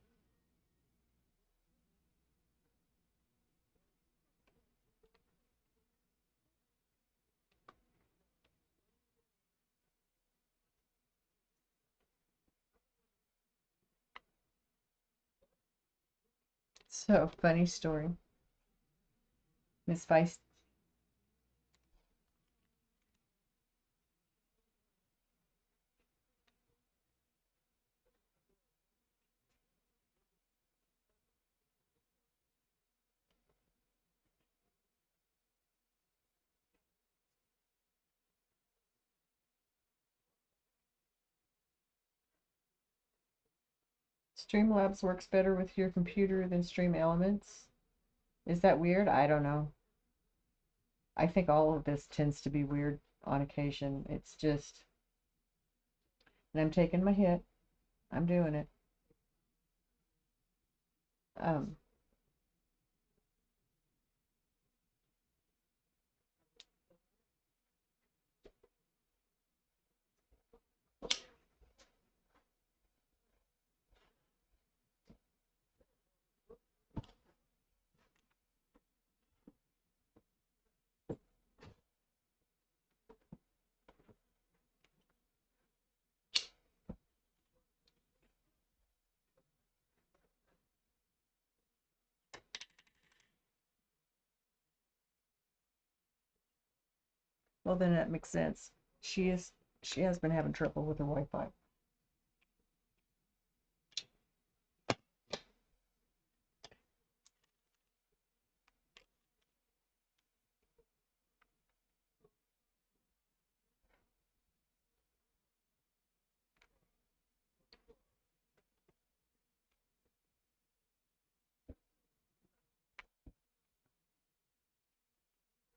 So funny story. Miss Feist. Streamlabs works better with your computer than Stream Elements. Is that weird? I don't know. I think all of this tends to be weird on occasion. It's just, and I'm taking my hit. I'm doing it. Um, well, then that makes sense. She is, she has been having trouble with her Wi-Fi.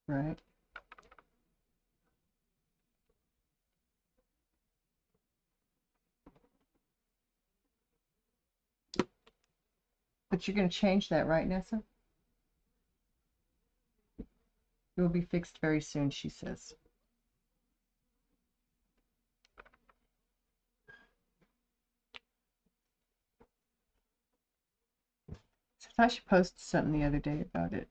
Right. But you're going to change that, right, Nessa? It will be fixed very soon, she says. So I thought she posted something the other day about it.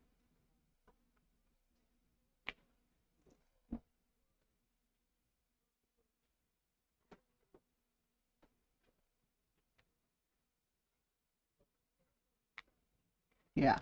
Yeah.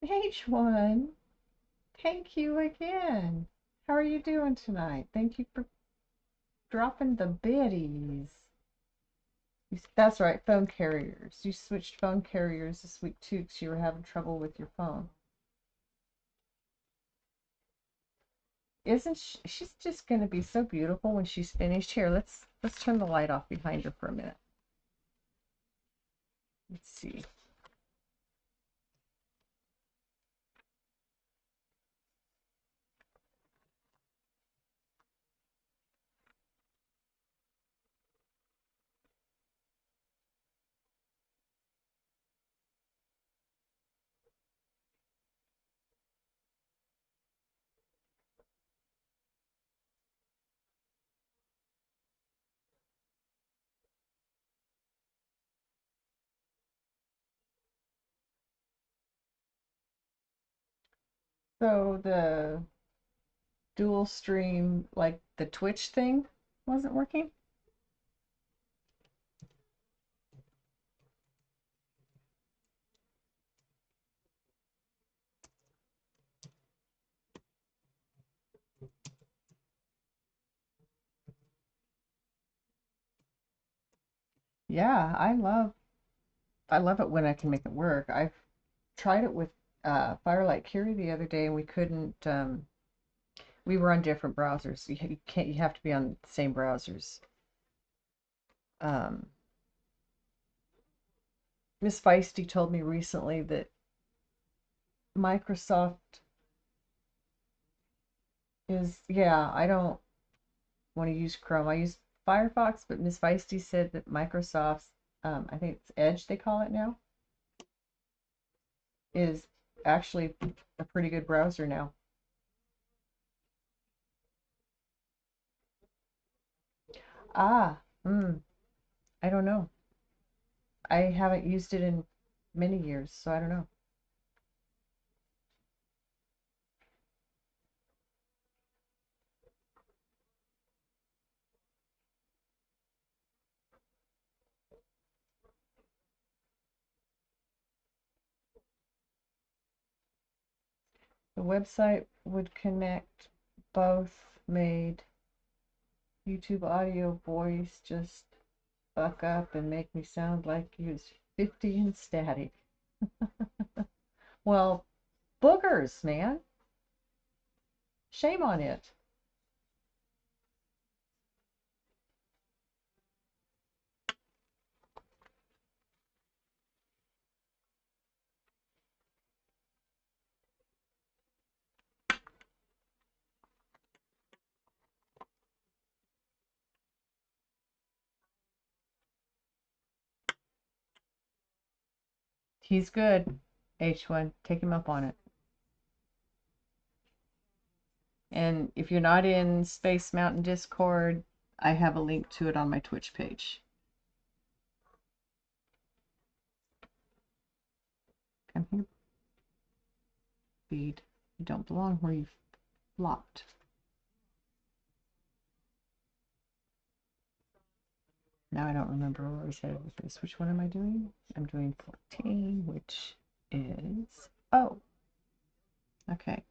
H1, thank you again. How are you doing tonight? Thank you for dropping the biddies. That's right, phone carriers. You switched phone carriers this week too because you were having trouble with your phone. Isn't she's just going to be so beautiful when she's finished? Here, let's turn the light off behind her for a minute. Let's see. So the dual stream, like the Twitch thing, wasn't working? Yeah, I love it when I can make it work. I've tried it with Firelight Curie the other day and we couldn't we were on different browsers. You can't, you have to be on the same browsers. Um, Miss Feisty told me recently that Microsoft is, yeah, I don't want to use Chrome. I use Firefox, but Miss Feisty said that Microsoft's, I think it's Edge they call it now, is actually a pretty good browser now. Ah, I don't know. I haven't used it in many years, so I don't know. The website would connect both, made YouTube audio voice just fuck up and make me sound like he was 50 and static. Well, boogers, man. Shame on it. He's good. H1, take him up on it. And if you're not in Space Mountain Discord, I have a link to it on my Twitch page. Come here. Feed. You don't belong where you've flopped. Now I don't remember where I was headed with this. Which one am I doing? I'm doing 14, which is... Oh! Okay.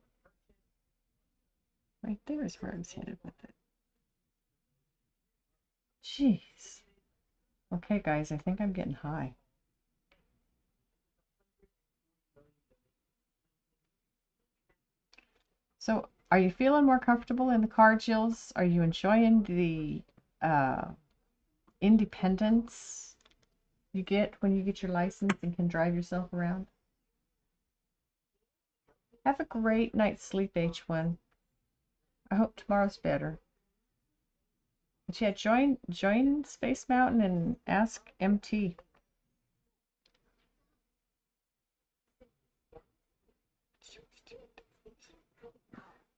Right there is where I was headed with it. Jeez. Okay, guys, I think I'm getting high. So, are you feeling more comfortable in the car, Jills? Are you enjoying the independence you get when you get your license and can drive yourself around? Have a great night's sleep, H1. I hope tomorrow's better. But yeah, join Space Mountain and ask MT.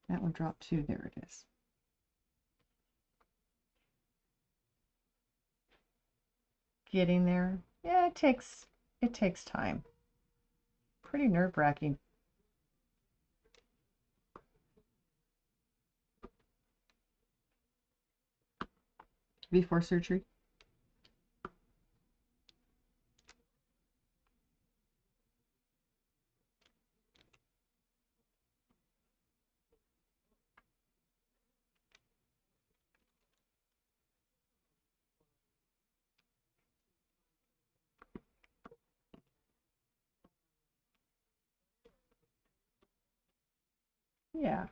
That one dropped too. There it is. Getting there. Yeah, it takes time. Pretty nerve-wracking. Before surgery. Yeah.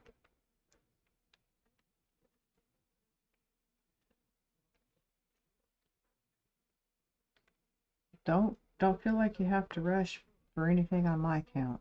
Don't feel like you have to rush for anything on my account.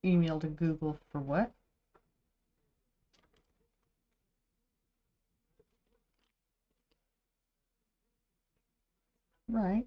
Email to Google for what? Right.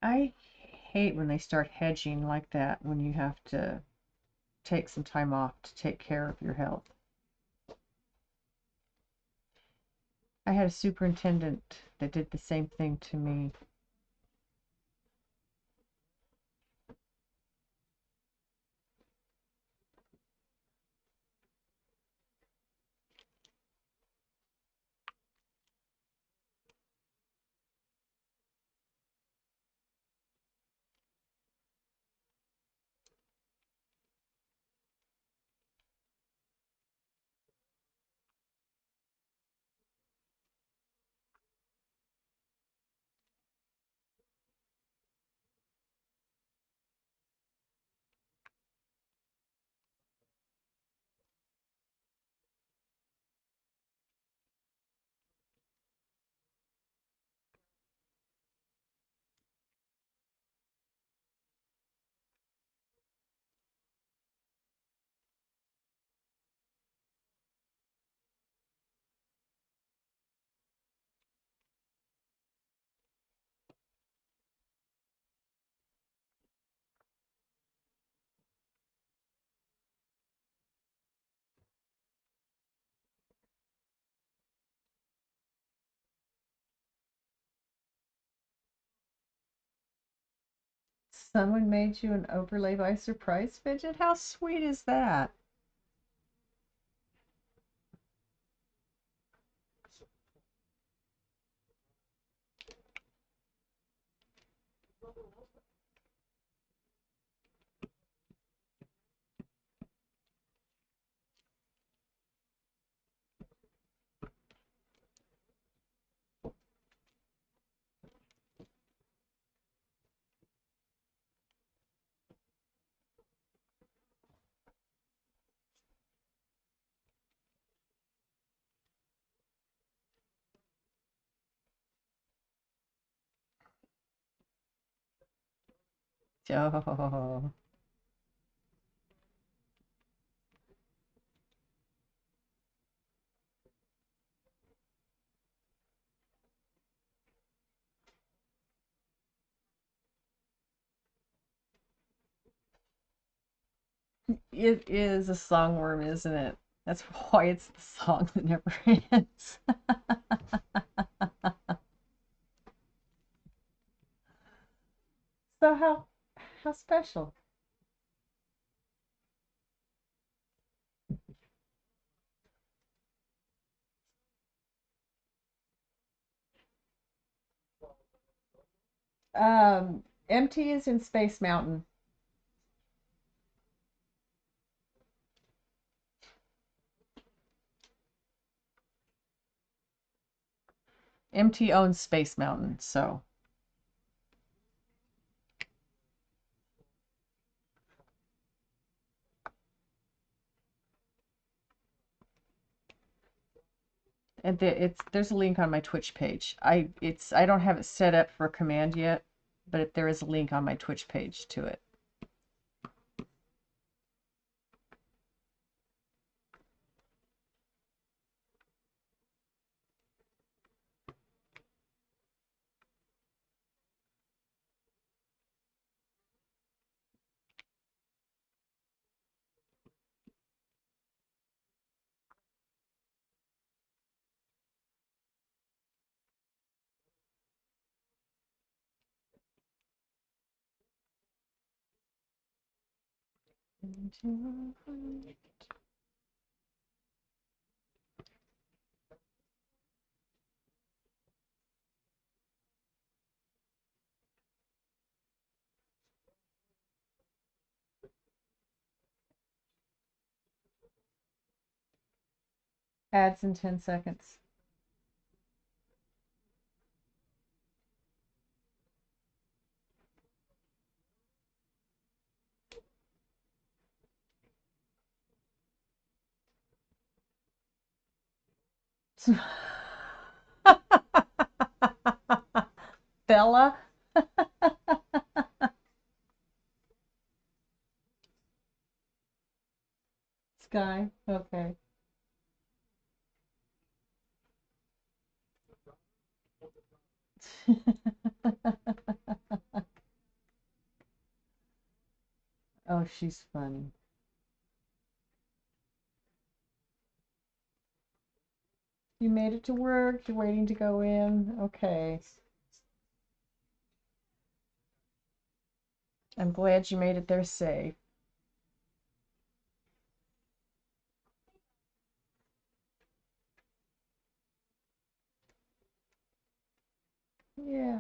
I hate when they start hedging like that when you have to take some time off to take care of your health. I had a superintendent that did the same thing to me. Someone made you an overlay by surprise fidget? How sweet is that? Oh, it is a songworm, isn't it? That's why it's the song that never ends. So how special? MT is in Space Mountain. MT owns Space Mountain, so. And there's a link on my Twitch page. I don't have it set up for a command yet, but there is a link on my Twitch page to it. Ads in 10 seconds. Bella? Sky? Okay. Oh, she's funny. You made it to work. You're waiting to go in. Okay. I'm glad you made it there safe. Yeah.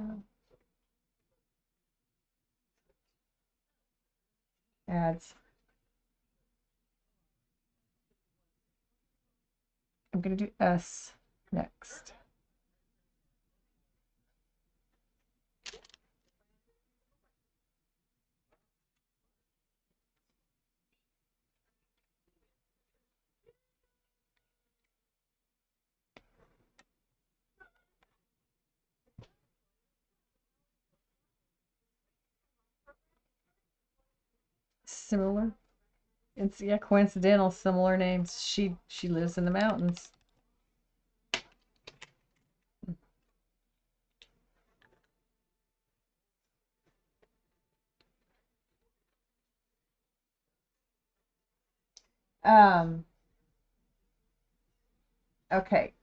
Ads. I'm going to do S next. Similar. It's, yeah, coincidental, similar names. She lives in the mountains. Um, okay.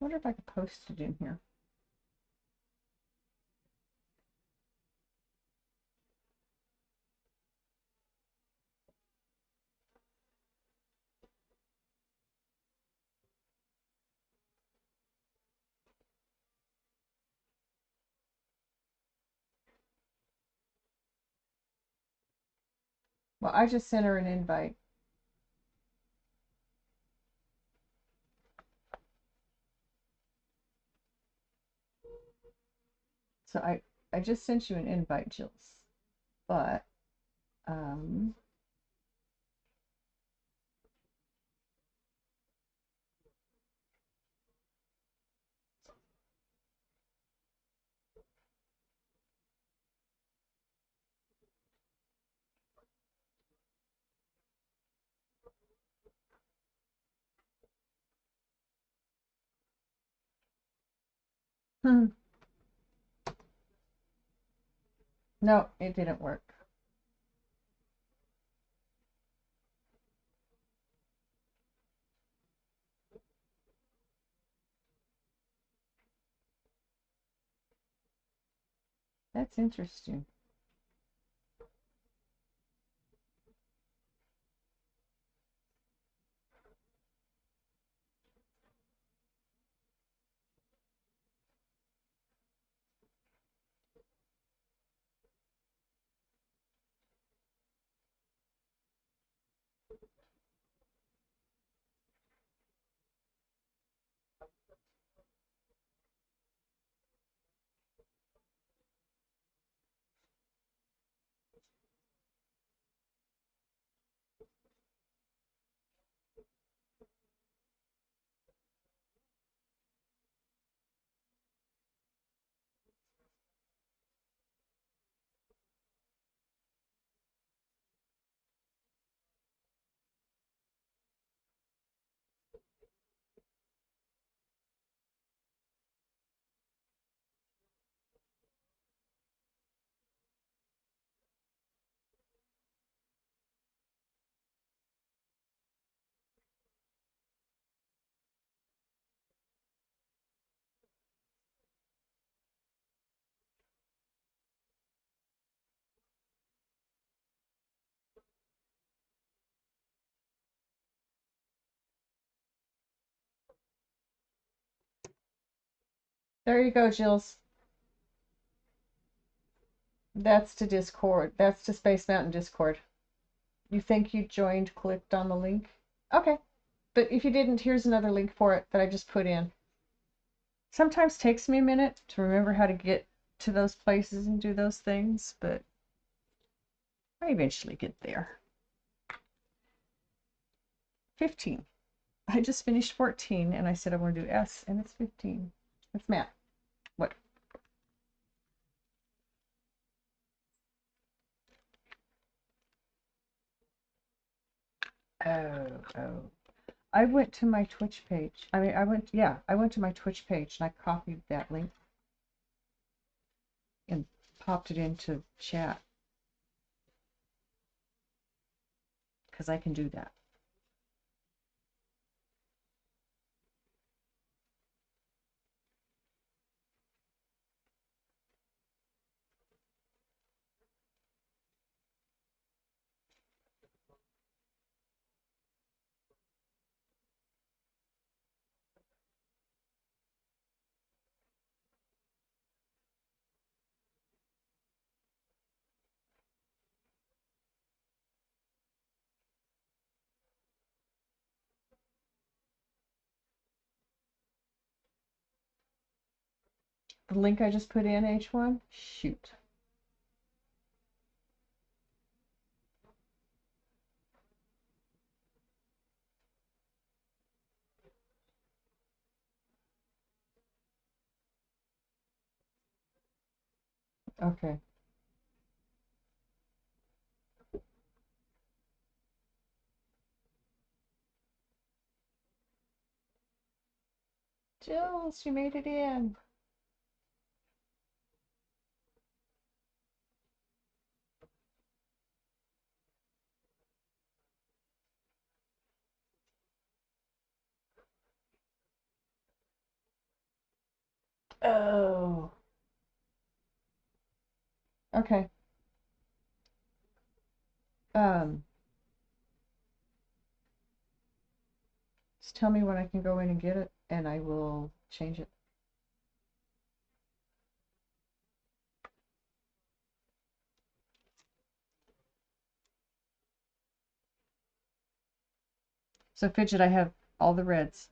I wonder if I could post it in here. Well, I just sent her an invite. So I just sent you an invite, Jills. But um no, it didn't work. That's interesting. There you go, Jills. That's to Discord. That's to Space Mountain Discord. You think you joined, clicked on the link? Okay. But if you didn't, here's another link for it that I just put in. Sometimes takes me a minute to remember how to get to those places and do those things, but I eventually get there. 15. I just finished 14 and I said I want to do S and it's 15. It's Matt. What? Oh. I went to my Twitch page. I went to my Twitch page and I copied that link and popped it into chat because I can do that. The link I just put in, H1? Shoot. Okay. Jules, you made it in. Oh. Okay. Just tell me when I can go in and get it, and I will change it. So Fidget, I have all the reds.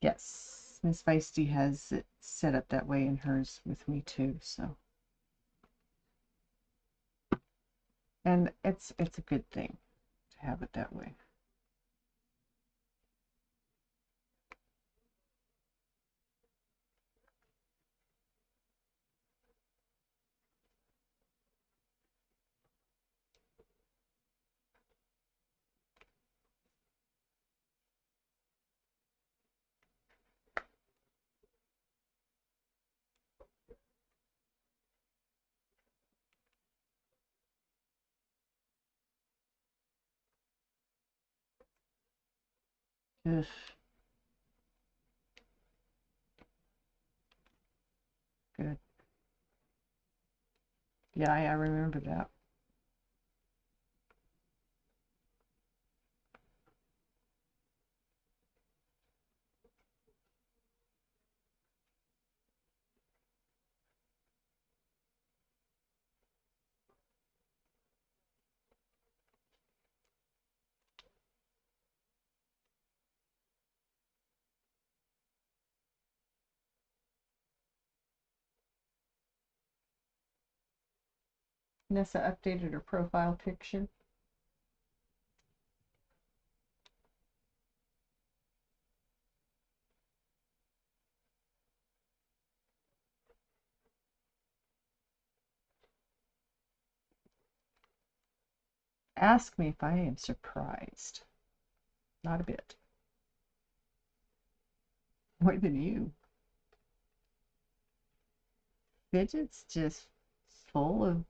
Yes, Miss Feisty has it set up that way in hers with me too, so. And it's a good thing to have it that way. Ugh. Good. Yeah, I remember that. Nessa updated her profile picture. Ask me if I am surprised. Not a bit. More than you. Fidget's just full of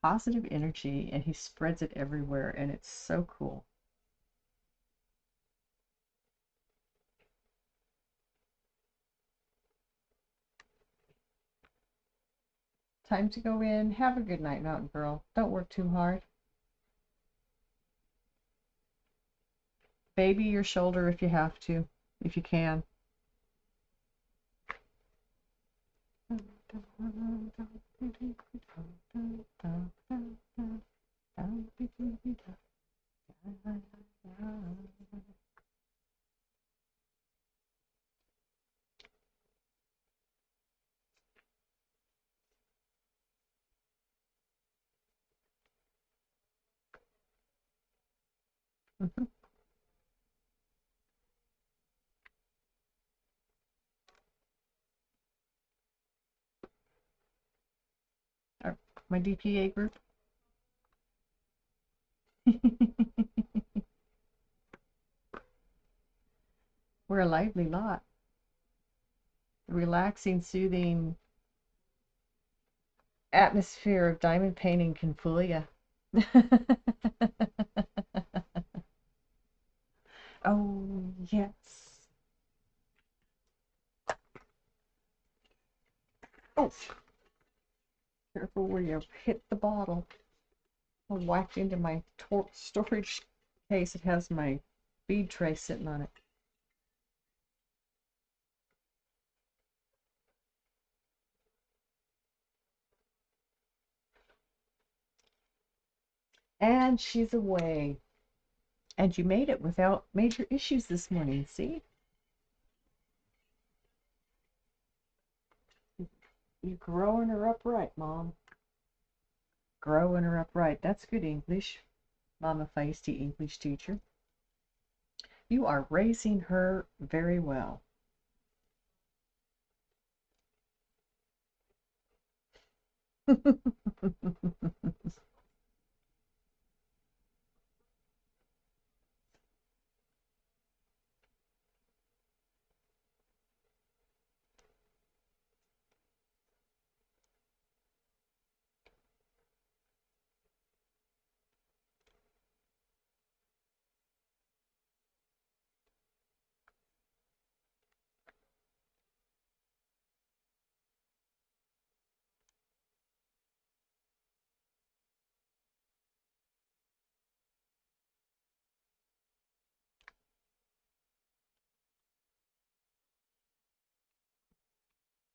positive energy and he spreads it everywhere and it's so cool. Time to go in. Have a good night, Mountain Girl. Don't work too hard. Baby your shoulder if you have to, if you can. My DPA group. We're a lively lot. The relaxing, soothing atmosphere of diamond painting can fool you. Oh, yes. Oh, careful where you hit the bottle. I whacked into my storage case. It has my bead tray sitting on it. And she's away. And you made it without major issues this morning, see? You're growing her up right, Mom. Growing her up right. That's good English, Mama Feisty English teacher. You are raising her very well.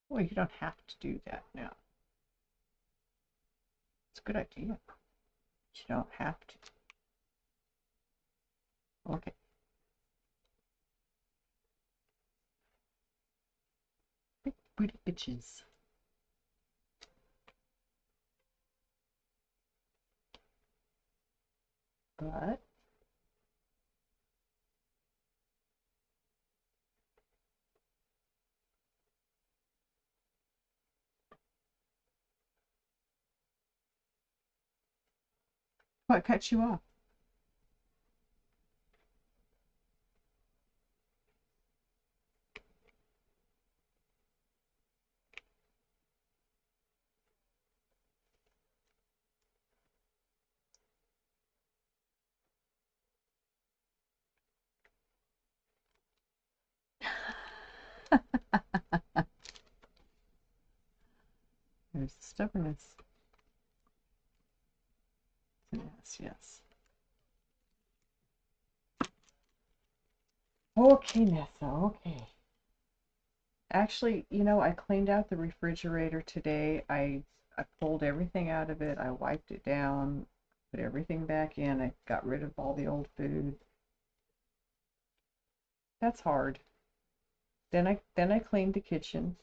Well, you don't have to do that now. It's a good idea. You don't have to. Okay. Big booty bitches. But what cuts you off? stubbornness. Yes, yes. Okay, Nessa, okay. Actually, you know, I cleaned out the refrigerator today. I pulled everything out of it. I wiped it down, put everything back in. I got rid of all the old food. That's hard. Then I cleaned the kitchen.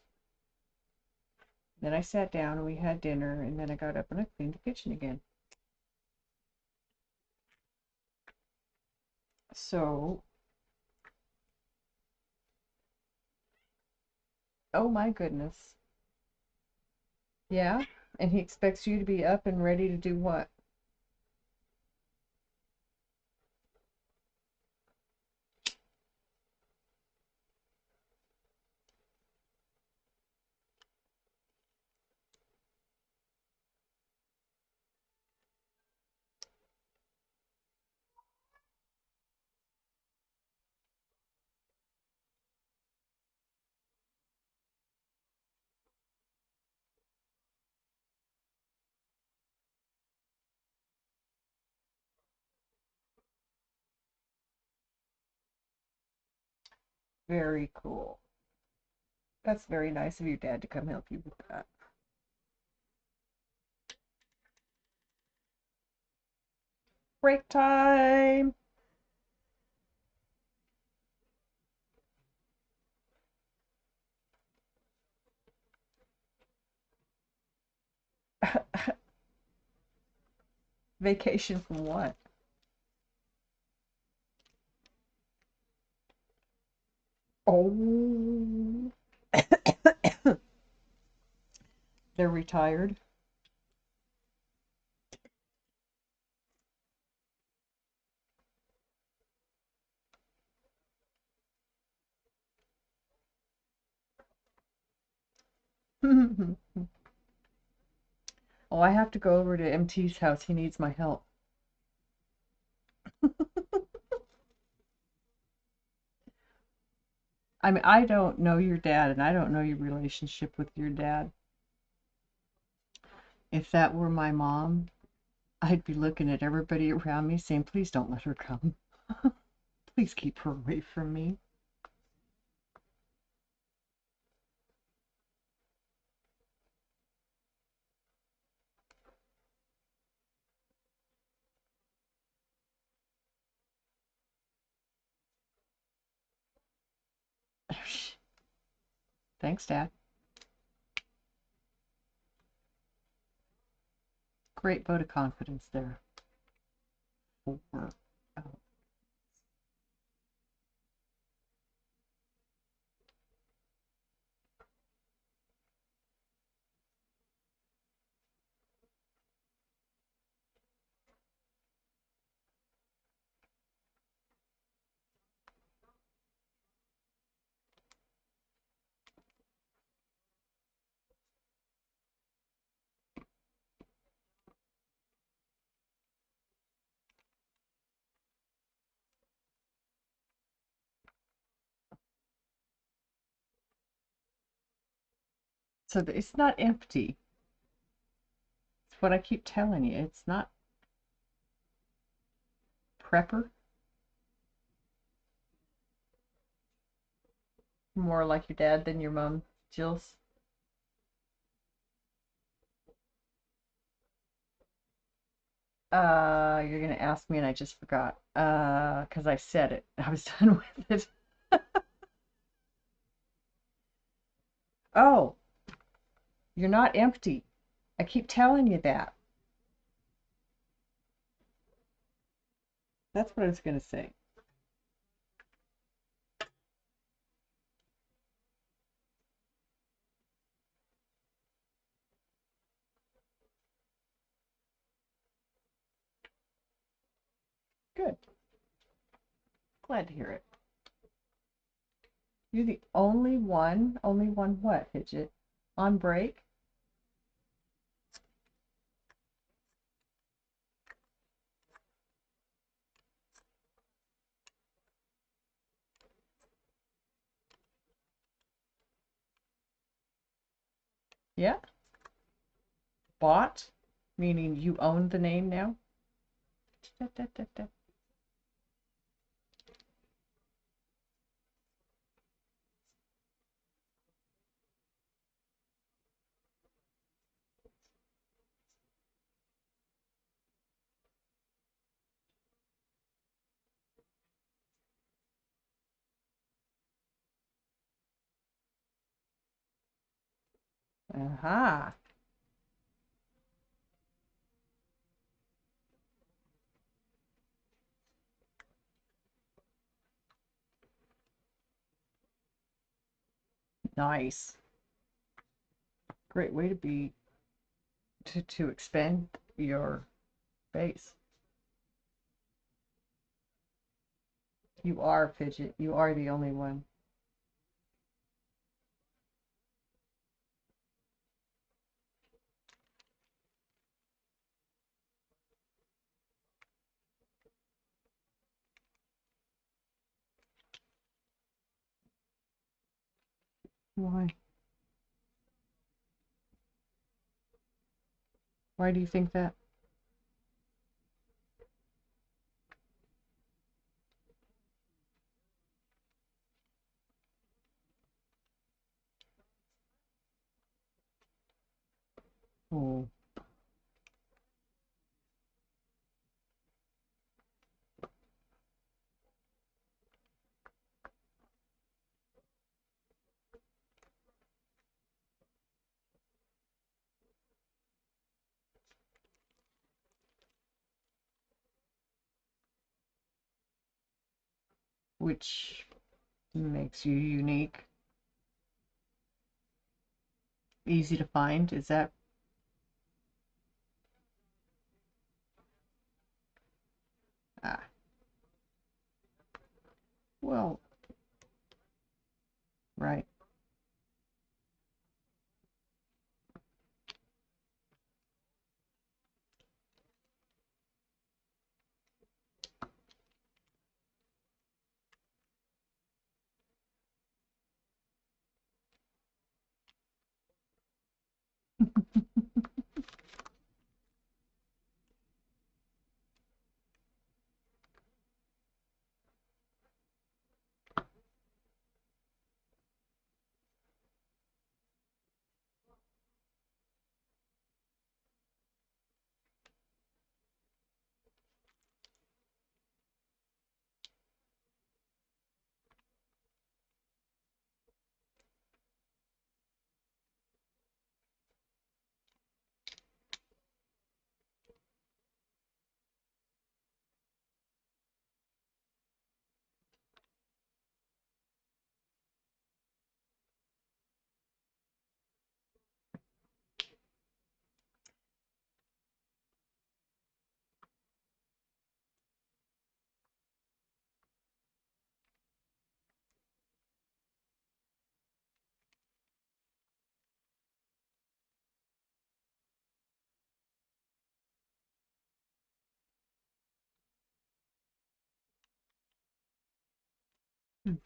Then I sat down and we had dinner, and then I got up and I cleaned the kitchen again. So, oh my goodness. Yeah? And he expects you to be up and ready to do what? Very cool. That's very nice of your dad to come help you with that. Break time! Vacation from what? Oh, they're retired. Oh, I have to go over to MT's house. He needs my help. I mean, I don't know your dad, and I don't know your relationship with your dad. If that were my mom, I'd be looking at everybody around me saying, please don't let her come. Please keep her away from me. Thanks, Dad. Great vote of confidence there. For, uh, so it's not empty. It's what I keep telling you. It's not prepper. More like your dad than your mom, Jill's. You're gonna ask me and I just forgot. Because I said it. I was done with it. Oh, you're not empty. I keep telling you that. That's what I was gonna say. Good. Glad to hear it. You're the only one what, Fidget? On break? Yeah? bought, meaning you own the name now. Aha. Nice. Great way to be to expand your base. You are Fidget. You are the only one. Why? Why do you think that? Oh. Which makes you unique. Easy to find. Is that? Ah. Well, right.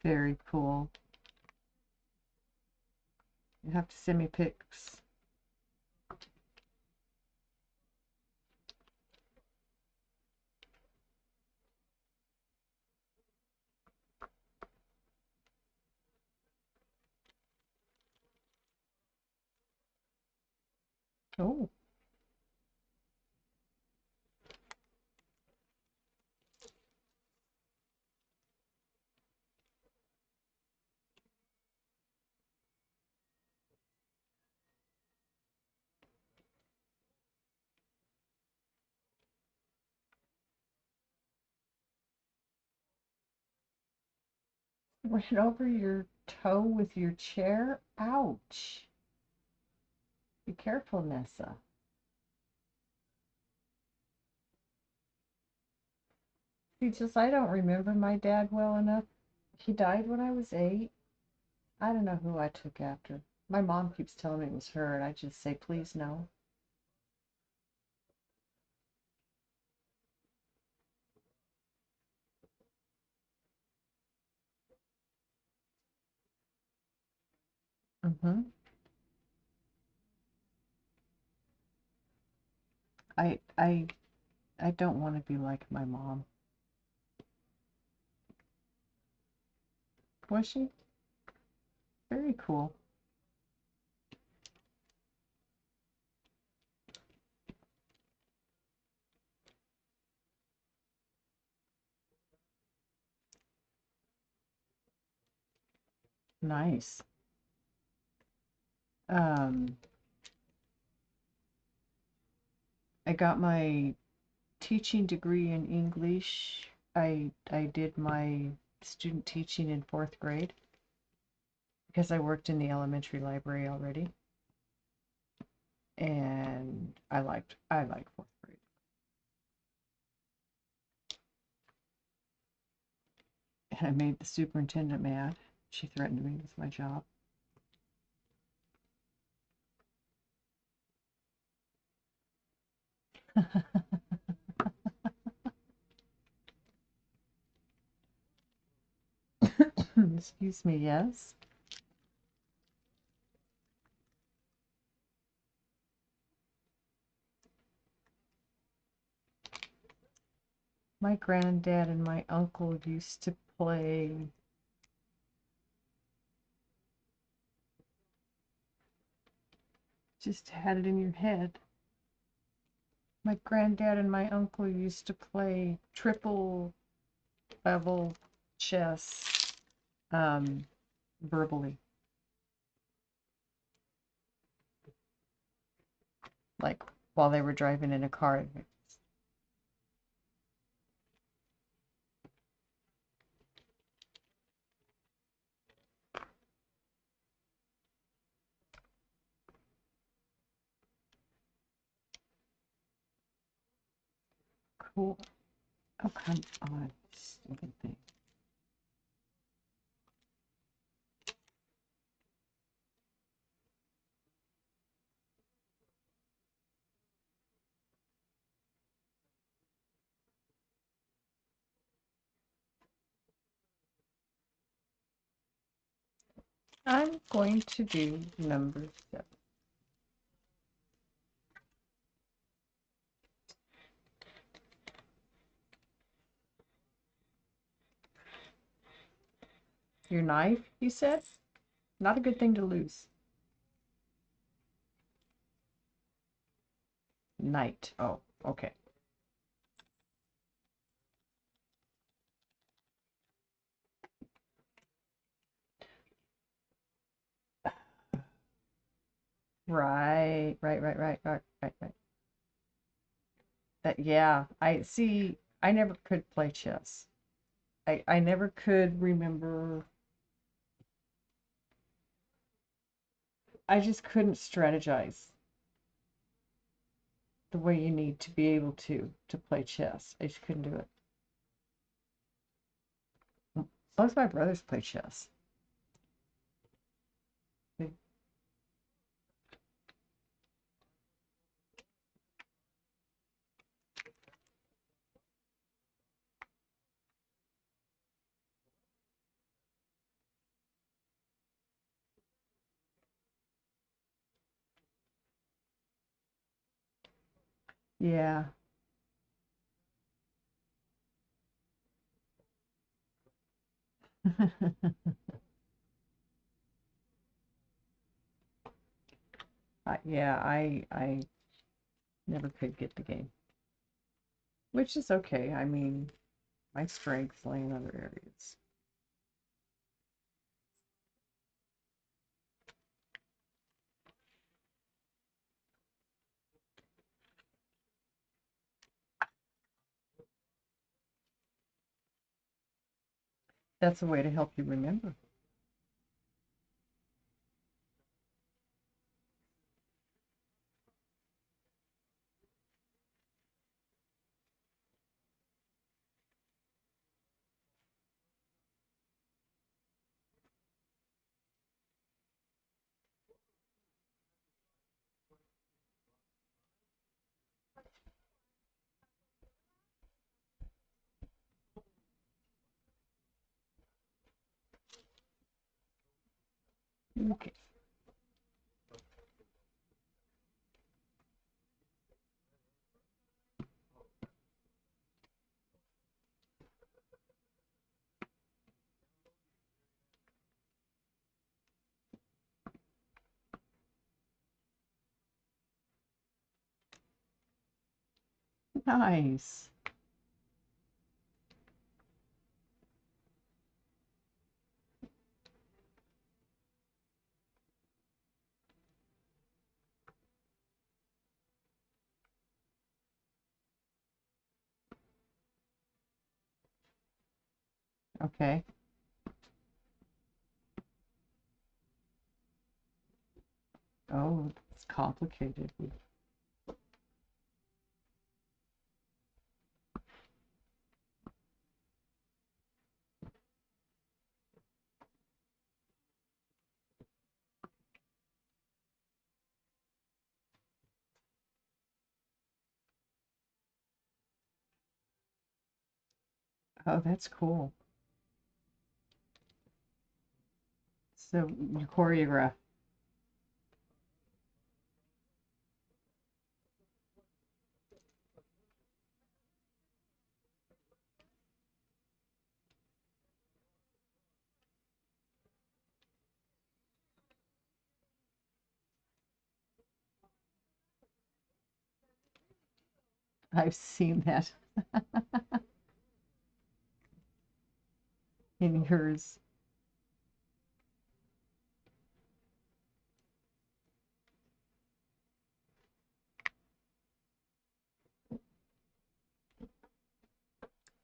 Very cool. You have to send me pics. Oh. Right over your toe with your chair? Ouch. Be careful, Nessa. See, just I don't remember my dad well enough. He died when I was 8. I don't know who I took after. My mom keeps telling me it was her, and I just say, please no. Mm-hmm. I I I don't want to be like my mom. Was she? Very cool. Nice. Um, I got my teaching degree in English. I did my student teaching in fourth grade because I worked in the elementary library already, and I like fourth grade. And I made the superintendent mad. She threatened me with my job. Excuse me, yes. My granddad and my uncle used to play. Just had it in your head. My granddad and my uncle used to play triple level chess um, verbally, like while they were driving in a car. Cool. Oh, come on, stupid thing. I'm going to do number 7. Your knife, you said? Not a good thing to lose. Knight. Oh, okay. Right. That, yeah, I see. I never could play chess. I never could remember. I just couldn't strategize the way you need to be able to play chess. I just couldn't do it. Both my brothers play chess. They- Yeah. Yeah, I never could get the game, which is okay. I mean, my strengths lay in other areas. That's a way to help you remember. Okay. Nice. Okay. Oh, it's complicated. Oh, that's cool. So you choreograph. I've seen that in yours.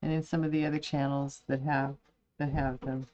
And in some of the other channels that have them.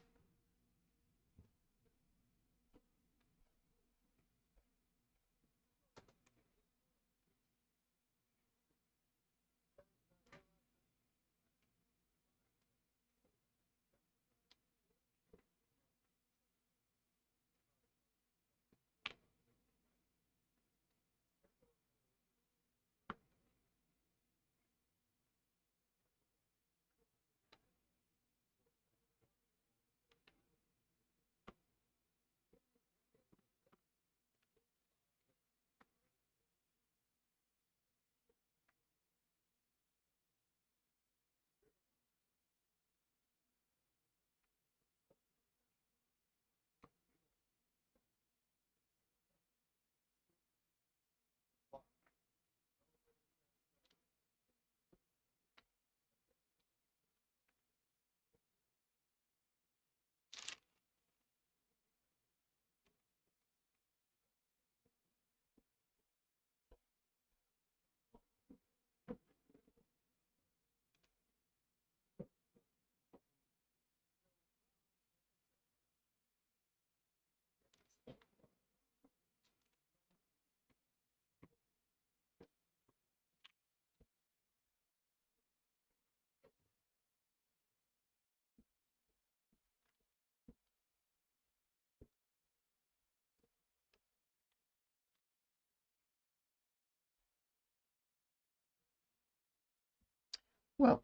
Well,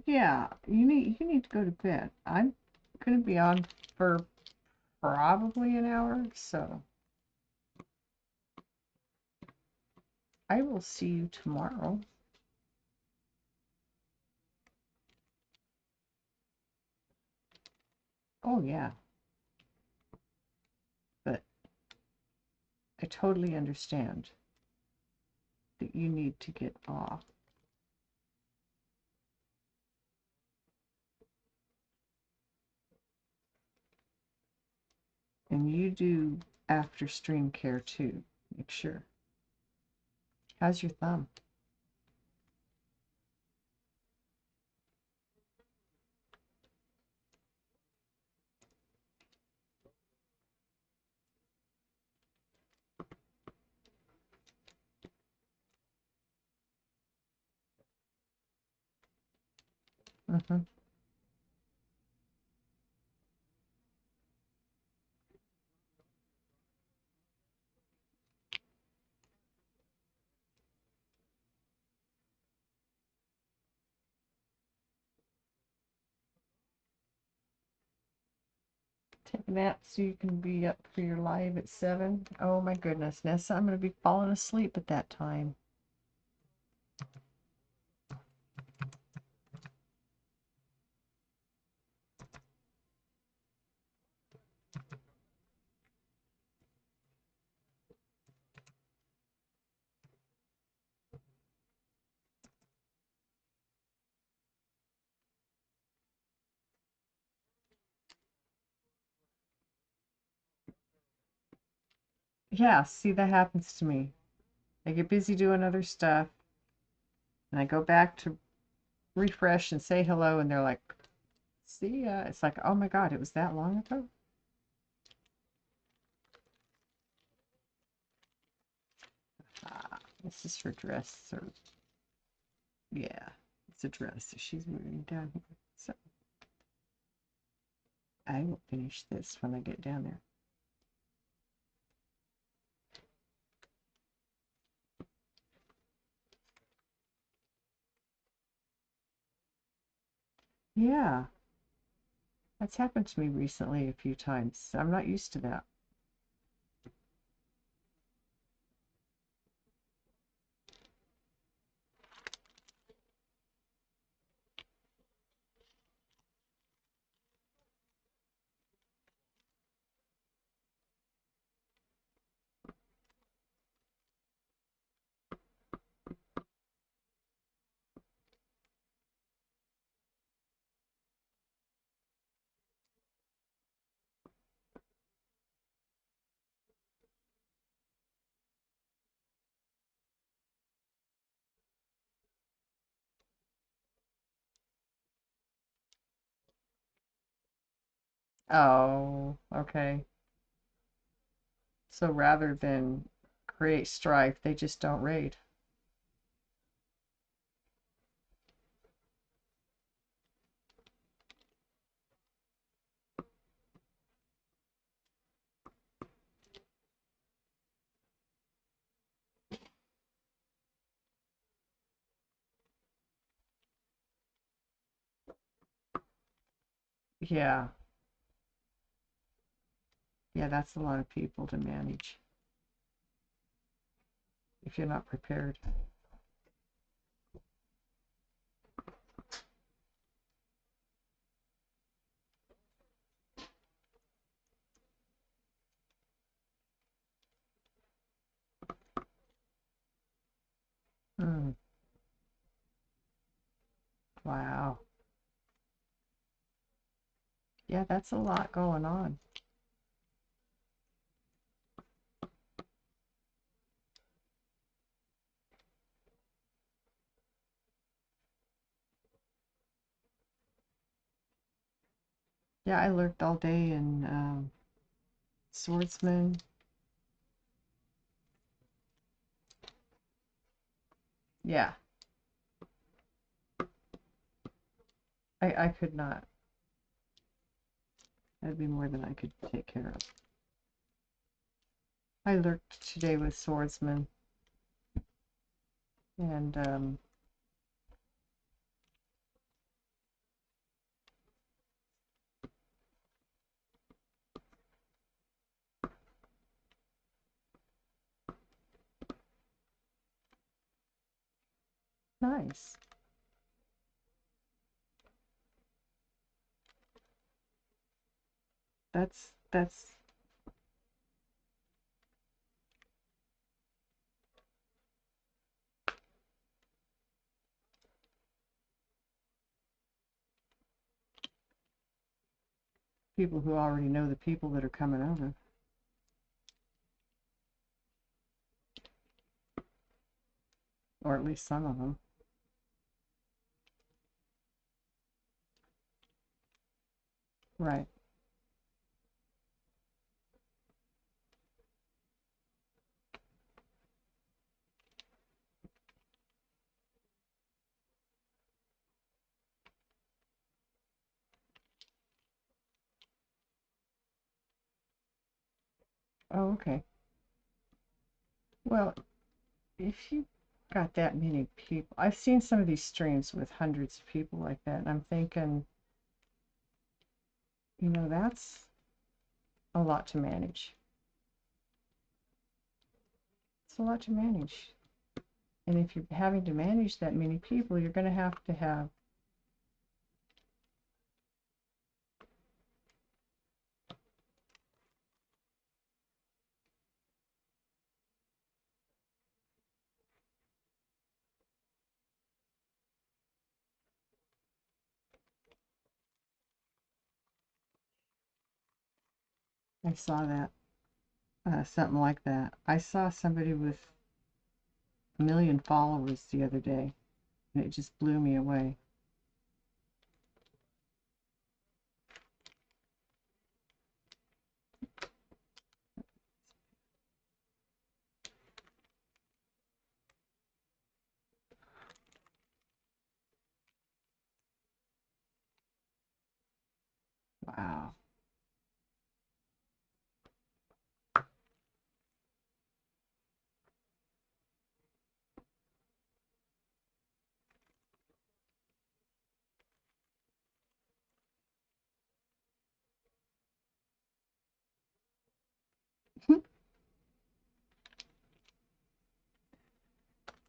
yeah, you need to go to bed. I'm gonna be on for probably an hour, so I will see you tomorrow. Oh yeah, but I totally understand that you need to get off. And you do after stream care too. Make sure. How's your thumb? Mm-hmm. Take a nap so you can be up for your live at 7. Oh my goodness, Nessa, I'm going to be falling asleep at that time. Yeah, see, that happens to me. I get busy doing other stuff, and I go back to refresh and say hello, and they're like, see ya. It's like, oh my God, it was that long ago? This is her dress, or yeah, it's a dress. So she's moving down here. So I will finish this when I get down there. Yeah, that's happened to me recently a few times. I'm not used to that. Oh, okay. So rather than create strife, they just don't raid. Yeah, yeah, that's a lot of people to manage if you're not prepared. Mm, wow. Yeah, that's a lot going on. Yeah, I lurked all day in Swordsman. Yeah, I could not. That'd be more than I could take care of. I lurked today with Swordsman, and nice. That's people who already know the people that are coming over, or at least some of them. Right. Oh, okay. Well, if you got that many people, I've seen some of these streams with hundreds of people like that, and I'm thinking, that's a lot to manage. It's a lot to manage. And if you're having to manage that many people, you're going to have, I saw that. something like that. I saw somebody with 1 million followers the other day, and it just blew me away. Wow.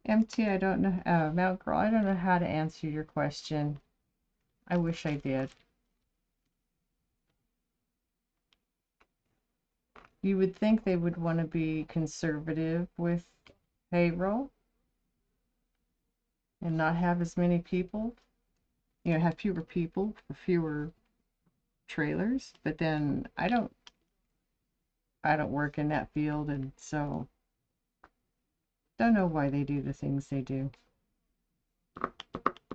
MT, I don't know, Mount Girl, I don't know how to answer your question. I wish I did. You would think they would want to be conservative with payroll and not have as many people, have fewer people for fewer trailers, but then I don't work in that field, and so don't know why they do the things they do.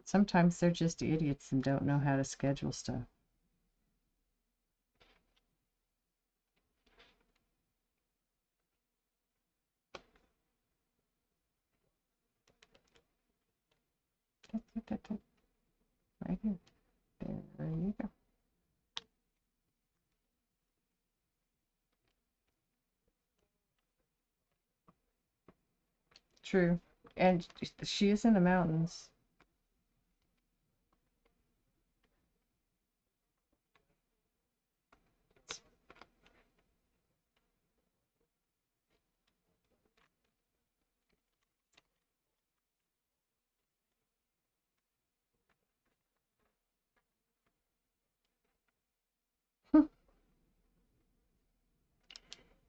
Sometimes they're just idiots and don't know how to schedule stuff. Right here. There you go. True. And she is in the mountains.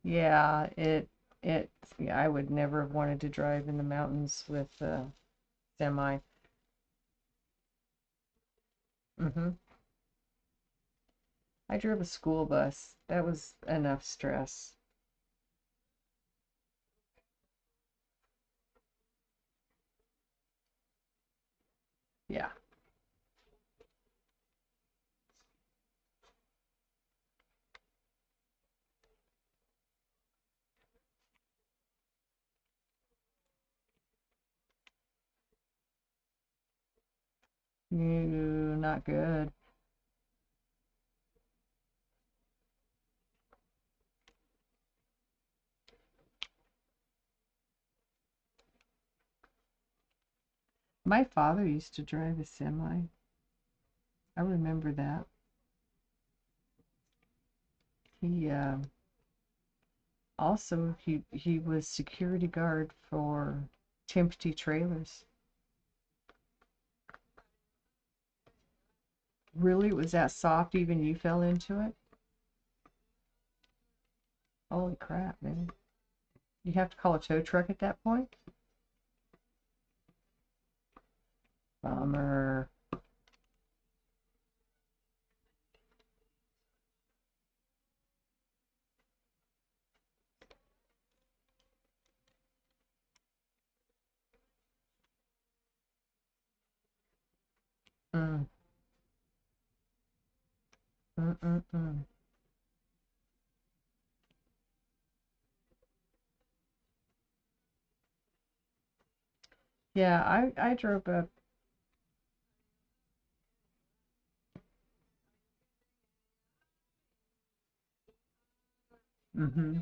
Yeah, yeah, I would never have wanted to drive in the mountains with a semi. Mm-hmm. I drove a school bus. That was enough stress. Yeah. Not good. My father used to drive a semi. I remember that. He also he was security guard for Timpty Trailers. Really? Was that soft? Even you fell into it? Holy crap, man. You have to call a tow truck at that point? Bummer. Mm, mm. Yeah, I drove up. Mm-hmm.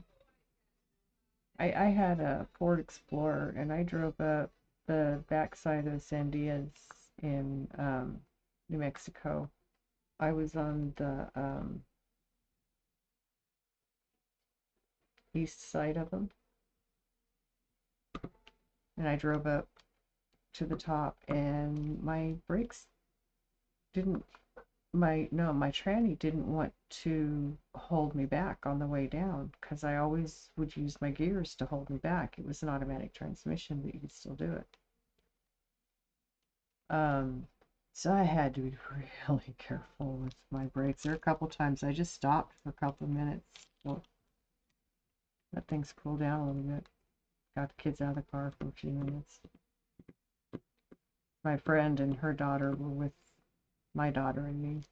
I had a Ford Explorer, and I drove up the backside of Sandias in New Mexico. I was on the east side of them, and I drove up to the top, and my brakes didn't my tranny didn't want to hold me back on the way down because I always would use my gears to hold me back. It was an automatic transmission, but you could still do it. Um, so I had to be really careful with my brakes. There were a couple times I just stopped for a couple of minutes. Well, Let things cool down a little bit. Got the kids out of the car for a few minutes. My friend and her daughter were with my daughter and me.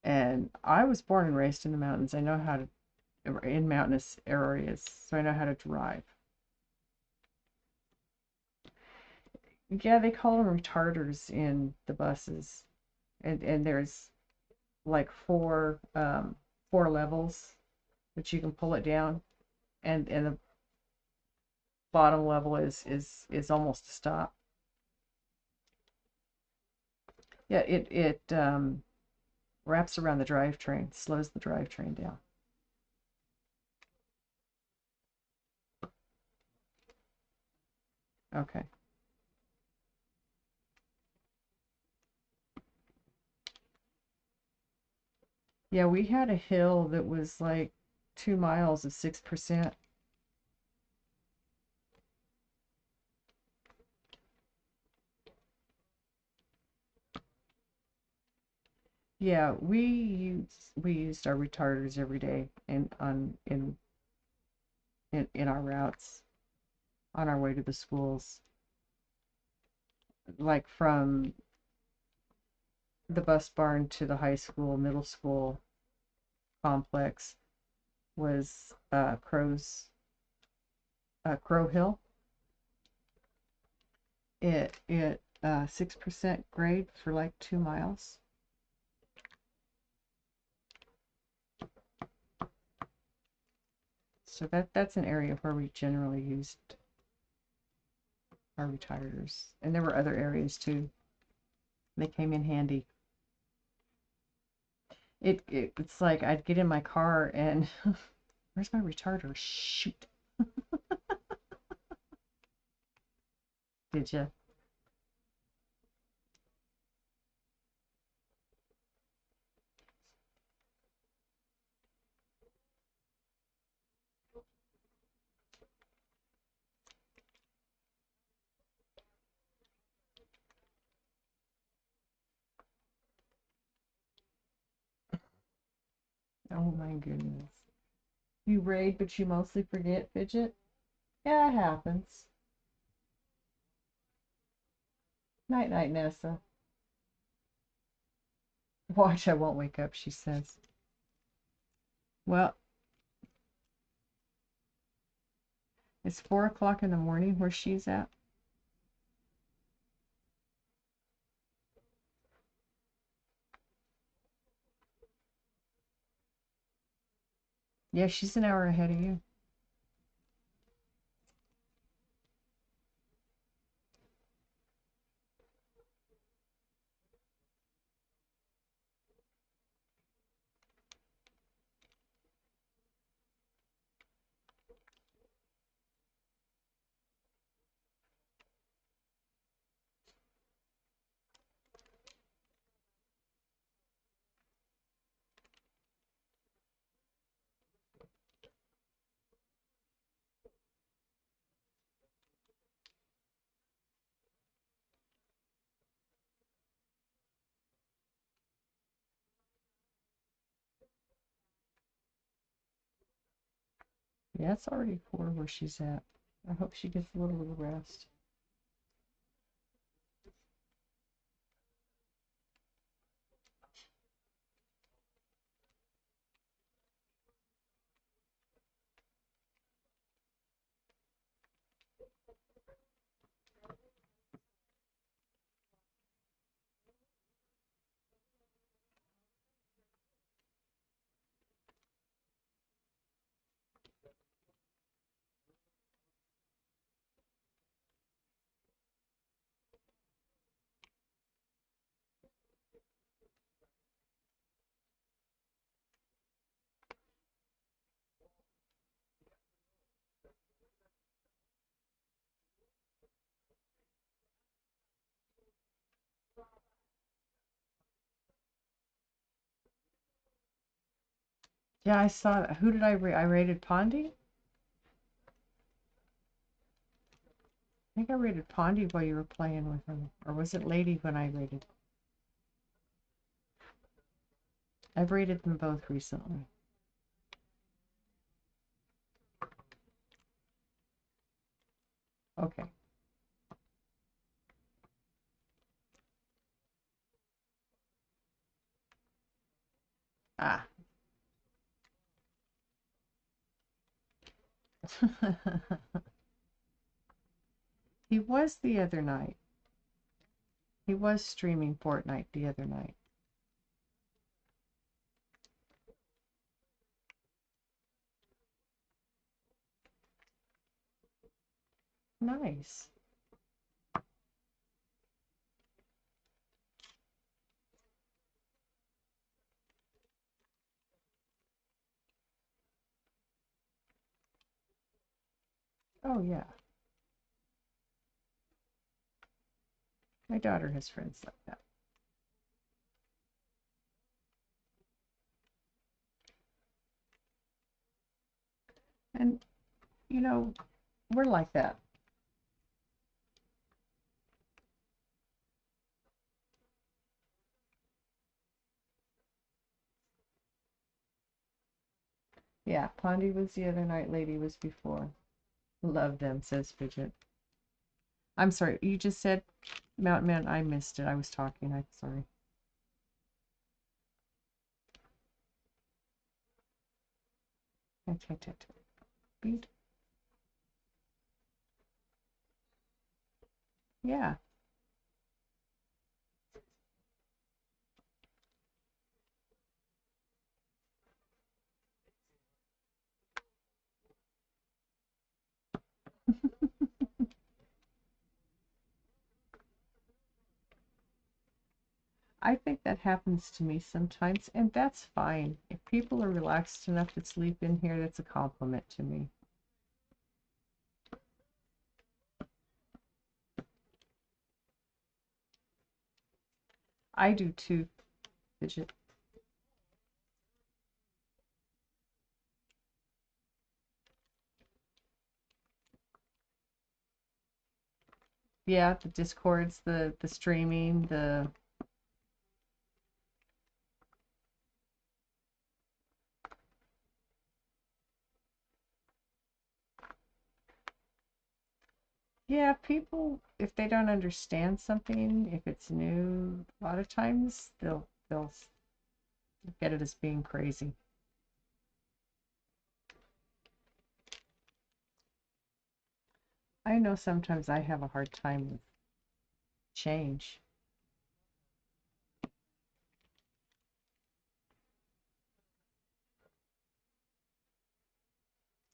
And I was born and raised in the mountains. I know how to, in mountainous areas, so I know how to drive. Yeah, they call them retarders in the buses. And there's like four levels that you can pull it down, and the bottom level is almost a stop. Yeah, it wraps around the drivetrain, slows the drivetrain down. Okay. Yeah, we had a hill that was like 2 miles of 6%. Yeah, we used our retarders every day in our routes on our way to the schools. Like from the bus barn to the high school, middle school complex was Crow Hill. It 6% grade for like 2 miles. So that's an area where we generally used our retarders, and there were other areas too. They came in handy. It's like I'd get in my car and where's my retarder? Shoot. Did you? Oh my goodness. You raid, but you mostly forget, Fidget? Yeah, it happens. Night night, Nessa. Watch, I won't wake up, she says. Well, it's 4 o'clock in the morning where she's at. Yeah, she's an hour ahead of you. Yeah, it's already 4 where she's at. I hope she gets a little rest. Yeah, I saw that. Who did I rated Pondy? I think I rated Pondy while you were playing with him. Or was it Lady when I rated? I've rated them both recently. Okay. Ah. He was the other night. He was streaming Fortnite the other night. Nice. Oh, yeah. My daughter has friends like that. And, you know, we're like that. Yeah, Pondy was the other night, Lady was before. Love them, says Fidget. I'm sorry, you just said Mountain Man. I missed it. I was talking. I'm sorry. Beat. Yeah. I think that happens to me sometimes, and that's fine. If people are relaxed enough to sleep in here, that's a compliment to me. I do too, Fidget. Yeah, the Discords, the streaming, the yeah, people, if they don't understand something, if it's new, a lot of times they'll get it as being crazy. I know sometimes I have a hard time with change.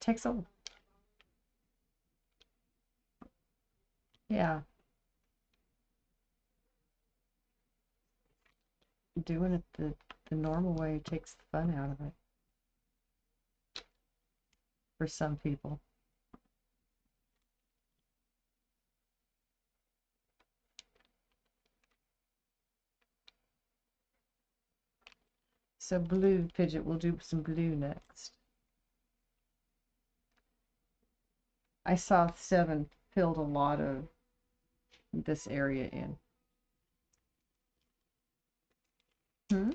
Takes a yeah, doing it the normal way takes the fun out of it for some people. So blue, Fidget, we'll do some blue next. I saw 7 filled a lot of this area in. Hmm?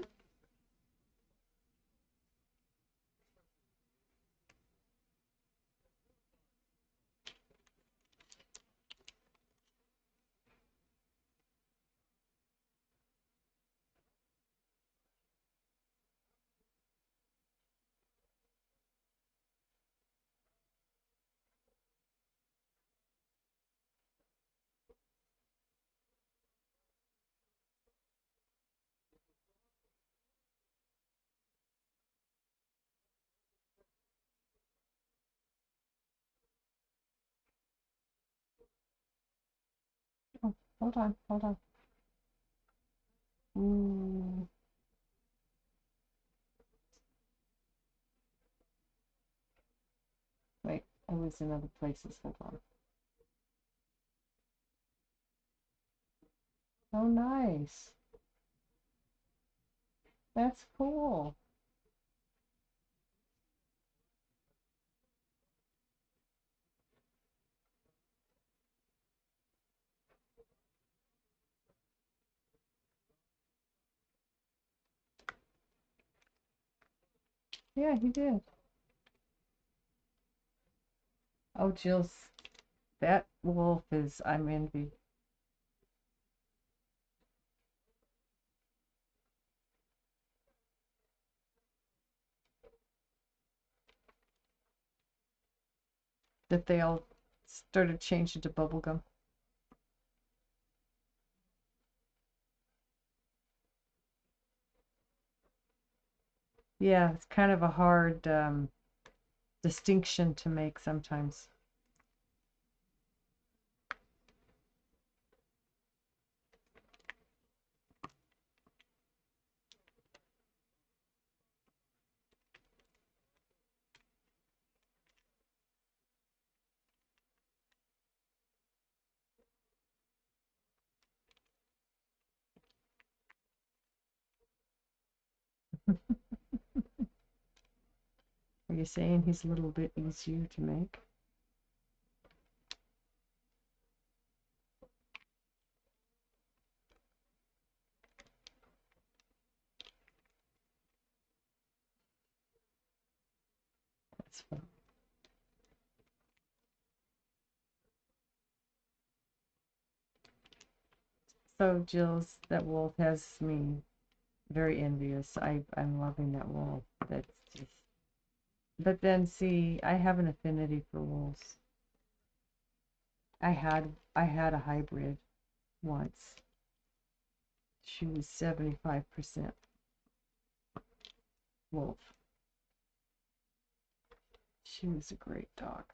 Oh, hold on, hold on. Mm, wait, I was in other places. Hold on. Oh, nice. That's cool. Yeah, he did. Oh, Jill's, that wolf is, I'm envy. That they all started changing to bubblegum. Yeah, it's kind of a hard distinction to make sometimes. Are you saying he's a little bit easier to make? That's fun. So Jill's, that wolf has me very envious. I'm loving that wolf. That's just. But then see, I have an affinity for wolves. I had a hybrid once. She was 75% wolf. She was a great dog.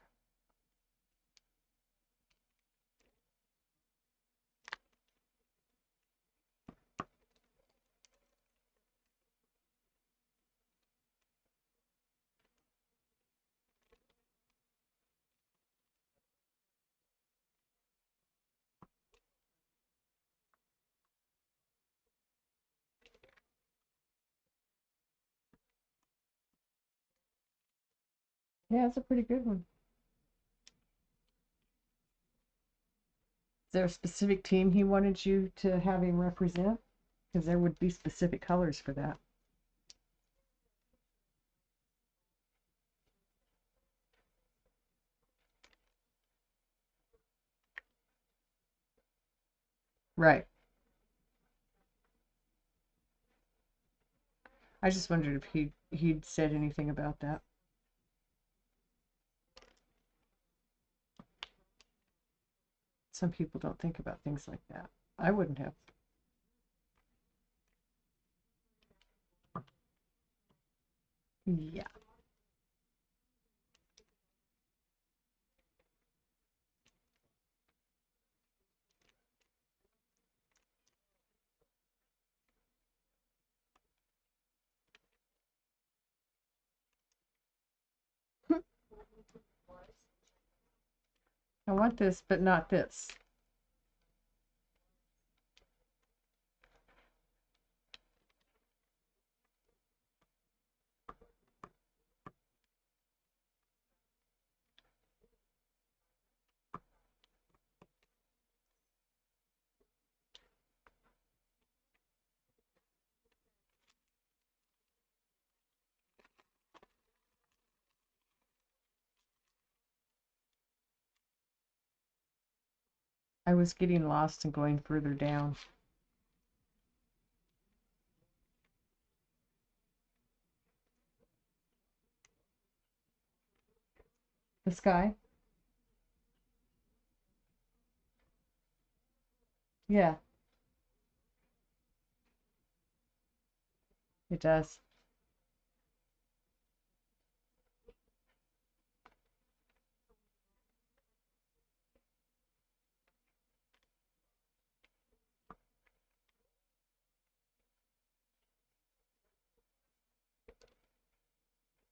Yeah, it's a pretty good one. Is there a specific team he wanted you to have him represent? Because there would be specific colors for that. Right. I just wondered if he'd said anything about that. Some people don't think about things like that. I wouldn't have. Yeah. I want this, but not this. I was getting lost and going further down. The sky? Yeah, it does.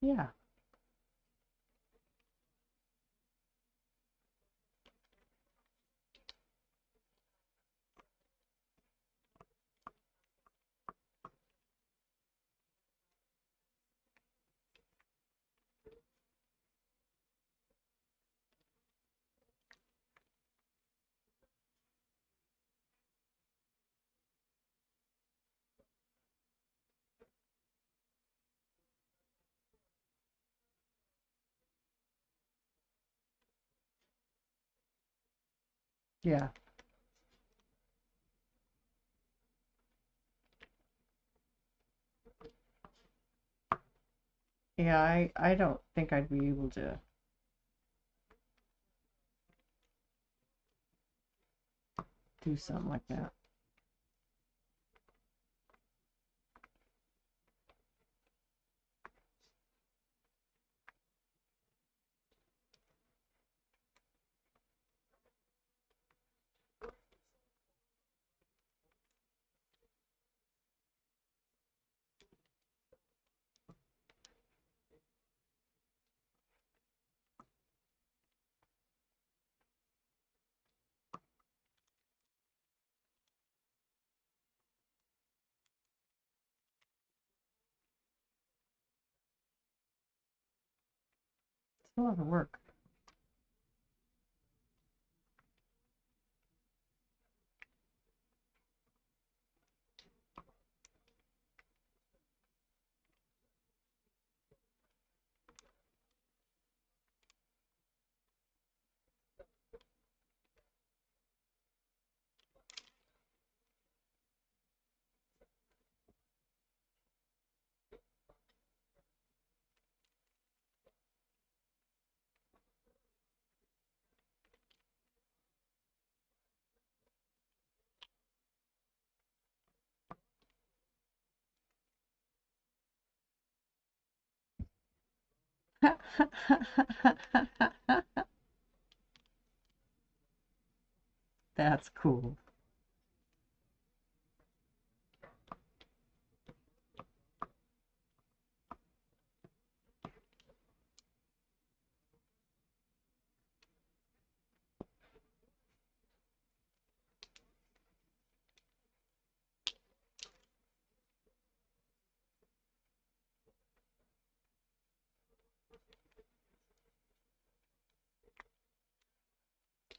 Yeah. Yeah. Yeah, I don't think I'd be able to do something like that. It's a lot of work. That's cool.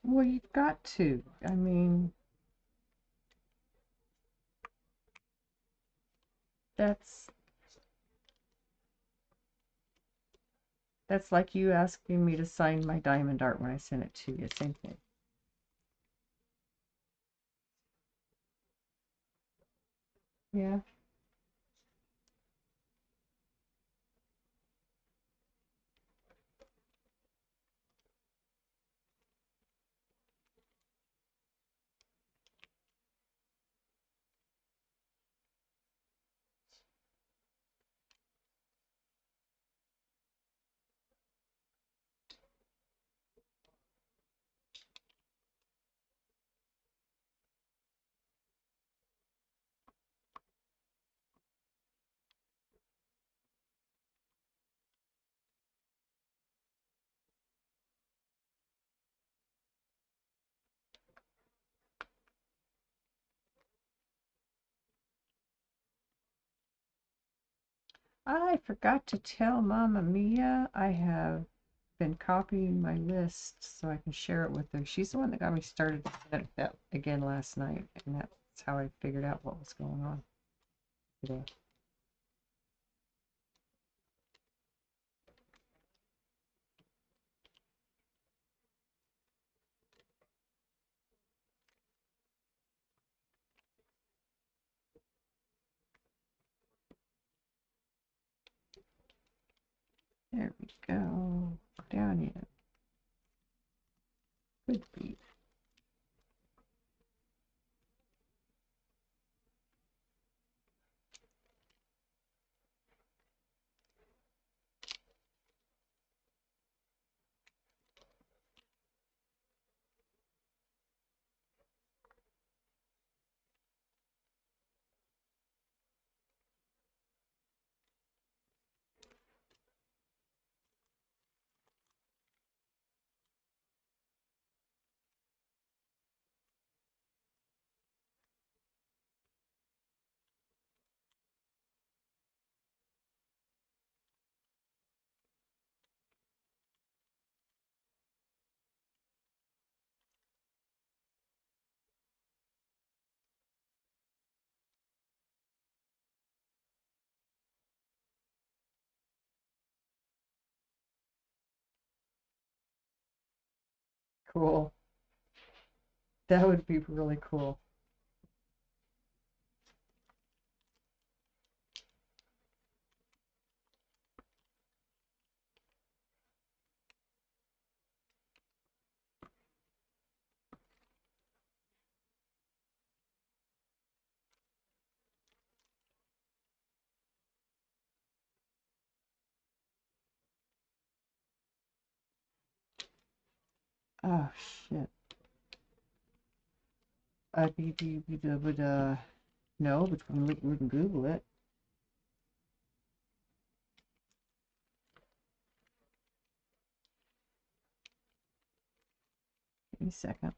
Well, you've got to. I mean, that's that's like you asking me to sign my diamond art when I send it to you. Same thing. Yeah. I forgot to tell Mama Mia I have been copying my list so I can share it with her. She's the one that got me started at that again last night, and that's how I figured out what was going on today. There we go. Down in. Could be. Cool. That would be really cool. Oh shit. No, but we can Google it. Give me a second.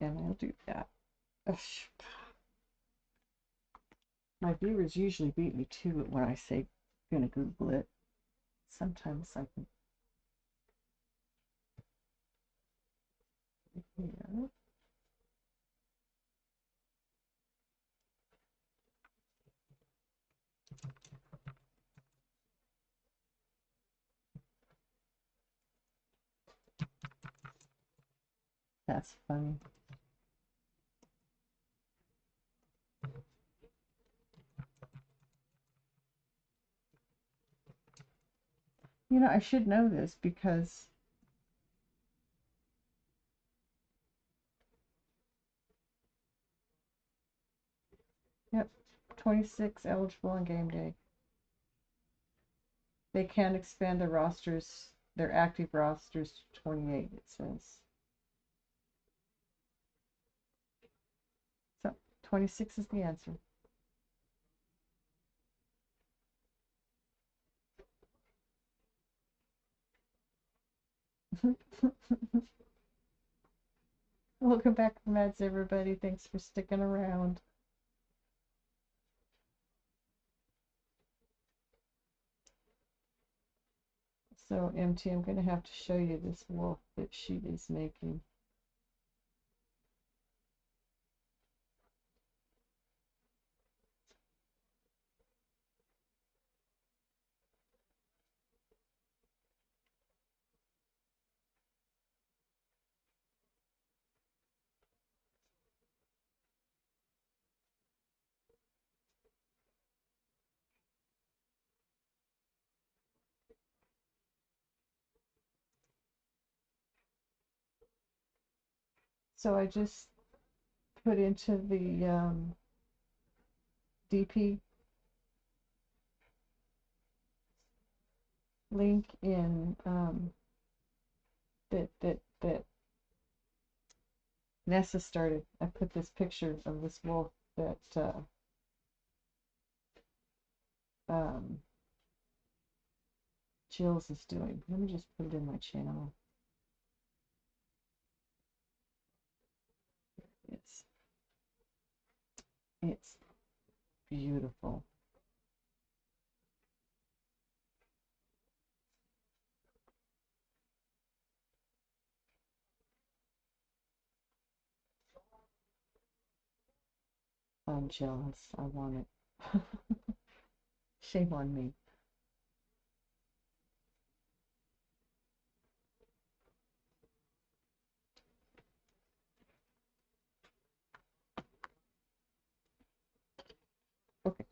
And I'll do that. Ugh. My viewers usually beat me to it when I say I'm gonna Google it. Sometimes I can. Yeah. That's funny. You know, I should know this because yep, 26 eligible on game day. They can expand their rosters, their active rosters to 28, it says. So 26 is the answer. Welcome back to Meds, everybody. Thanks for sticking around. So, MT, I'm going to have to show you this wolf that she is making. So I just put into the DP link in that Nessa started. I put this picture of this wolf that um, Jill's is doing. Let me just put it in my channel. It's beautiful. I'm jealous. I want it. Shame on me. Okay.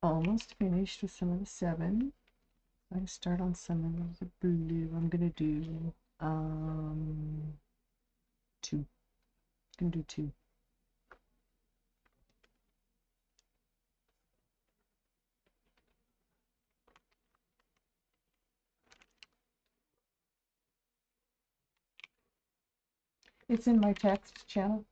Almost finished with some of the 7. I'm going to start on some of the blue. I'm going to do 2. I'm going to do 2. It's in my text channel.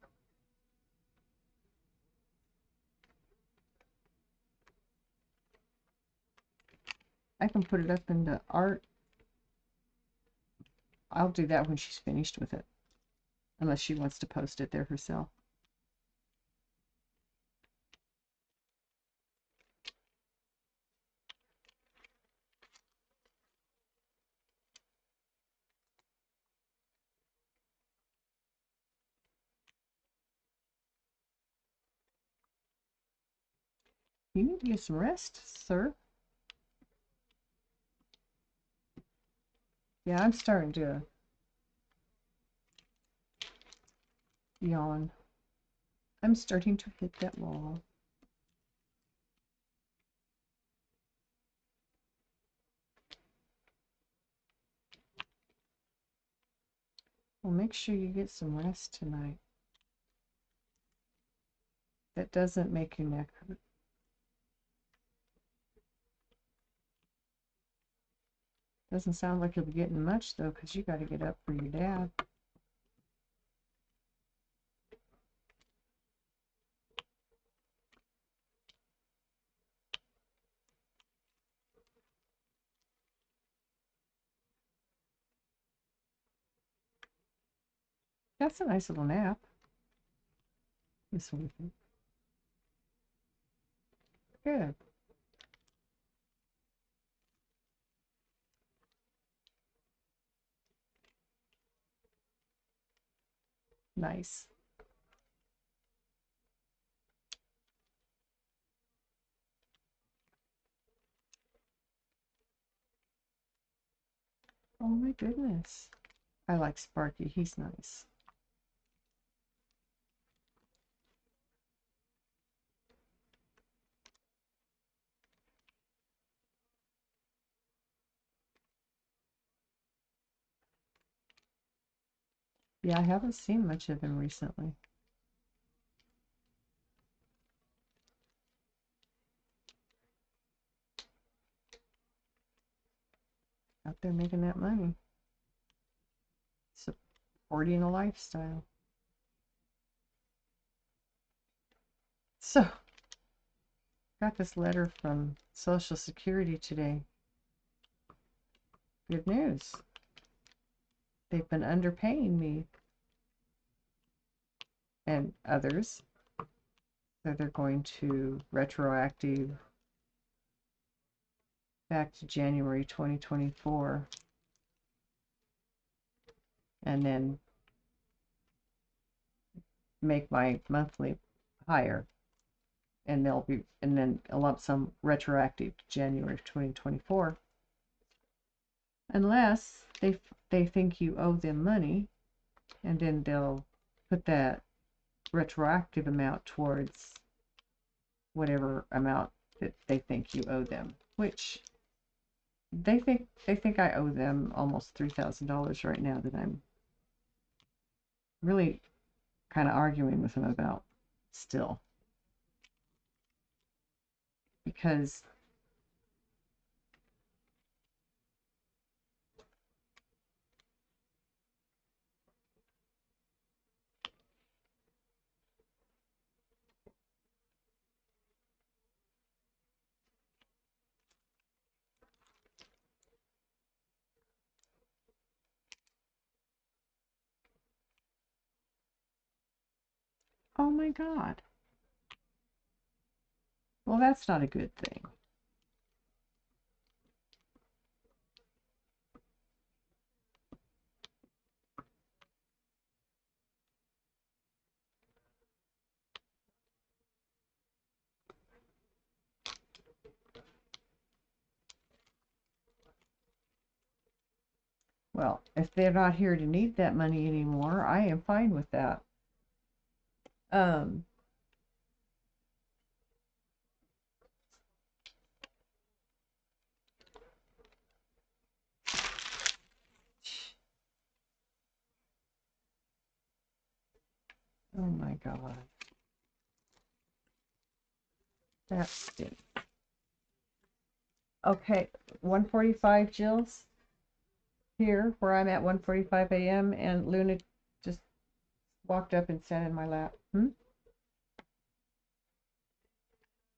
I can put it up into art. I'll do that when she's finished with it. Unless she wants to post it there herself. You need to get some rest, sir. Yeah, I'm starting to yawn. I'm starting to hit that wall. Well, make sure you get some rest tonight. That doesn't make your neck hurt. Doesn't sound like you'll be getting much, though, because you got to get up for your dad. That's a nice little nap. This one. Good. Nice. Oh my goodness. I like Sparky. He's nice. Yeah, I haven't seen much of him recently. Out there making that money. Supporting a lifestyle. So, got this letter from Social Security today. Good news. They've been underpaying me and others. So they're going to retroactive back to January 2024. And then make my monthly higher. And then a lump sum retroactive to January 2024. Unless they think you owe them money, and then they'll put that retroactive amount towards whatever amount that they think you owe them, which they think I owe them almost $3,000 right now, that I'm really kind of arguing with them about still, because oh my God, well, that's not a good thing. Well, if they're not here to need that money anymore, I am fine with that. Um, oh my God. That stinks. Okay, 1:45, Jill's here where I'm at, 1:45 a.m. and Luna just walked up and sat in my lap.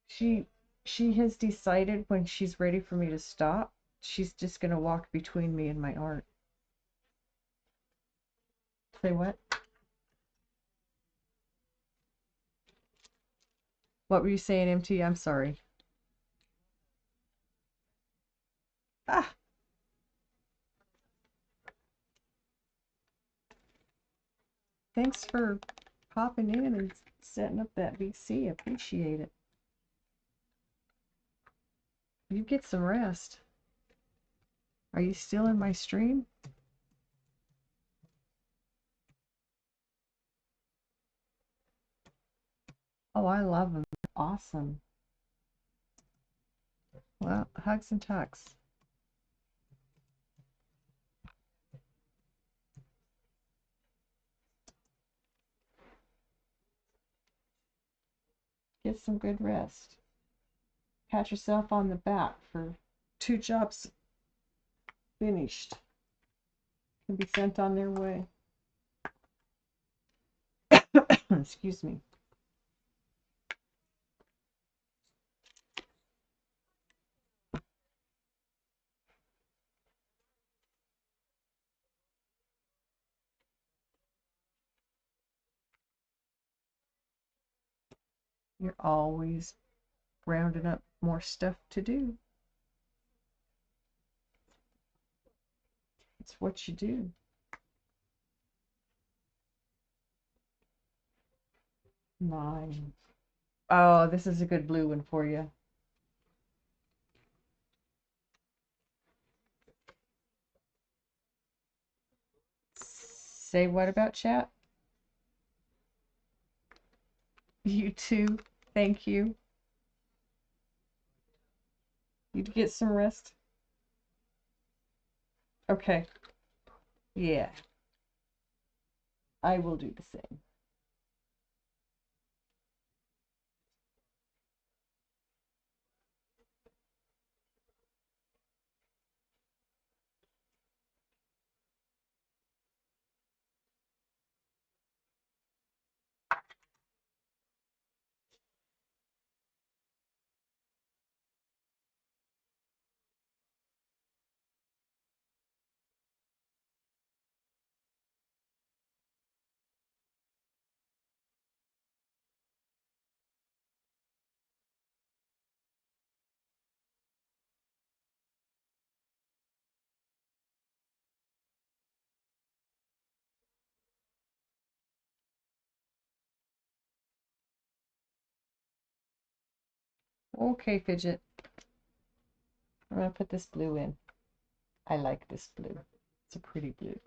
She has decided when she's ready for me to stop, she's just going to walk between me and my art. Say what? What were you saying, MT? I'm sorry. Ah, thanks for popping in and setting up that VC. Appreciate it. You get some rest. Are you still in my stream? Oh, I love them. Awesome. Well, hugs and tucks. Get some good rest. Pat yourself on the back for 2 jobs finished. Can be sent on their way. Excuse me. You're always rounding up more stuff to do. It's what you do. Nine. Oh, this is a good blue one for you. Say what about chat? You too. Thank you. You get some rest. Okay. Yeah. I will do the same. Okay, Fidget. I'm going to put this blue in. I like this blue. It's a pretty blue.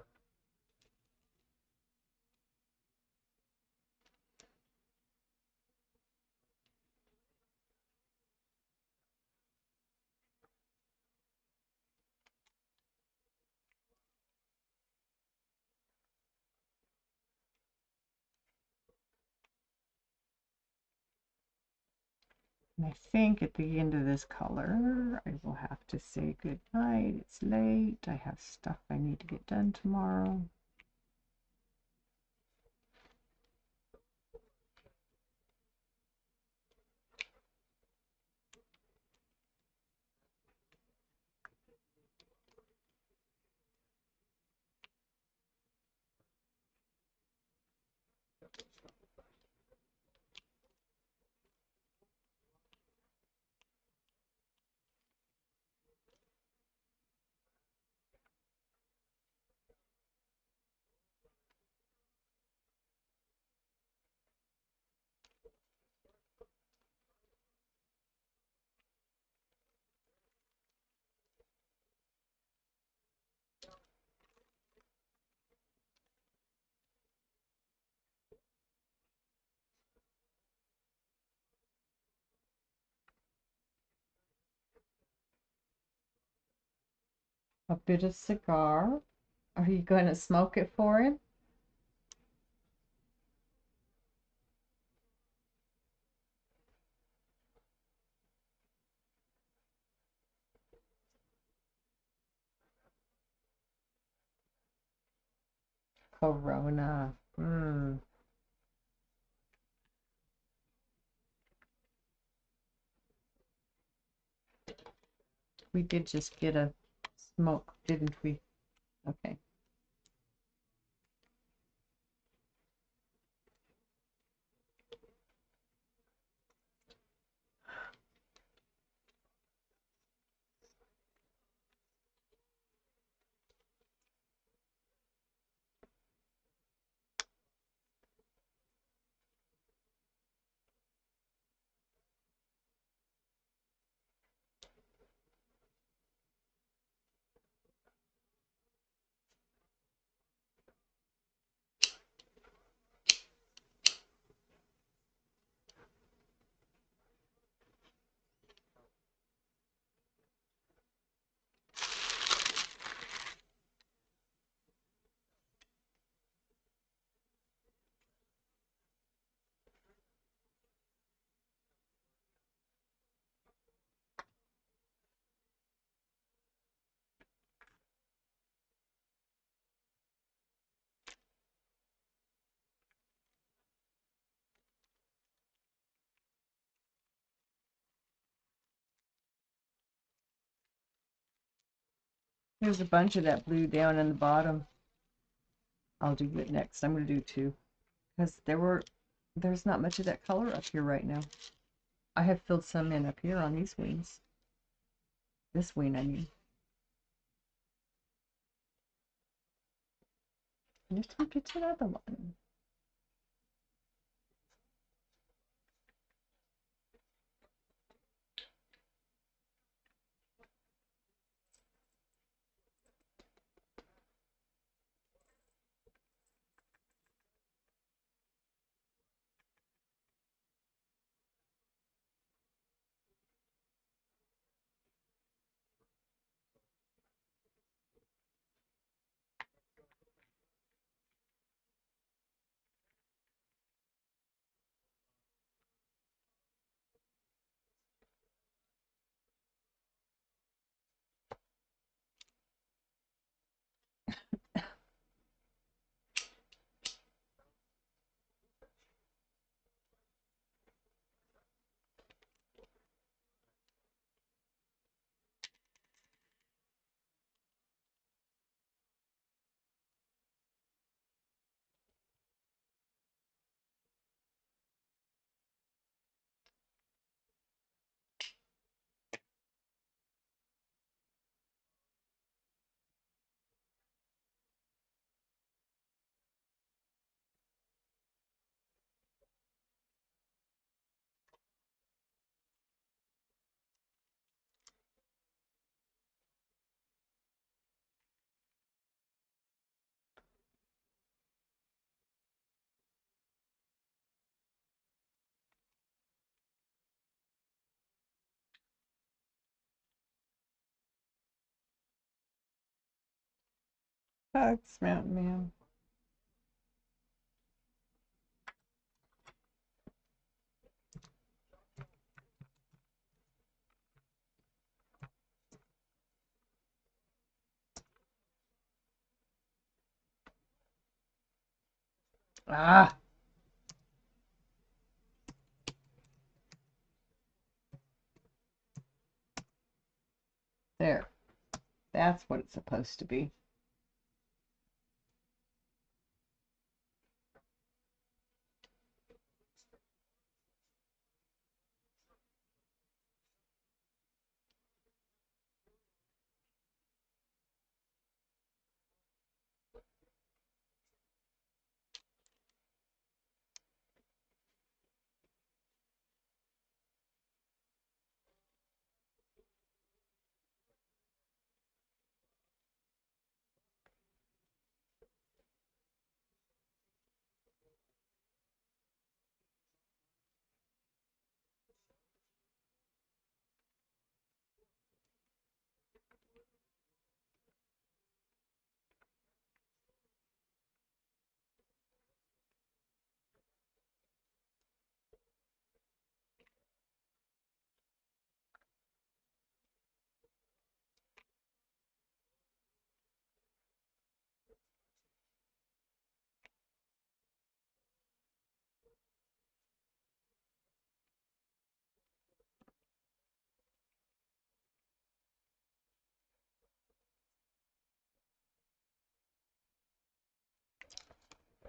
And I think at the end of this color, I will have to say good night. It's late. I have stuff I need to get done tomorrow. A bit of cigar. Are you going to smoke it for him? Corona. We did just get a smoke, didn't we? Okay. There's a bunch of that blue down in the bottom. I'll do it next. I'm going to do two because there's not much of that color up here right now. I have filled some in up here on these wings. This wing, I mean. And just look at another one. Thanks, Mountain Man. Ah, there. That's what it's supposed to be.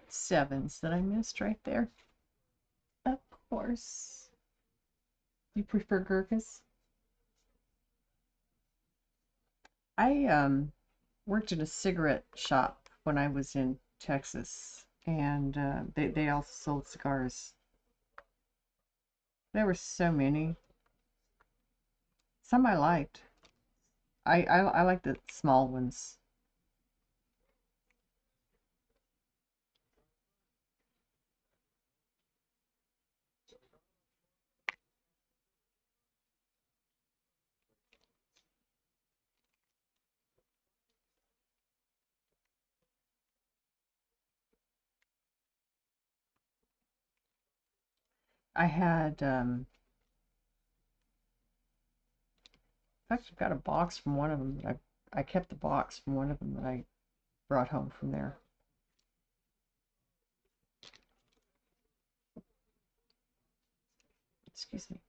Sevens that I missed right there. Of course. You prefer Gurkhas? I worked in a cigarette shop when I was in Texas, and they also sold cigars. There were so many. Some I liked. I like the small ones. I had, in fact, I've got a box from one of them that I kept the box from one of them that I brought home from there. Excuse me.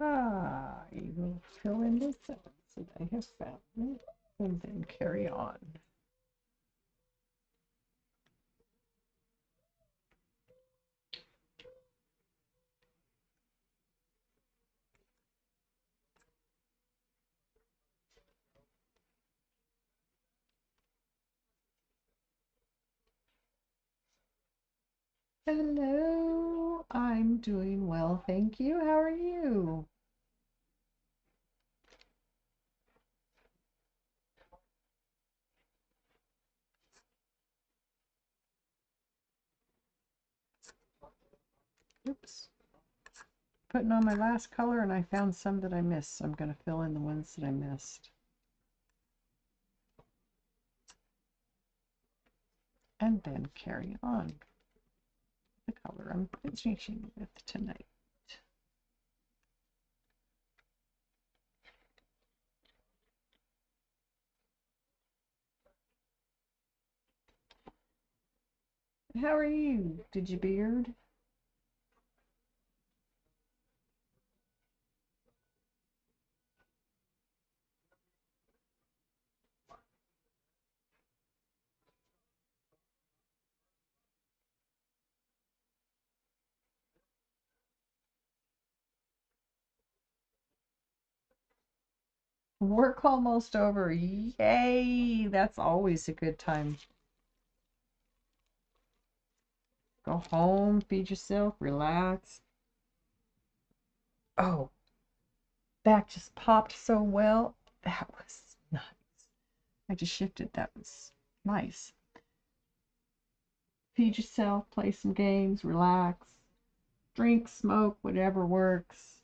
I will fill in the sentence that I have found and then carry on. Hello, I'm doing well, thank you. How are you? Oops. Putting on my last color and I found some that I missed, so I'm going to fill in the ones that I missed. And then carry on the color I'm finishing with tonight. How are you? Did you beard? Work almost over. Yay! That's always a good time. Go home, feed yourself, relax. Oh, back just popped so well. That was nice. I just shifted. That was nice. Feed yourself, play some games, relax, drink, smoke, whatever works.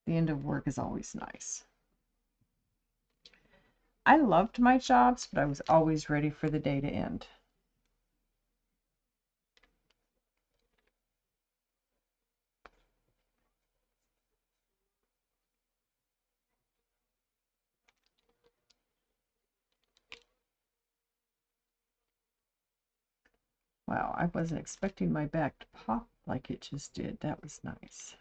The end of work is always nice. I loved my jobs, but I was always ready for the day to end. Wow, I wasn't expecting my back to pop like it just did. That was nice.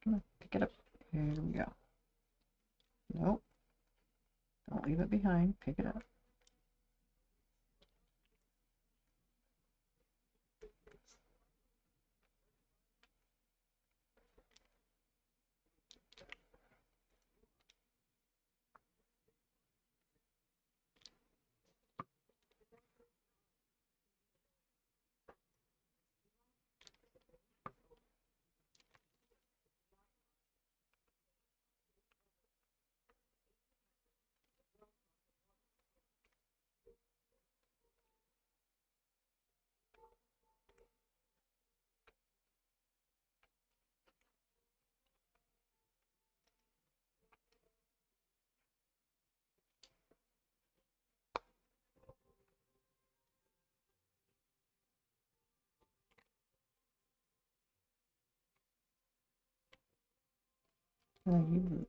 Come on, pick it up. Here we go. Nope. Don't leave it behind. Pick it up. Oh, you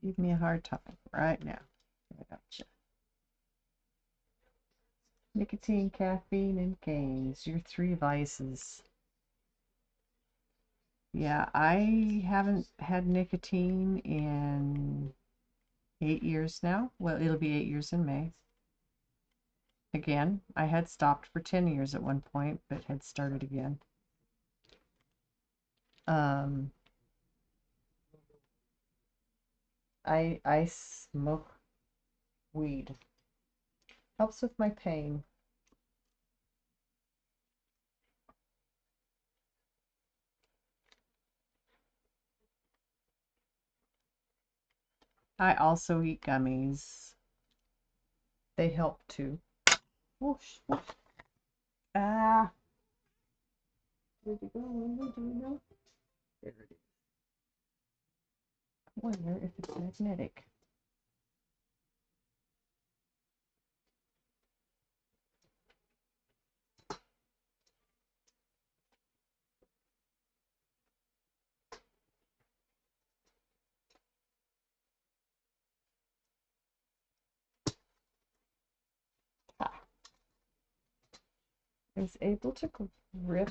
give me a hard time right now. I gotcha. Nicotine, caffeine, and games. Your three vices. Yeah, I haven't had nicotine in 8 years now. Well, it'll be 8 years in May. Again, I had stopped for 10 years at one point, but had started again. Um, I smoke weed. Helps with my pain. I also eat gummies. They help too. Whoosh, whoosh. Ah. Where'd it go? Do we know? There it is. I wonder if it's magnetic. I was able to grip.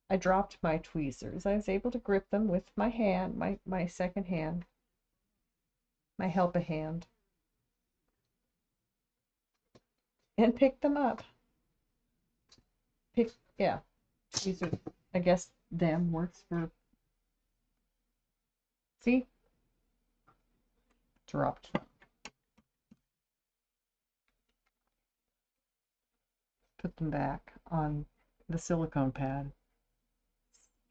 I dropped my tweezers. I was able to grip them with my hand, my second hand, my help a hand, and pick them up. Yeah. These are, I guess, them works for. See? Dropped. Put them back on the silicone pad,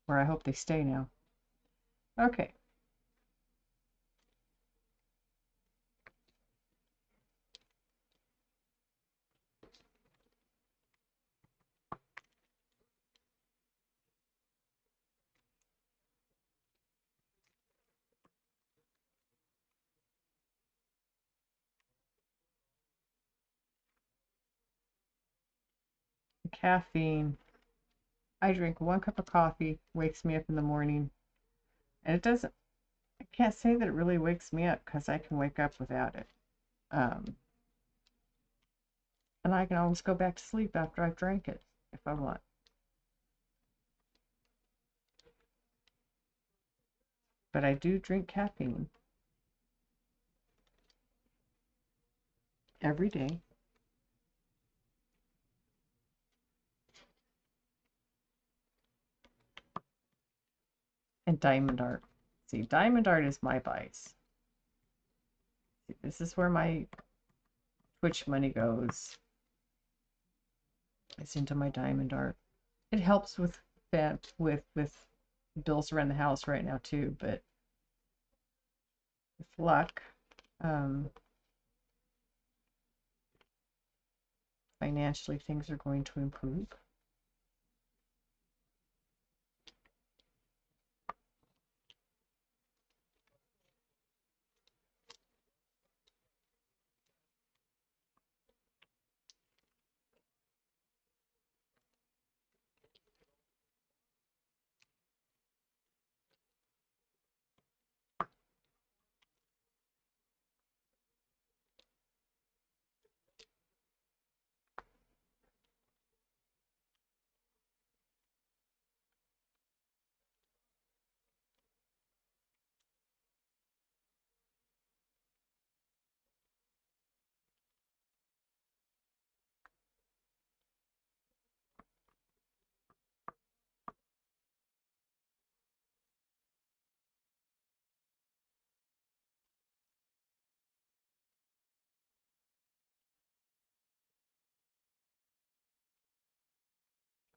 where I hope they stay now. Okay. Caffeine. I drink 1 cup of coffee, wakes me up in the morning. And it doesn't, I can't say that it really wakes me up because I can wake up without it. And I can always go back to sleep after I've drank it if I want. But I do drink caffeine every day. And Diamond Art. See, Diamond Art is my vice. See, this is where my Twitch money goes. It's into my Diamond Art. It helps with that with bills around the house right now too, but with luck, financially things are going to improve.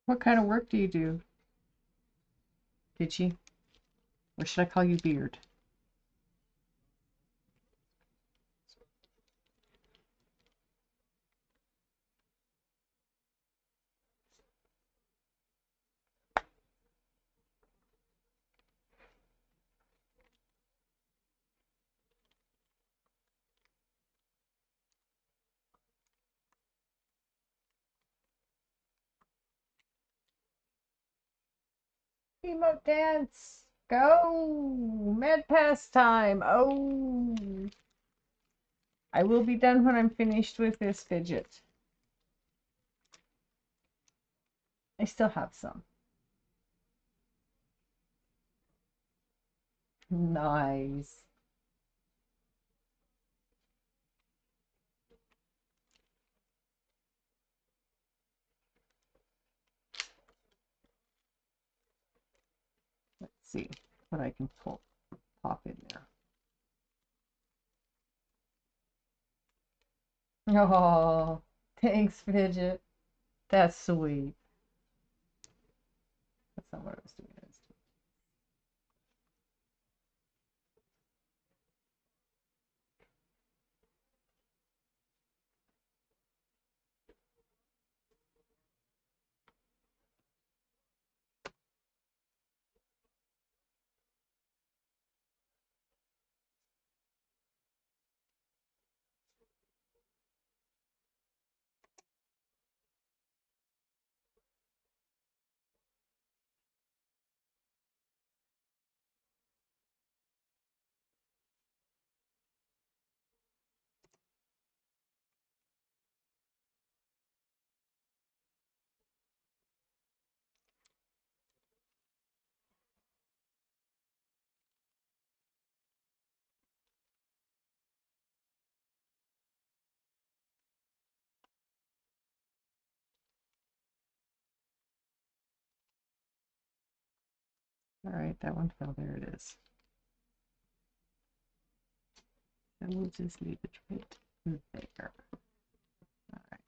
What kind of work do you do, Gitchy? Or should I call you Beard? Emote dance! Go! Med pass time! Oh! I will be done when I'm finished with this fidget. I still have some. Nice. Let's see what I can pop in there. Oh, thanks, Fidget. That's sweet. That's not what I was doing. All right, that one fell. There it is. And we'll just leave it right there. All right.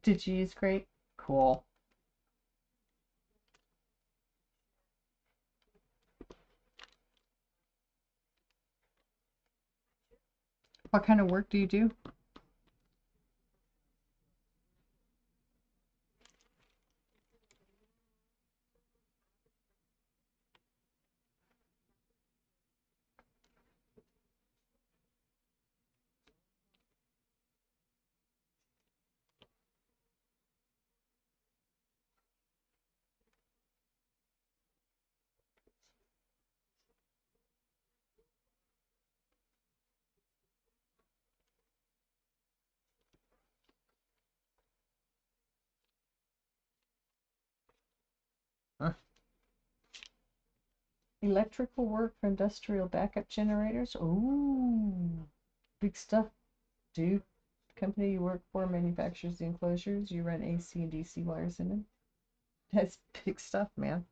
Did you use Great? Cool. What kind of work do you do? Huh. Electrical work for industrial backup generators. Ooh, big stuff, dude. Company you work for manufactures the enclosures. You run AC and DC wires in them. That's big stuff, man.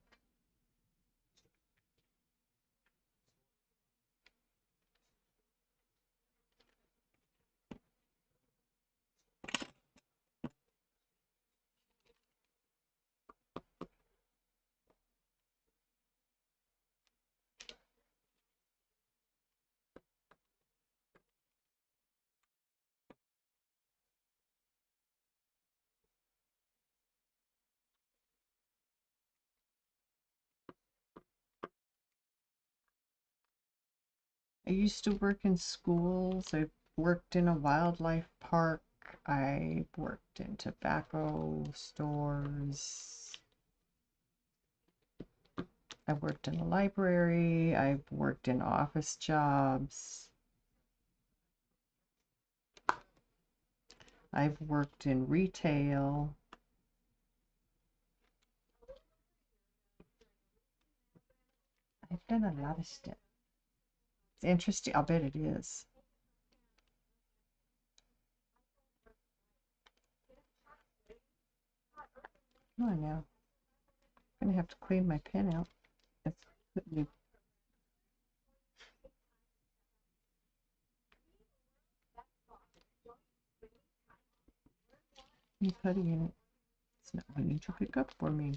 I used to work in schools. I worked in a wildlife park. I worked in tobacco stores. I worked in a library. I've worked in office jobs. I've worked in retail. I've done a lot of stuff. It's interesting. I'll bet it is. Oh, I know. I'm gonna have to clean my pen out. It's putting new putty in it. It's not wanting to pick up for me.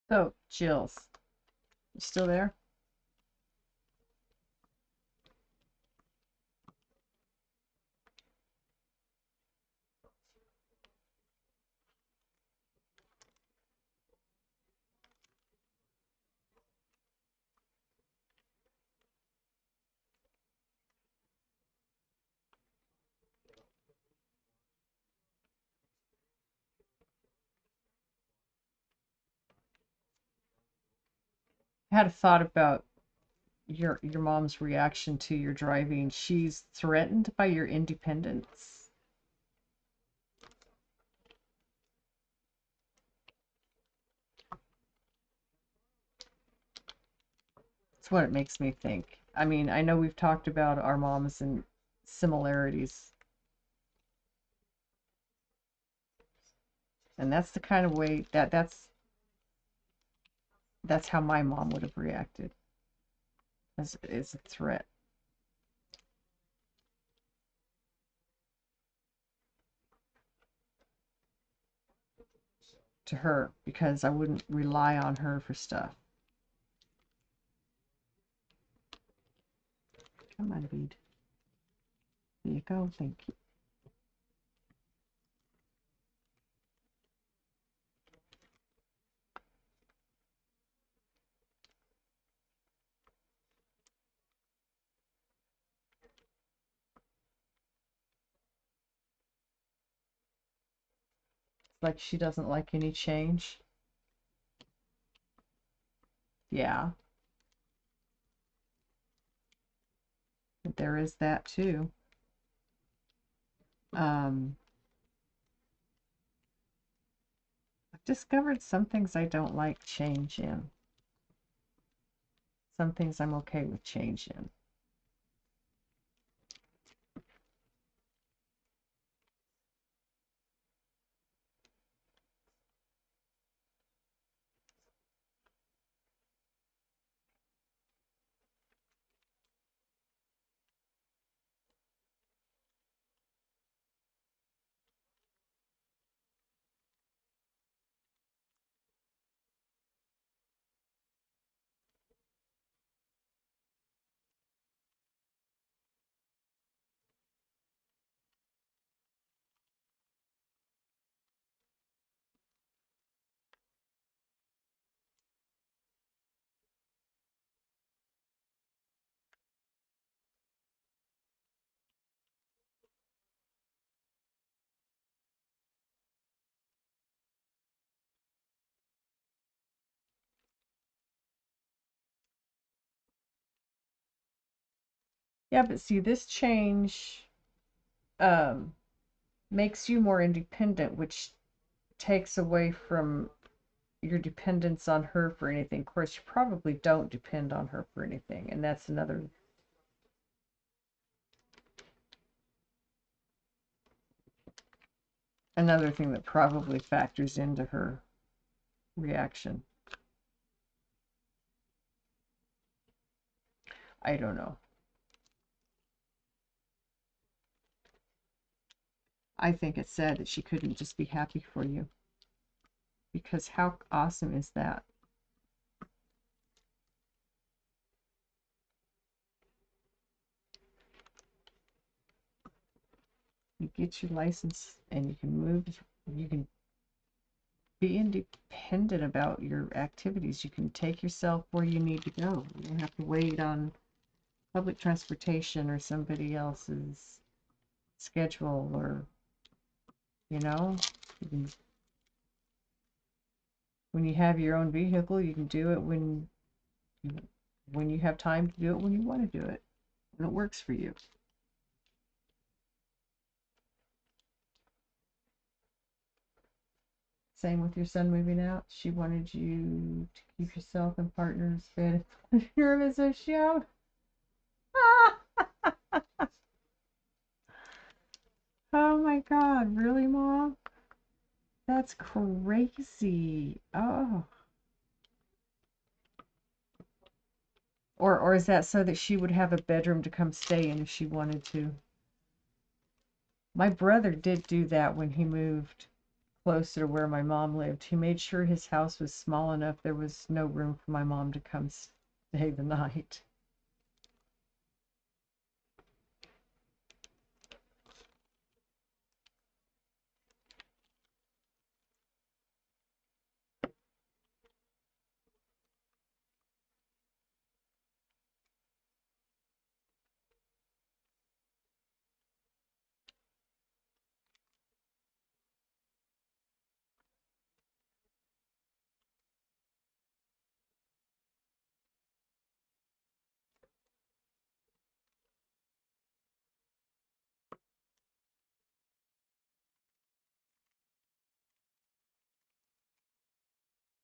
So, Jills, you still there? I had a thought about your mom's reaction to your driving. She's threatened by your independence. That's what it makes me think. I mean, I know we've talked about our moms and similarities, and that's the kind of way that's how my mom would have reacted as a threat to her because I wouldn't rely on her for stuff. Come on, Bede. Here you go. Thank you. It's like she doesn't like any change. Yeah, but there is that too. Um, I've discovered some things I don't like change in. Some things I'm okay with change in. Yeah, but see, this change um, makes you more independent, which takes away from your dependence on her for anything. Of course, you probably don't depend on her for anything, and that's another thing that probably factors into her reaction. I don't know. I think it's sad that she couldn't just be happy for you. Because how awesome is that? You get your license and you can move, you can be independent about your activities. You can take yourself where you need to go. You don't have to wait on public transportation or somebody else's schedule or, you know, you can, when you have your own vehicle, you can do it when you have time to do it, when you want to do it, when it works for you. Same with your son moving out. She wanted you to keep yourself and partners fed. Nervous as shout. Oh my God, really, Mom? That's crazy. Oh. Or is that so that she would have a bedroom to come stay in if she wanted to? My brother did do that when he moved. closer to where my mom lived. He made sure his house was small enough there was no room for my mom to come stay the night.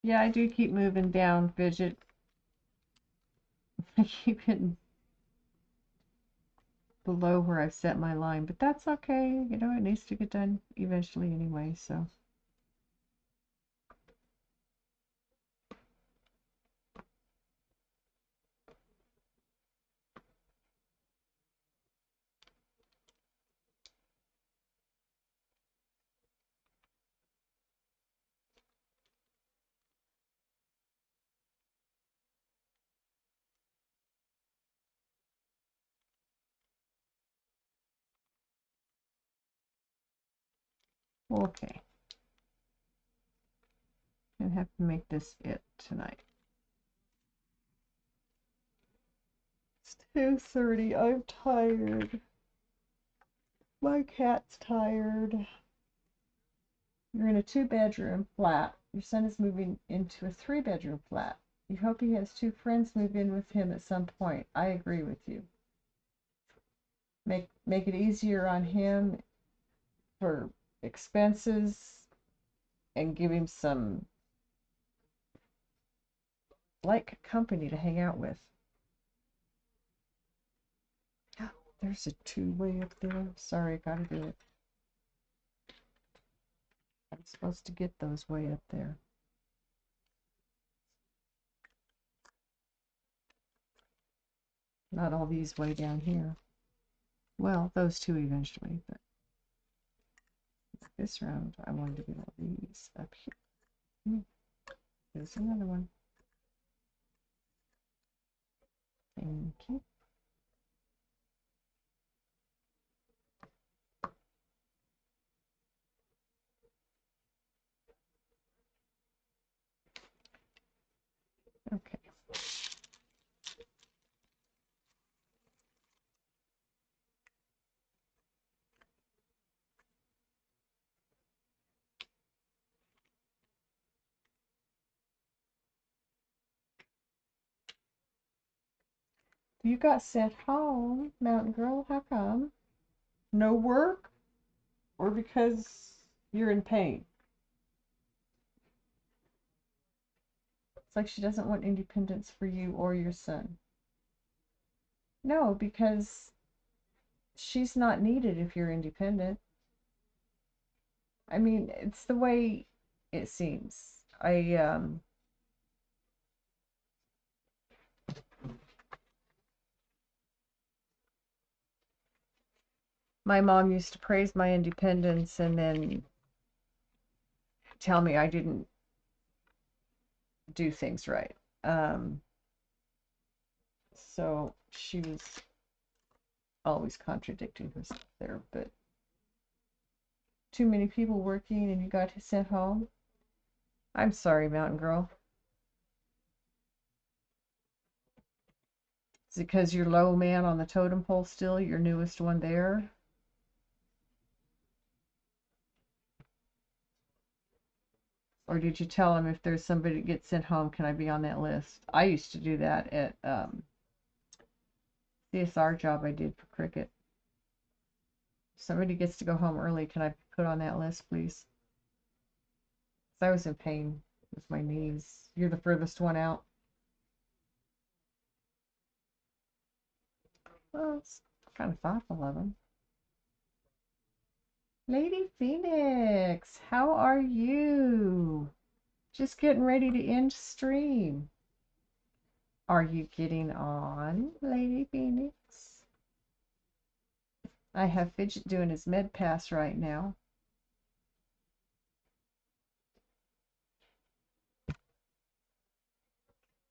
Yeah, I do keep moving down, Fidget. I keep hitting below where I've set my line, but that's okay. You know, it needs to get done eventually anyway, so. Okay. I have to make this it tonight. It's 2:30. I'm tired. My cat's tired. You're in a 2-bedroom flat. Your son is moving into a 3-bedroom flat. You hope he has 2 friends move in with him at some point. I agree with you. Make it easier on him for expenses and give him some like company to hang out with. There's a 2-way up there. Sorry, I gotta do it. I'm supposed to get those way up there. Not all these way down here. Well, those 2 eventually, but this round I wanted to get all these up here. There's another one. Thank you. Okay. You got sent home, Mountain Girl. How come? No work? Or because you're in pain? It's like she doesn't want independence for you or your son. No, because she's not needed if you're independent. I mean, it's the way it seems. My mom used to praise my independence and then tell me I didn't do things right. So she was always contradicting herself there, but too many people working and you got sent home. I'm sorry, Mountain Girl. Is it because you're low man on the totem pole still? Your newest one there? Or did you tell him if there's somebody that gets sent home, can I be on that list? I used to do that at CSR job I did for cricket. If somebody gets to go home early, can I be put on that list, please? Because I was in pain with my knees. You're the furthest one out. Well, it's kind of thoughtful of him. Lady Phoenix, how are you? Just getting ready to end stream. Are you getting on, Lady Phoenix? I have Fidget doing his med pass right now.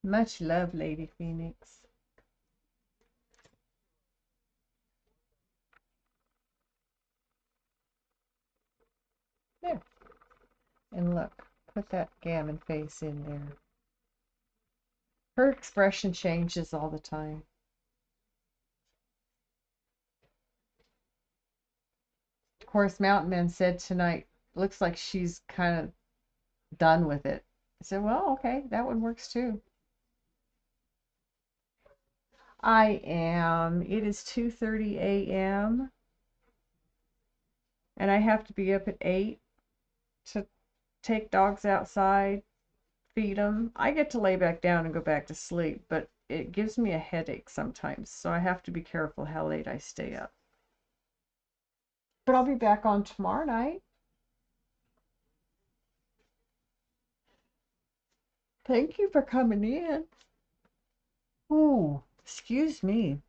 Much love, Lady Phoenix. There. And look, put that gammon face in there. Her expression changes all the time. Of course, Mountain Man said tonight, looks like she's kind of done with it. I said, well, okay, that one works too. I am. It is 2:30 a.m. and I have to be up at 8 to take dogs outside, feed them. I get to lay back down and go back to sleep, but it gives me a headache sometimes, so I have to be careful how late I stay up. But I'll be back on tomorrow night. Thank you for coming in. Ooh, excuse me.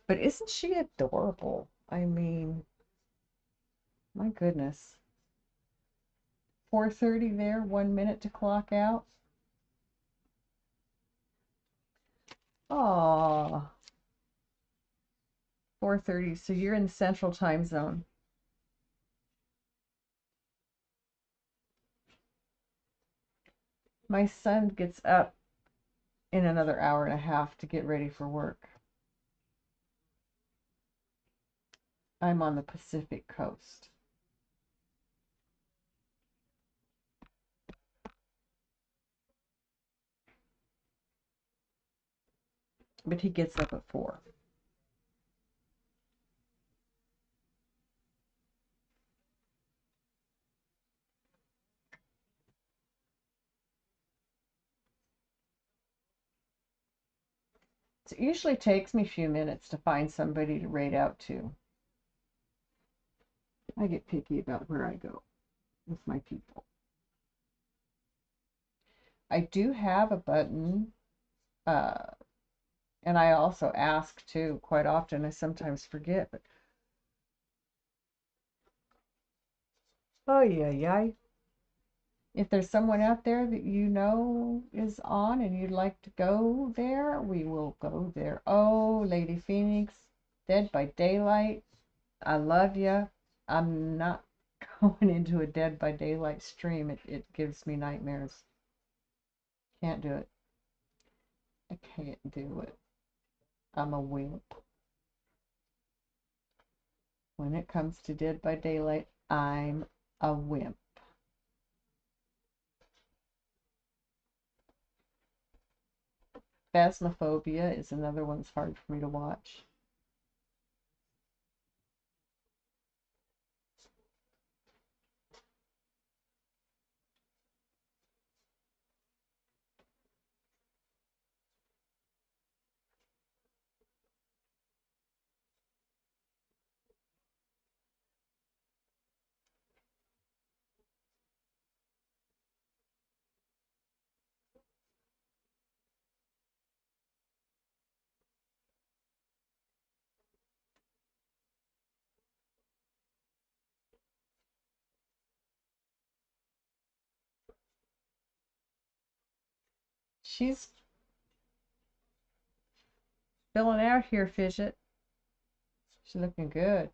But isn't she adorable? I mean, my goodness. 4:30 there, 1 minute to clock out. Aw, 4:30. So you're in the Central Time Zone. My son gets up in another hour and a half to get ready for work. I'm on the Pacific Coast. But he gets up at 4. So it usually takes me a few minutes to find somebody to raid out to. I get picky about where I go with my people. I do have a button, uh, and I also ask too quite often. I sometimes forget, but oh yeah. If there's someone out there that you know is on and you'd like to go there, we will go there. Oh, Lady Phoenix, Dead by Daylight, I love you. I'm not going into a Dead by Daylight stream. It gives me nightmares. Can't do it. I can't do it. I'm a wimp. When it comes to Dead by Daylight, I'm a wimp. Phasmophobia is another one that's hard for me to watch. She's filling out here, Fidget. She's looking good.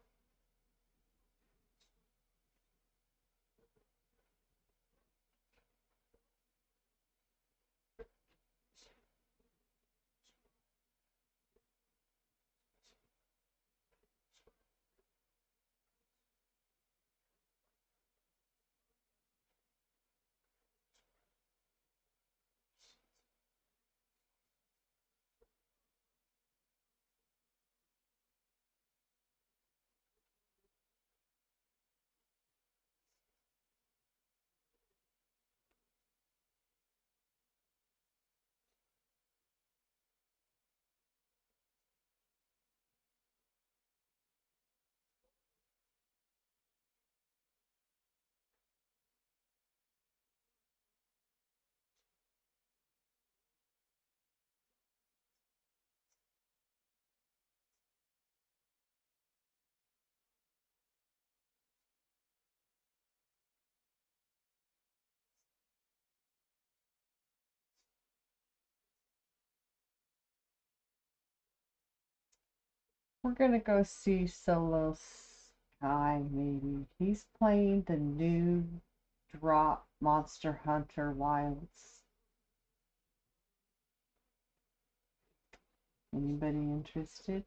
We're gonna go see Solo Sky, maybe. He's playing the new drop Monster Hunter Wilds. Anybody interested?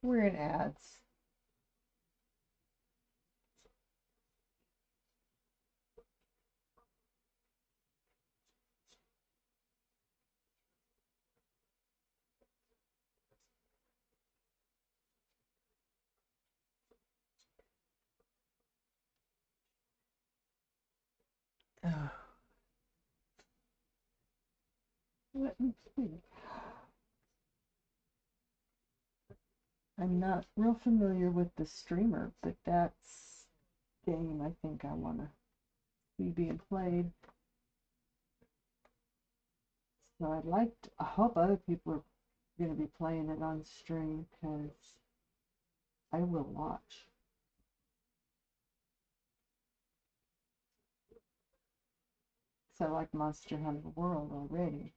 We're in ads. Oh, let me see. I'm not real familiar with the streamer, but that's game I think I want to see being played. So I hope other people are going to be playing it on stream because I will watch. So I like Monster Hunter World already.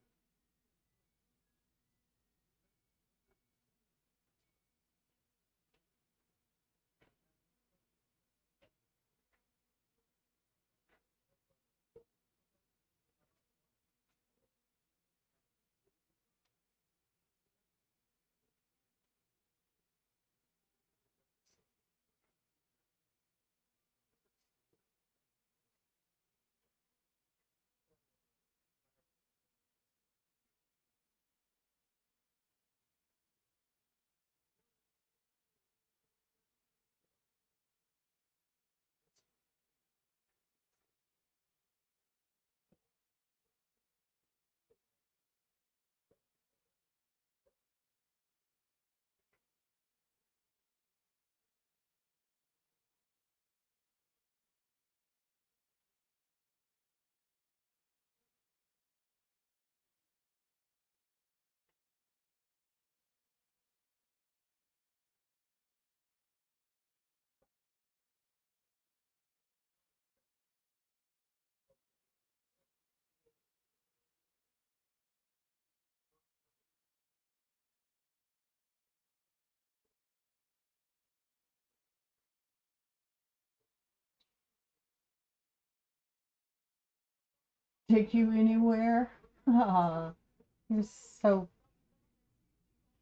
Take you anywhere? You're so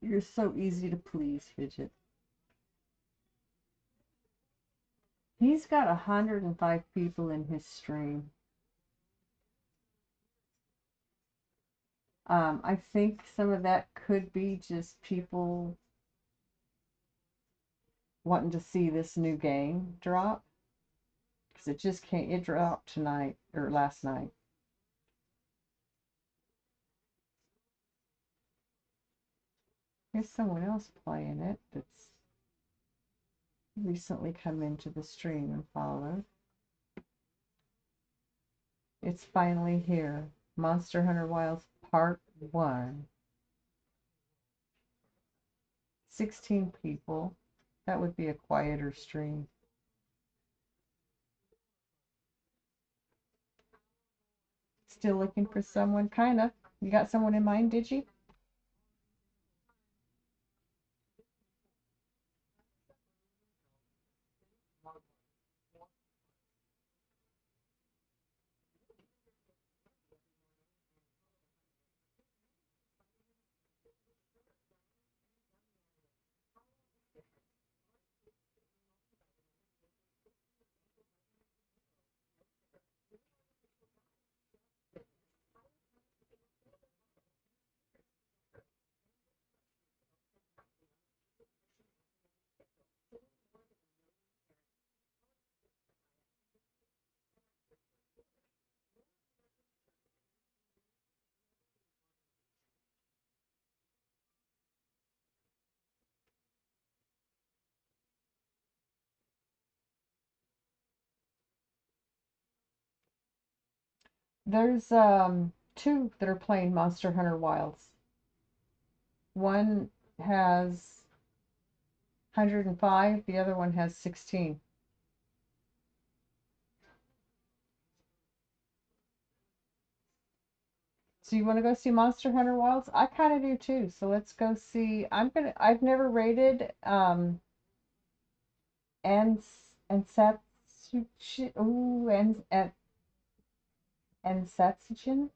you're so easy to please, Fidget. He's got 105 people in his stream. I think some of that could be just people wanting to see this new game drop. Because it dropped tonight, or last night. There's someone else playing it that's recently come into the stream and followed. It's finally here. Monster Hunter Wilds Part 1. 16 people. That would be a quieter stream. Still looking for someone? Kinda. You got someone in mind, did you? There's two that are playing Monster Hunter Wilds. One has 105, the other one has 16. So you want to go see Monster Hunter Wilds? I kind of do too. So let's go see. I've never rated and Satsuchi. Ooh, and Satsuchin.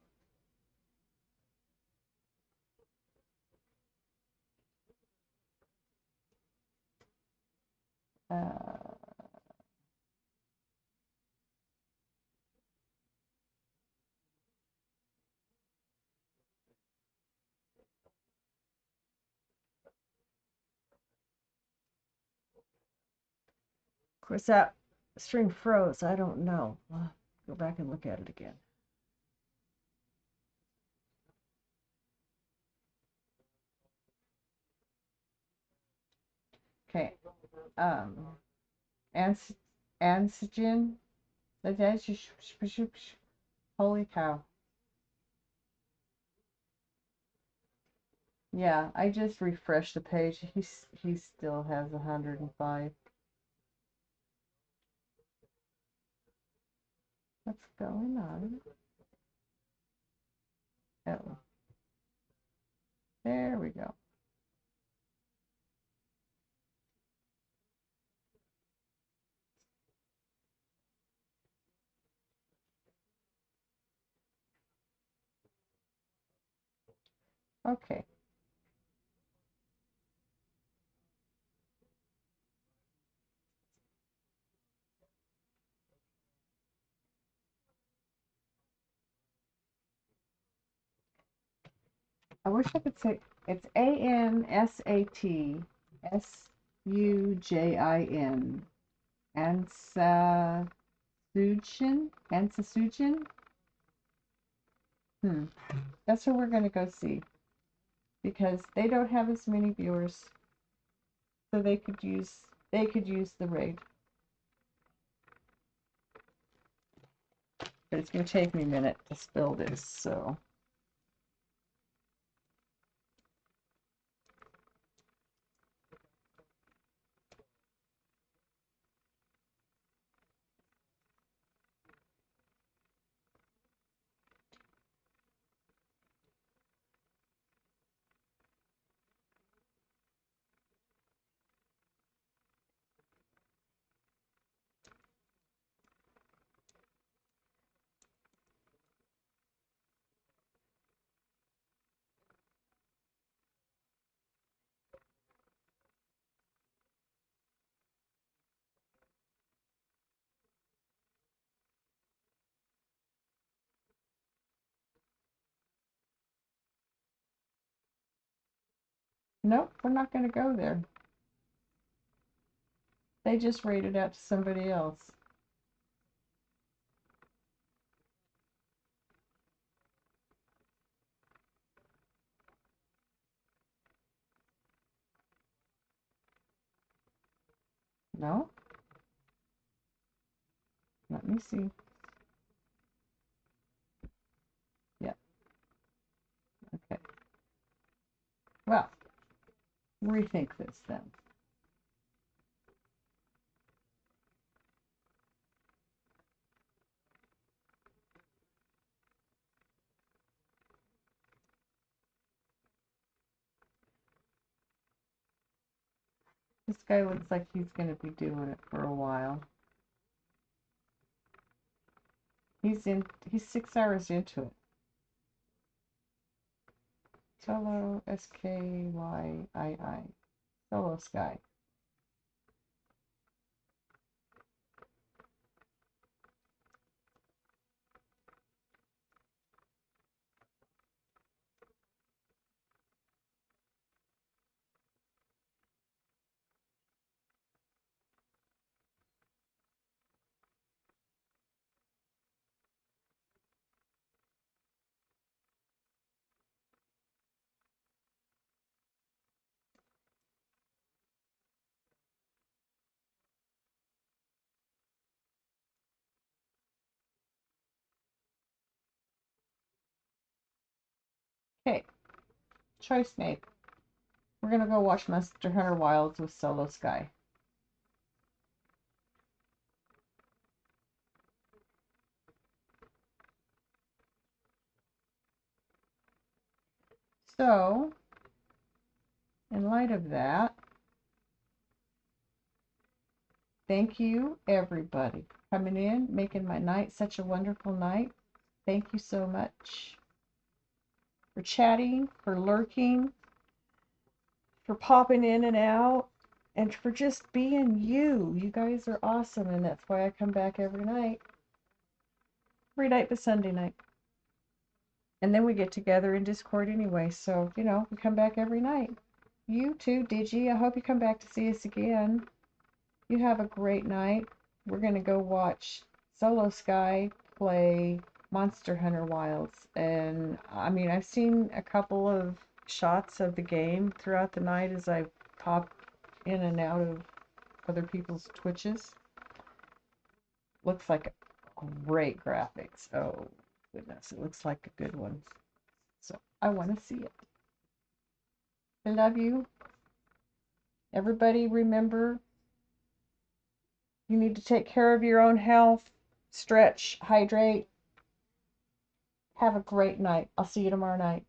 Uh, of course, that string froze. I don't know. I'll go back and look at it again. Okay. Um, Ans Ansigen. Holy cow. Yeah, I just refreshed the page. He still has 105. What's going on? Oh, there we go. Okay. I wish I could say it's Ansatsushin. Ansasujin. That's who we're gonna go see because they don't have as many viewers, so they could use the raid. But it's gonna take me a minute to spill this, so. Nope, we're not gonna go there. They just rated out to somebody else. No? Let me see. Yeah, okay. Well, rethink this then. This guy looks like he's gonna be doing it for a while. He's 6 hours into it. Solo SKYII. Solo Sky. Okay, choice made. We're gonna go watch Monster Hunter Wilds with Solo Sky. So, in light of that, thank you, everybody, for coming in, making my night such a wonderful night. Thank you so much for chatting, for lurking, for popping in and out, and for just being you. You guys are awesome, and that's why I come back every night. Every night but Sunday night. And then we get together in Discord anyway, so, you know, we come back every night. You too, Digi. I hope you come back to see us again. You have a great night. We're going to go watch Solo Sky play Monster Hunter Wilds. And, I mean, I've seen a couple of shots of the game throughout the night as I pop in and out of other people's Twitches. Looks like great graphics. Oh, goodness. It looks like a good one. So, I want to see it. I love you. Everybody remember, you need to take care of your own health, stretch, hydrate. Have a great night. I'll see you tomorrow night.